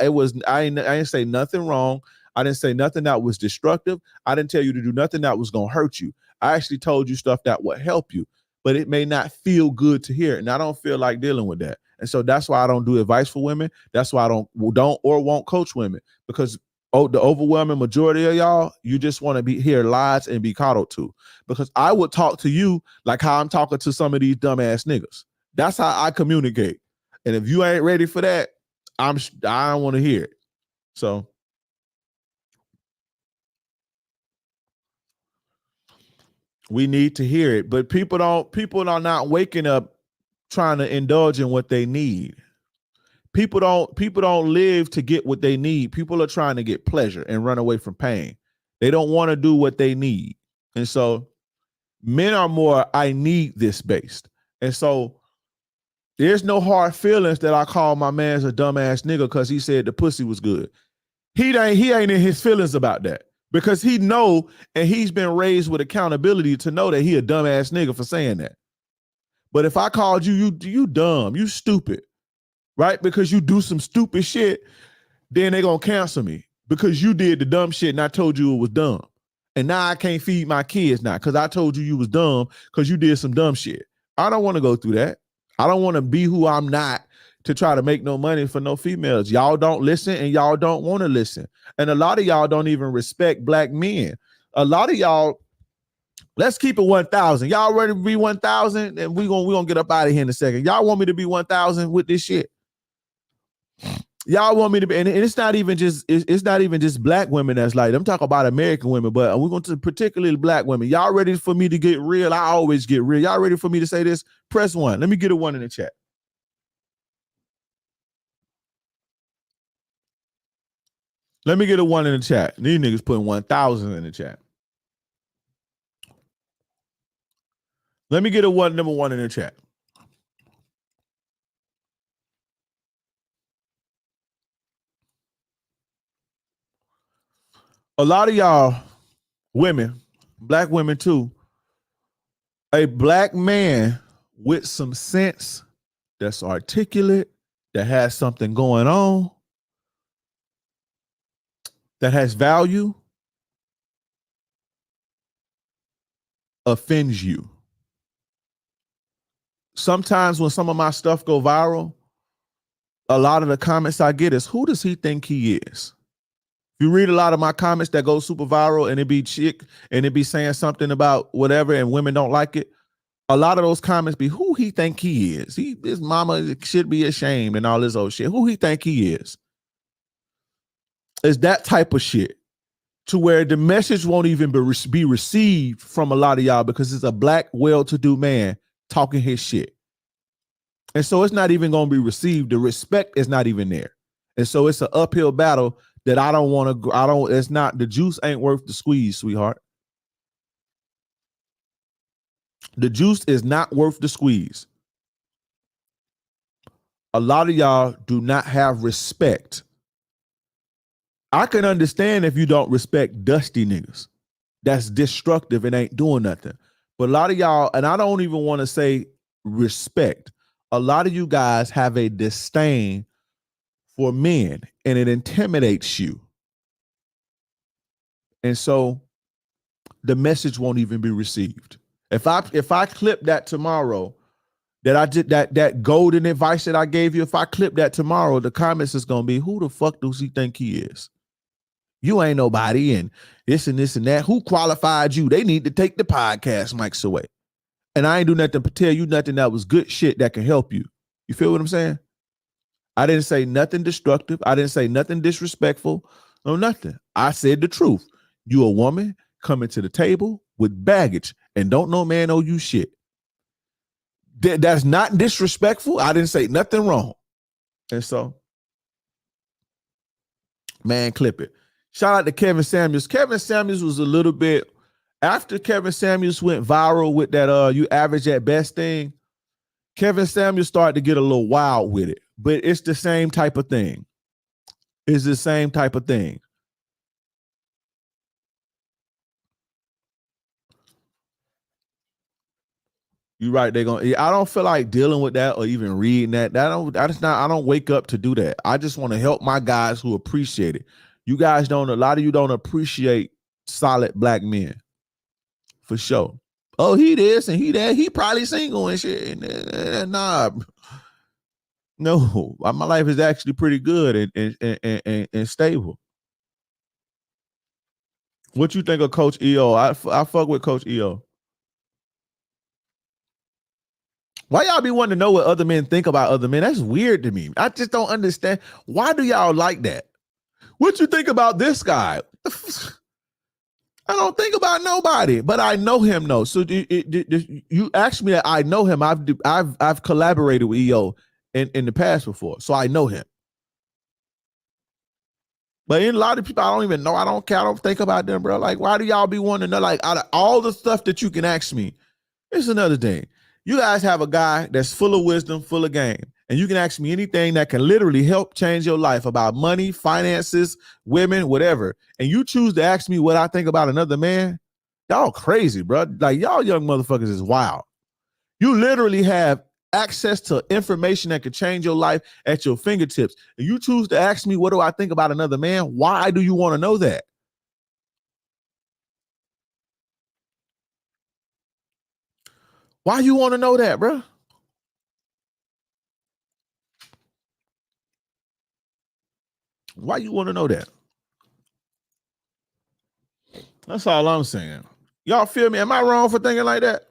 I ain't say nothing wrong. I didn't say nothing that was destructive. I didn't tell you to do nothing that was gonna hurt you. I actually told you stuff that would help you, but it may not feel good to hear, and I don't feel like dealing with that. And so that's why I don't do advice for women. That's why I don't or won't coach women, because the overwhelming majority of y'all, you just want to be hear lies and be coddled to. Because I would talk to you like how I'm talking to some of these dumbass niggas. That's how I communicate. And if you ain't ready for that, I don't want to hear it. So we need to hear it. But people are not waking up trying to indulge in what they need. People don't live to get what they need. People are trying to get pleasure and run away from pain. They don't want to do what they need. And so men are more, I need this based. And so there's no hard feelings that I call my man's a dumbass nigga because he said the pussy was good. He ain't in his feelings about that because he know, and he's been raised with accountability to know that he a dumbass nigga for saying that. But if I called you dumb, you stupid, right? Because you do some stupid shit, then they gonna cancel me because you did the dumb shit and I told you it was dumb. And now I can't feed my kids now because I told you was dumb because you did some dumb shit. I don't want to go through that. I don't want to be who I'm not to try to make no money for no females. Y'all don't listen and y'all don't want to listen. And a lot of y'all don't even respect black men. A lot of y'all, let's keep it 1,000. Y'all ready to be 1,000? And we're gonna get up out of here in a second. Y'all want me to be 1,000 with this shit? Y'all want me to be, and it's not even just black women that's like, I'm talking about American women, but we're going to particularly black women. Y'all ready for me to get real? I always get real. Y'all ready for me to say this? Press 1. Let me get a 1 in the chat. Let me get a 1 in the chat. These niggas putting 1,000 in the chat. Let me get a number 1 in the chat. A lot of y'all women, black women too, a black man with some sense, that's articulate, that has something going on, that has value, offends you. Sometimes when some of my stuff go viral, a lot of the comments I get is, who does he think he is? If you read a lot of my comments that go super viral and it be chick and it be saying something about whatever and women don't like it, a lot of those comments be who he think he is. His mama should be ashamed and all this old shit. Who he think he is. It's that type of shit to where the message won't even be received from a lot of y'all because it's a black, well-to-do man talking his shit. And so it's not even going to be received. The respect is not even there. And so it's an uphill battle that I don't want to, it's not, the juice ain't worth the squeeze, sweetheart. The juice is not worth the squeeze. A lot of y'all do not have respect. I can understand if you don't respect dusty niggas. That's destructive and ain't doing nothing. But a lot of y'all, and I don't even want to say respect, a lot of you guys have a disdain for men and it intimidates you. And so the message won't even be received. If I clip that tomorrow, that I did that golden advice that I gave you, if I clip that tomorrow, the comments is gonna be, who the fuck does he think he is? You ain't nobody, and this and this and that. Who qualified you? They need to take the podcast mics away. And I ain't do nothing to tell you nothing that was good shit that can help you. You feel what I'm saying? I didn't say nothing destructive. I didn't say nothing disrespectful. No, nothing. I said the truth. You a woman coming to the table with baggage and don't know man owe you shit. That's not disrespectful. I didn't say nothing wrong. And so, man, clip it. Shout out to Kevin Samuels. Kevin Samuels was a little bit, after Kevin Samuels went viral with that you average at best thing, Kevin Samuels started to get a little wild with it. But it's the same type of thing. It's the same type of thing. You're right. They're gonna. I don't feel like dealing with that or even reading that. I don't wake up to do that. I just want to help my guys who appreciate it. You guys don't. A lot of you don't appreciate solid black men, for sure. Oh, he this and he that. He probably single and shit. Nah, no. My life is actually pretty good and stable. What you think of Coach EO? I fuck with Coach EO. Why y'all be wanting to know what other men think about other men? That's weird to me. I just don't understand. Why do y'all like that? What you think about this guy? I don't think about nobody, but I know him though. So you asked me that I know him. I've collaborated with EO in the past before, so I know him. But in a lot of people, I don't even know. I don't care. I don't think about them, bro. Like, why do y'all be wanting to know? Like, out of all the stuff that you can ask me, here's another thing. You guys have a guy that's full of wisdom, full of game, and you can ask me anything that can literally help change your life about money, finances, women, whatever. And you choose to ask me what I think about another man. Y'all crazy, bro. Like, y'all young motherfuckers is wild. You literally have access to information that could change your life at your fingertips. And you choose to ask me, what do I think about another man? Why do you want to know that? Why you want to know that, bro? Why you want to know that? That's all I'm saying. Y'all feel me? Am I wrong for thinking like that?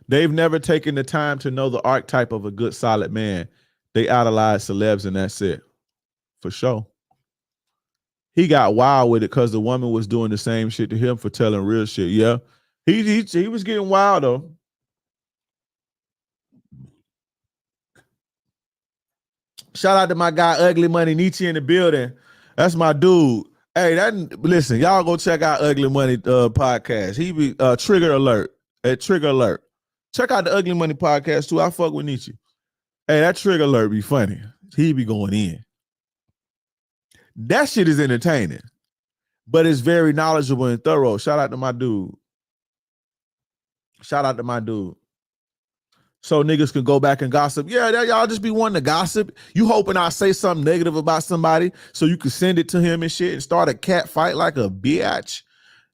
They've never taken the time to know the archetype of a good, solid man. They idolize celebs and that's it. For sure. He got wild with it because the woman was doing the same shit to him for telling real shit. Yeah. He was getting wild though. Shout out to my guy Ugly Money Nietzsche in the building. That's my dude. Hey, listen, y'all go check out Ugly Money podcast. He be Trigger Alert. At Trigger Alert. Check out the Ugly Money podcast too. I fuck with Nietzsche. Hey, that Trigger Alert be funny. He be going in. That shit is entertaining, but it's very knowledgeable and thorough. Shout out to my dude. Shout out to my dude. So niggas can go back and gossip. Yeah, y'all just be wanting to gossip. You hoping I say something negative about somebody so you can send it to him and shit and start a cat fight like a bitch.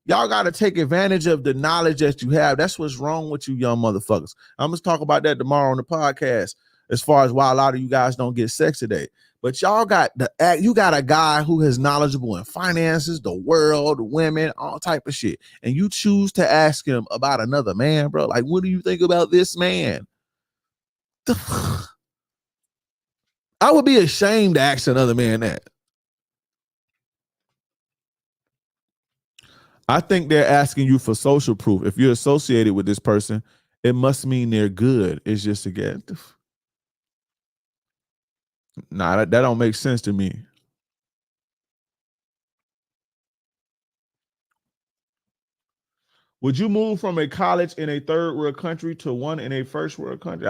Y'all got to take advantage of the knowledge that you have. That's what's wrong with you young motherfuckers. I'm going to talk about that tomorrow on the podcast. as far as why a lot of you guys don't get sex today. But y'all got you got a guy who is knowledgeable in finances, the world, women, all type of shit. And you choose to ask him about another man, bro. Like, what do you think about this man? I would be ashamed to ask another man that. I think they're asking you for social proof. If you're associated with this person, it must mean they're good. It's just again. Nah, that don't make sense to me. Would you move from a college in a third world country to one in a first world country?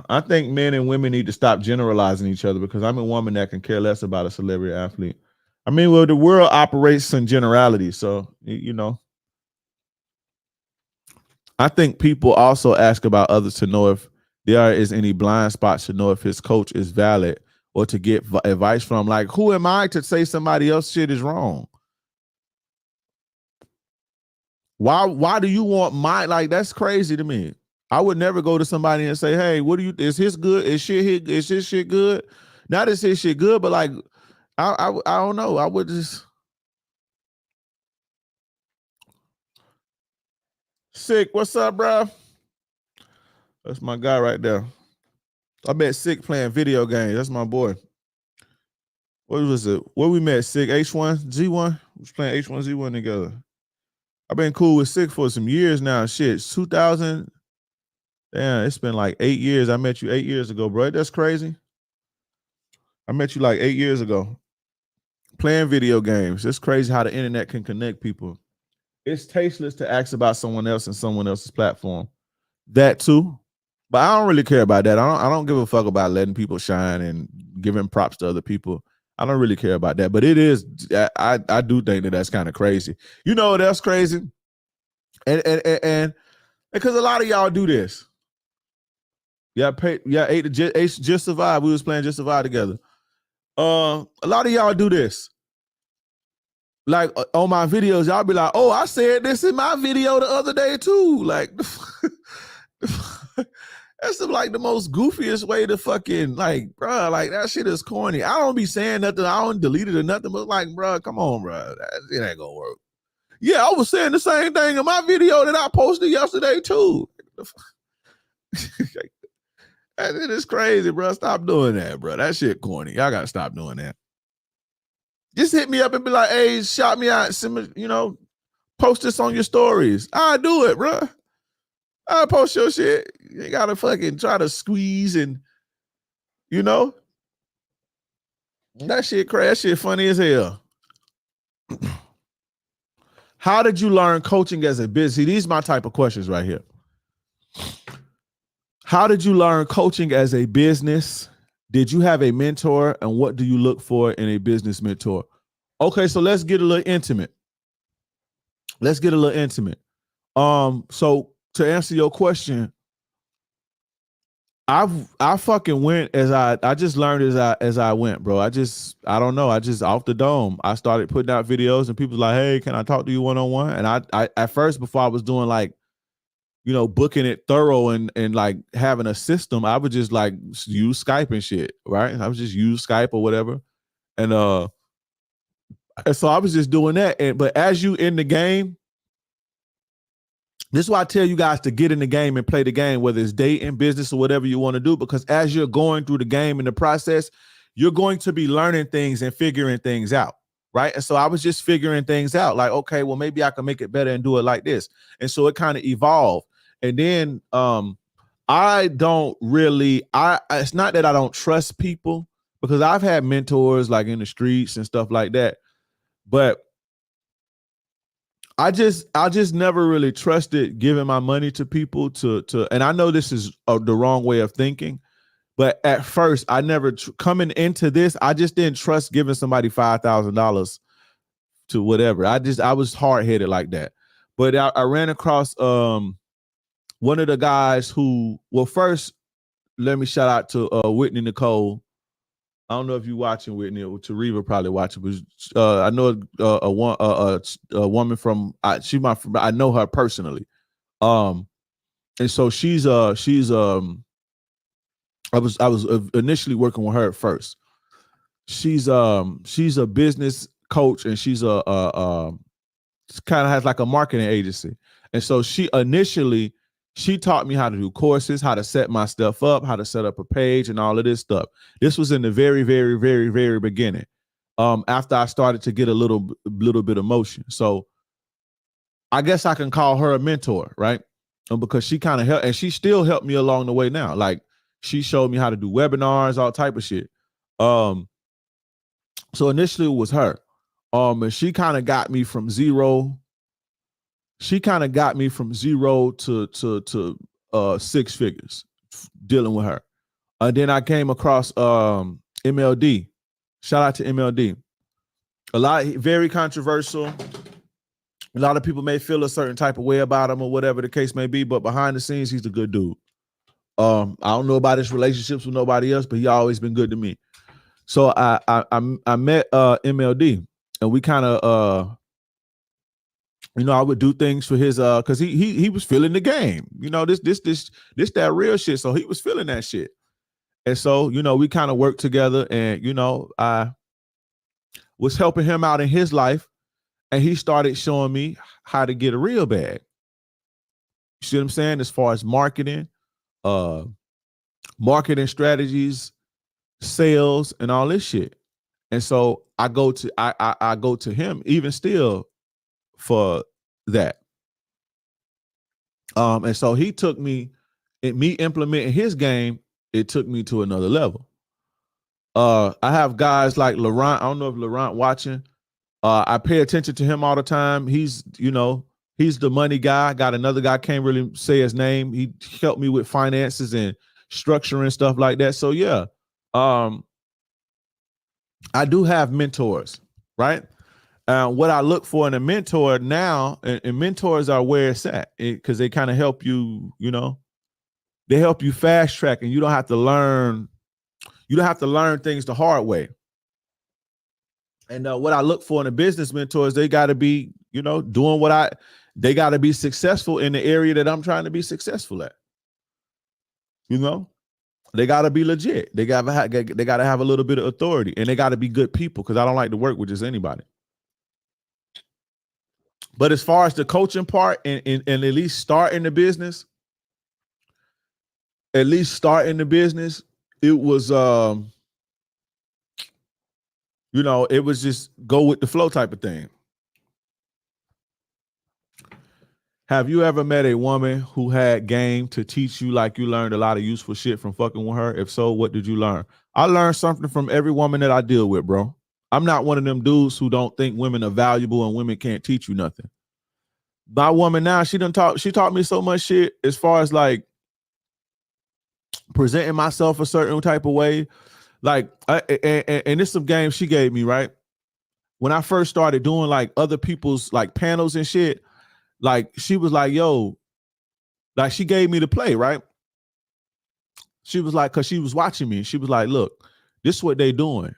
I think men and women need to stop generalizing each other, because I'm a woman that can care less about a celebrity athlete. I mean, well, the world operates in generality, so you know. I think people also ask about others to know if there is any blind spots, to know if his coach is valid, or to get advice from. Like, who am I to say somebody else's shit is wrong? Why do you want my, like, that's crazy to me. I would never go to somebody and say, hey, what do you, is his good? Is his shit good? Not is his shit good, but like, I don't know. I would just. Sick, what's up, bro? That's my guy right there. I met Sick playing video games. That's my boy. What was it? Where we met Sick? H1Z1? We was playing H1Z1 together. I've been cool with Sick for some years now. Shit, 2000. Damn, it's been like 8 years. I met you 8 years ago, bro. That's crazy. I met you like 8 years ago. Playing video games. It's crazy how the internet can connect people. It's tasteless to ask about someone else and someone else's platform. That too. But I don't really care about that. I don't give a fuck about letting people shine and giving props to other people. I don't really care about that. But it is, I do think that that's kind of crazy. You know, that's crazy. And because a lot of y'all do this. Ate Just Survive. We was playing Just Survive together. A lot of y'all do this. Like on my videos, y'all be like, oh, I said this in my video the other day too. Like, that's like the most goofiest way to fucking, like, bro, like that shit is corny. I don't be saying nothing. I don't delete it or nothing, but like, bro, come on, bro. It ain't gonna work. Yeah, I was saying the same thing in my video that I posted yesterday too. It is crazy, bro. Stop doing that, bro. That shit corny. Y'all gotta stop doing that. Just hit me up and be like, hey, shout me out. Send me, you know, post this on your stories. I'll do it, bro. I'll post your shit. You gotta fucking try to squeeze and, you know. That shit crazy. That shit funny as hell. How did you learn coaching as a business? See, these are my type of questions right here. How did you learn coaching as a business? Did you have a mentor? And what do you look for in a business mentor? Okay, so let's get a little intimate. So to answer your question, I fucking went as I just learned as I went, bro. I don't know. I just off the dome. I started putting out videos and people like, hey, can I talk to you one-on-one? And I at first, before I was doing like, you know, booking it thorough and like having a system, I would just like use Skype and shit, right? I would just use Skype or whatever. And so I was just doing that. But as you in the game, this is why I tell you guys to get in the game and play the game, whether it's dating, business, or whatever you want to do, because as you're going through the game and the process, you're going to be learning things and figuring things out, right? And so I was just figuring things out, like, okay, well, maybe I can make it better and do it like this. And so it kind of evolved. And then I don't really, it's not that I don't trust people, because I've had mentors like in the streets and stuff like that, but I just never really trusted giving my money to people to and I know this is the wrong way of thinking, but at first I never coming into this, I just didn't trust giving somebody $5,000 to whatever. I was hard-headed like that. But I ran across one of the guys who, well, first, let me shout out to Whitney Nicole. I don't know if you're watching, Whitney, or Tariva probably watching, but I know a woman from, I know her personally. and so she's I was initially working with her at first. She's a business coach, and she's kind of has like a marketing agency. And so she taught me how to do courses, how to set my stuff up, how to set up a page, and all of this stuff. This was in the very, very, very, very beginning. After I started to get a little bit of motion. So I guess I can call her a mentor, right? Because she kind of helped, and she still helped me along the way now. Like, she showed me how to do webinars, all type of shit. So initially it was her. And she kind of got me from zero. She kind of got me from zero to 6 figures dealing with her. Then I came across MLD. Shout out to MLD. Very controversial. A lot of people may feel a certain type of way about him or whatever the case may be, but behind the scenes, he's a good dude. I don't know about his relationships with nobody else, but he always been good to me. So I met MLD, and we kind of I would do things for his because he was feeling the game. This that real shit. So he was feeling that shit. And so, we kind of worked together, and I was helping him out in his life, and he started showing me how to get a real bag. You see what I'm saying? As far as marketing strategies, sales, and all this shit. And so I go to him even still for that. And so he took me implementing his game. It took me to another level. I have guys like Laurent. I don't know if Laurent watching. I pay attention to him all the time. He's the money guy. Got another guy, can't really say his name. He helped me with finances and structuring stuff like that. So yeah, I do have mentors, right? What I look for in a mentor now, and mentors are where it's at, because they kind of help you, they help you fast track, and you don't have to learn things the hard way. And what I look for in a business mentor is they got to be, doing they got to be successful in the area that I'm trying to be successful at. They got to be legit. They got to have a little bit of authority, and they got to be good people, because I don't like to work with just anybody. But as far as the coaching part and at least starting the business, it was, it was just go with the flow type of thing. Have you ever met a woman who had game to teach you, like you learned a lot of useful shit from fucking with her? If so, what did you learn? I learned something from every woman that I deal with, bro. I'm not one of them dudes who don't think women are valuable and women can't teach you nothing. My woman now, she taught me so much shit as far as like presenting myself a certain type of way. Like, and this some game she gave me, right? When I first started doing like other people's like panels and shit, like she was like, yo, like she gave me the play, right? She was like, cause she was watching me. She was like, look, this is what they doing.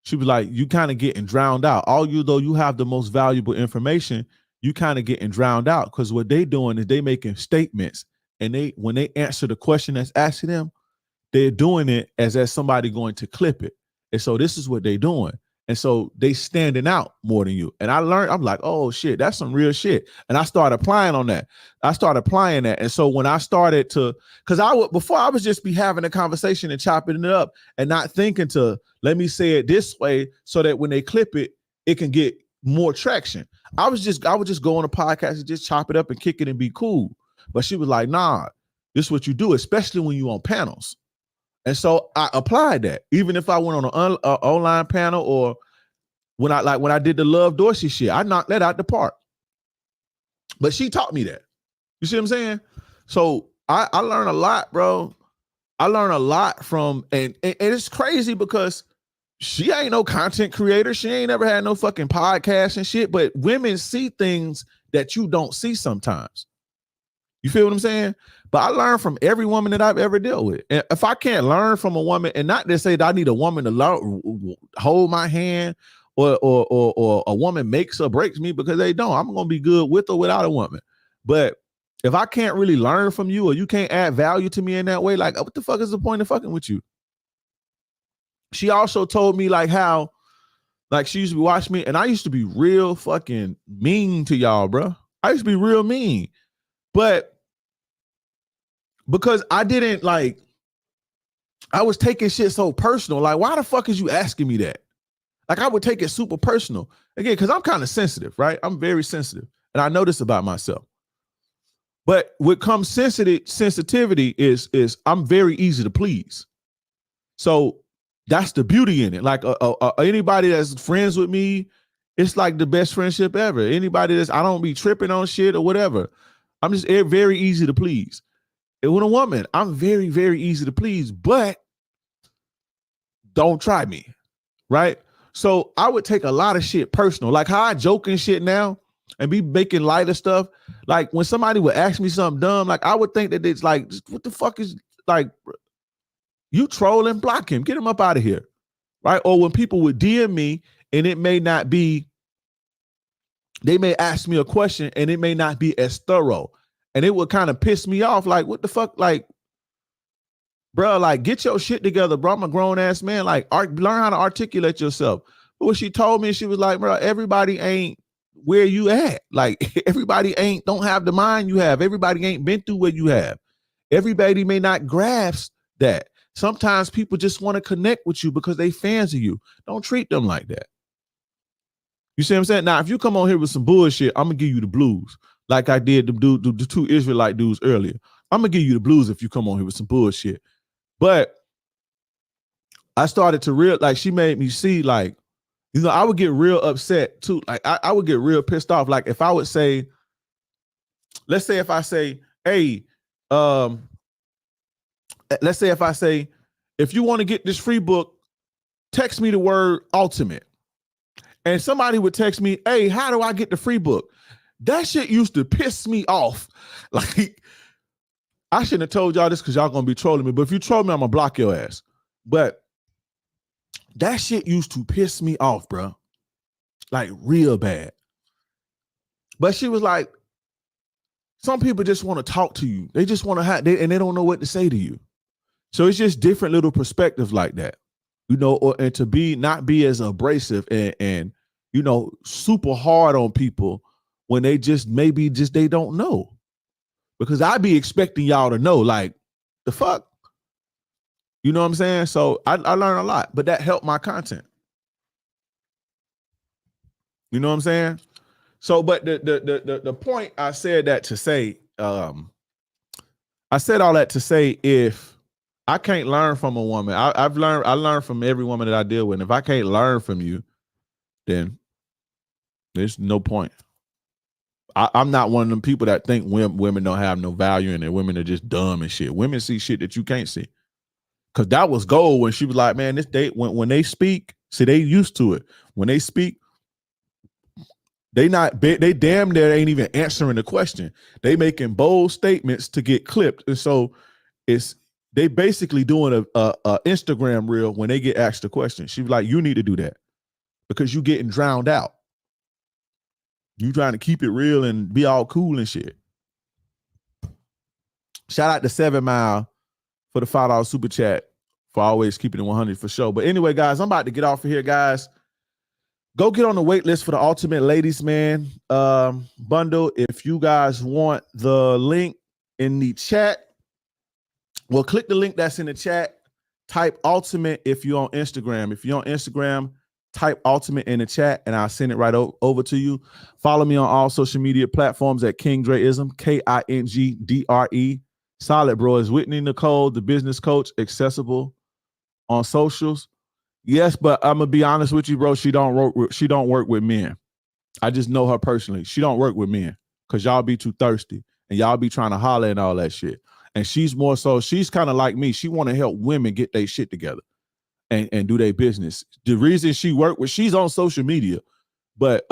She was like, you kind of getting drowned out. Though you have the most valuable information, you kind of getting drowned out, because what they doing is they making statements, and when they answer the question that's asking them, they're doing it as somebody going to clip it. And so this is what they doing. And so they standing out more than you. And I learned, I'm like, oh shit, that's some real shit. And I started applying on that. And so when I started to, because before I was just be having a conversation and chopping it up and not thinking to, let me say it this way so that when they clip it, it can get more traction. I would just go on a podcast and just chop it up and kick it and be cool. But she was like, nah, this is what you do, especially when you on panels. And so I applied that, even if I went on an online panel, or when I did the Love Dorsey shit, I knocked that out the park. But she taught me that. You see what I'm saying? So I learned a lot, bro. I learned a lot from, and it's crazy because she ain't no content creator. She ain't ever had no fucking podcast and shit, but women see things that you don't see sometimes. You feel what I'm saying? But I learned from every woman that I've ever dealt with. And if I can't learn from a woman, and not to say that I need a woman to hold my hand, or a woman makes or breaks me, because they don't. I'm gonna be good with or without a woman. But If I can't really learn from you or you can't add value to me in that way, like what the fuck is the point of fucking with you? She also told me like how, like she used to watch me and I used to be real fucking mean to y'all, bro. I used to be real mean, but because I didn't like, I was taking shit so personal. Like, why the fuck is you asking me that? Like I would take it super personal. Again, because I'm kind of sensitive, right? I'm very sensitive. And I know this about myself. But what comes sensitivity is I'm very easy to please. So that's the beauty in it. Like anybody that's friends with me, it's like the best friendship ever. Anybody I don't be tripping on shit or whatever. I'm just very easy to please. And with a woman, I'm very, very easy to please, but don't try me, right? So I would take a lot of shit personal. Like how I joke and shit now and be making light of stuff. Like when somebody would ask me something dumb, like I would think that it's like, what the fuck is like, you trolling, block him, get him up out of here, right? Or when people would DM me and it may not be, they may ask me a question and it may not be as thorough and it would kind of piss me off. Like, what the fuck? Like, bro, like get your shit together, bro. I'm a grown ass man. Like learn how to articulate yourself. But what she told me, she was like, bro, everybody ain't where you at. Like everybody don't have the mind you have. Everybody ain't been through what you have. Everybody may not grasp that. Sometimes people just want to connect with you because they fans of you. Don't treat them like that. You see what I'm saying? Now, if you come on here with some bullshit, I'm going to give you the blues like I did the two Israelite dudes earlier. I'm going to give you the blues if you come on here with some bullshit. But I started to like she made me see like, you know, I would get real upset too. Like I would get real pissed off. Like if I would say, let's say if I say, hey, let's say if I say, if you want to get this free book, text me the word ultimate. And somebody would text me, hey, how do I get the free book? That shit used to piss me off. Like, I shouldn't have told y'all this because y'all gonna be trolling me. But if you troll me, I'm gonna block your ass. But that shit used to piss me off, bro. Like real bad. But she was like, some people just want to talk to you. They just want to have, and they don't know what to say to you. So it's just different little perspectives like that, you know, and to not be as abrasive and you know, super hard on people when they just maybe just they don't know. Because I be expecting y'all to know, like, the fuck? You know what I'm saying? So I learned a lot, but that helped my content. You know what I'm saying? So, but the point I said that to say, I said all that to say, if I can't learn from a woman, I learned from every woman that I deal with. And if I can't learn from you, then there's no point. I'm not one of them people that think women don't have no value and that women are just dumb and shit. Women see shit that you can't see. Cause that was gold when she was like, man, this date when they speak, see, they used to it. When they speak, they damn near ain't even answering the question. They making bold statements to get clipped. And so they basically doing a Instagram reel when they get asked a question. She was like, you need to do that because you getting drowned out. You trying to keep it real and be all cool and shit. Shout out to 7 Mile for the $5 super chat for always keeping it 100 for sure. But anyway, guys, I'm about to get off of here, guys. Go get on the wait list for the Ultimate Ladies Man bundle. If you guys want the link in the chat, well, click the link that's in the chat. Type Ultimate if you're on Instagram. If you're on Instagram, type Ultimate in the chat and I'll send it right over to you. Follow me on all social media platforms at King Dreism, KINGDRE. Solid, bro. Is Whitney Nicole, the business coach, accessible on socials? Yes, but I'm gonna be honest with you, bro. She don't work with men. I just know her personally. She don't work with men because y'all be too thirsty and y'all be trying to holler and all that shit. And she's more so, she's kind of like me. She want to help women get their shit together and do their business. The reason she work with, she's on social media, but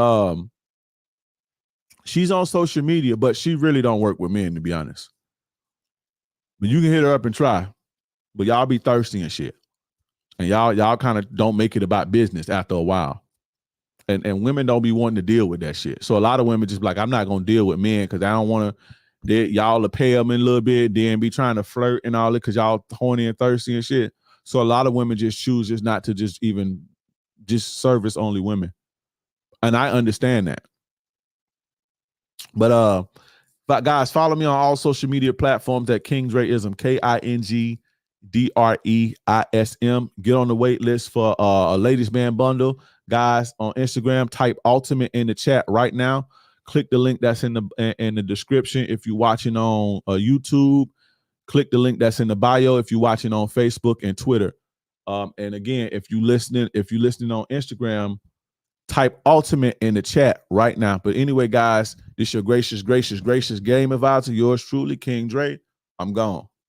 she's on social media, but she really don't work with men, to be honest. But you can hit her up and try, but y'all be thirsty and shit. And y'all kind of don't make it about business after a while. And women don't be wanting to deal with that shit. So a lot of women just be like, I'm not going to deal with men because I don't want to y'all will pay them in a little bit, then be trying to flirt and all that because y'all horny and thirsty and shit. So a lot of women just choose just not to just service only women. And I understand that. But guys, follow me on all social media platforms at Kingdreism, KINGDREISM. Get on the wait list for a ladies man bundle. Guys, on Instagram, type ultimate in the chat right now. Click the link that's in the description. If you're watching on YouTube, click the link that's in the bio. If you're watching on Facebook and Twitter. And again, if you're listening on Instagram, type ultimate in the chat right now. But anyway, guys, this your gracious game advisor, yours truly, King Dre. I'm gone.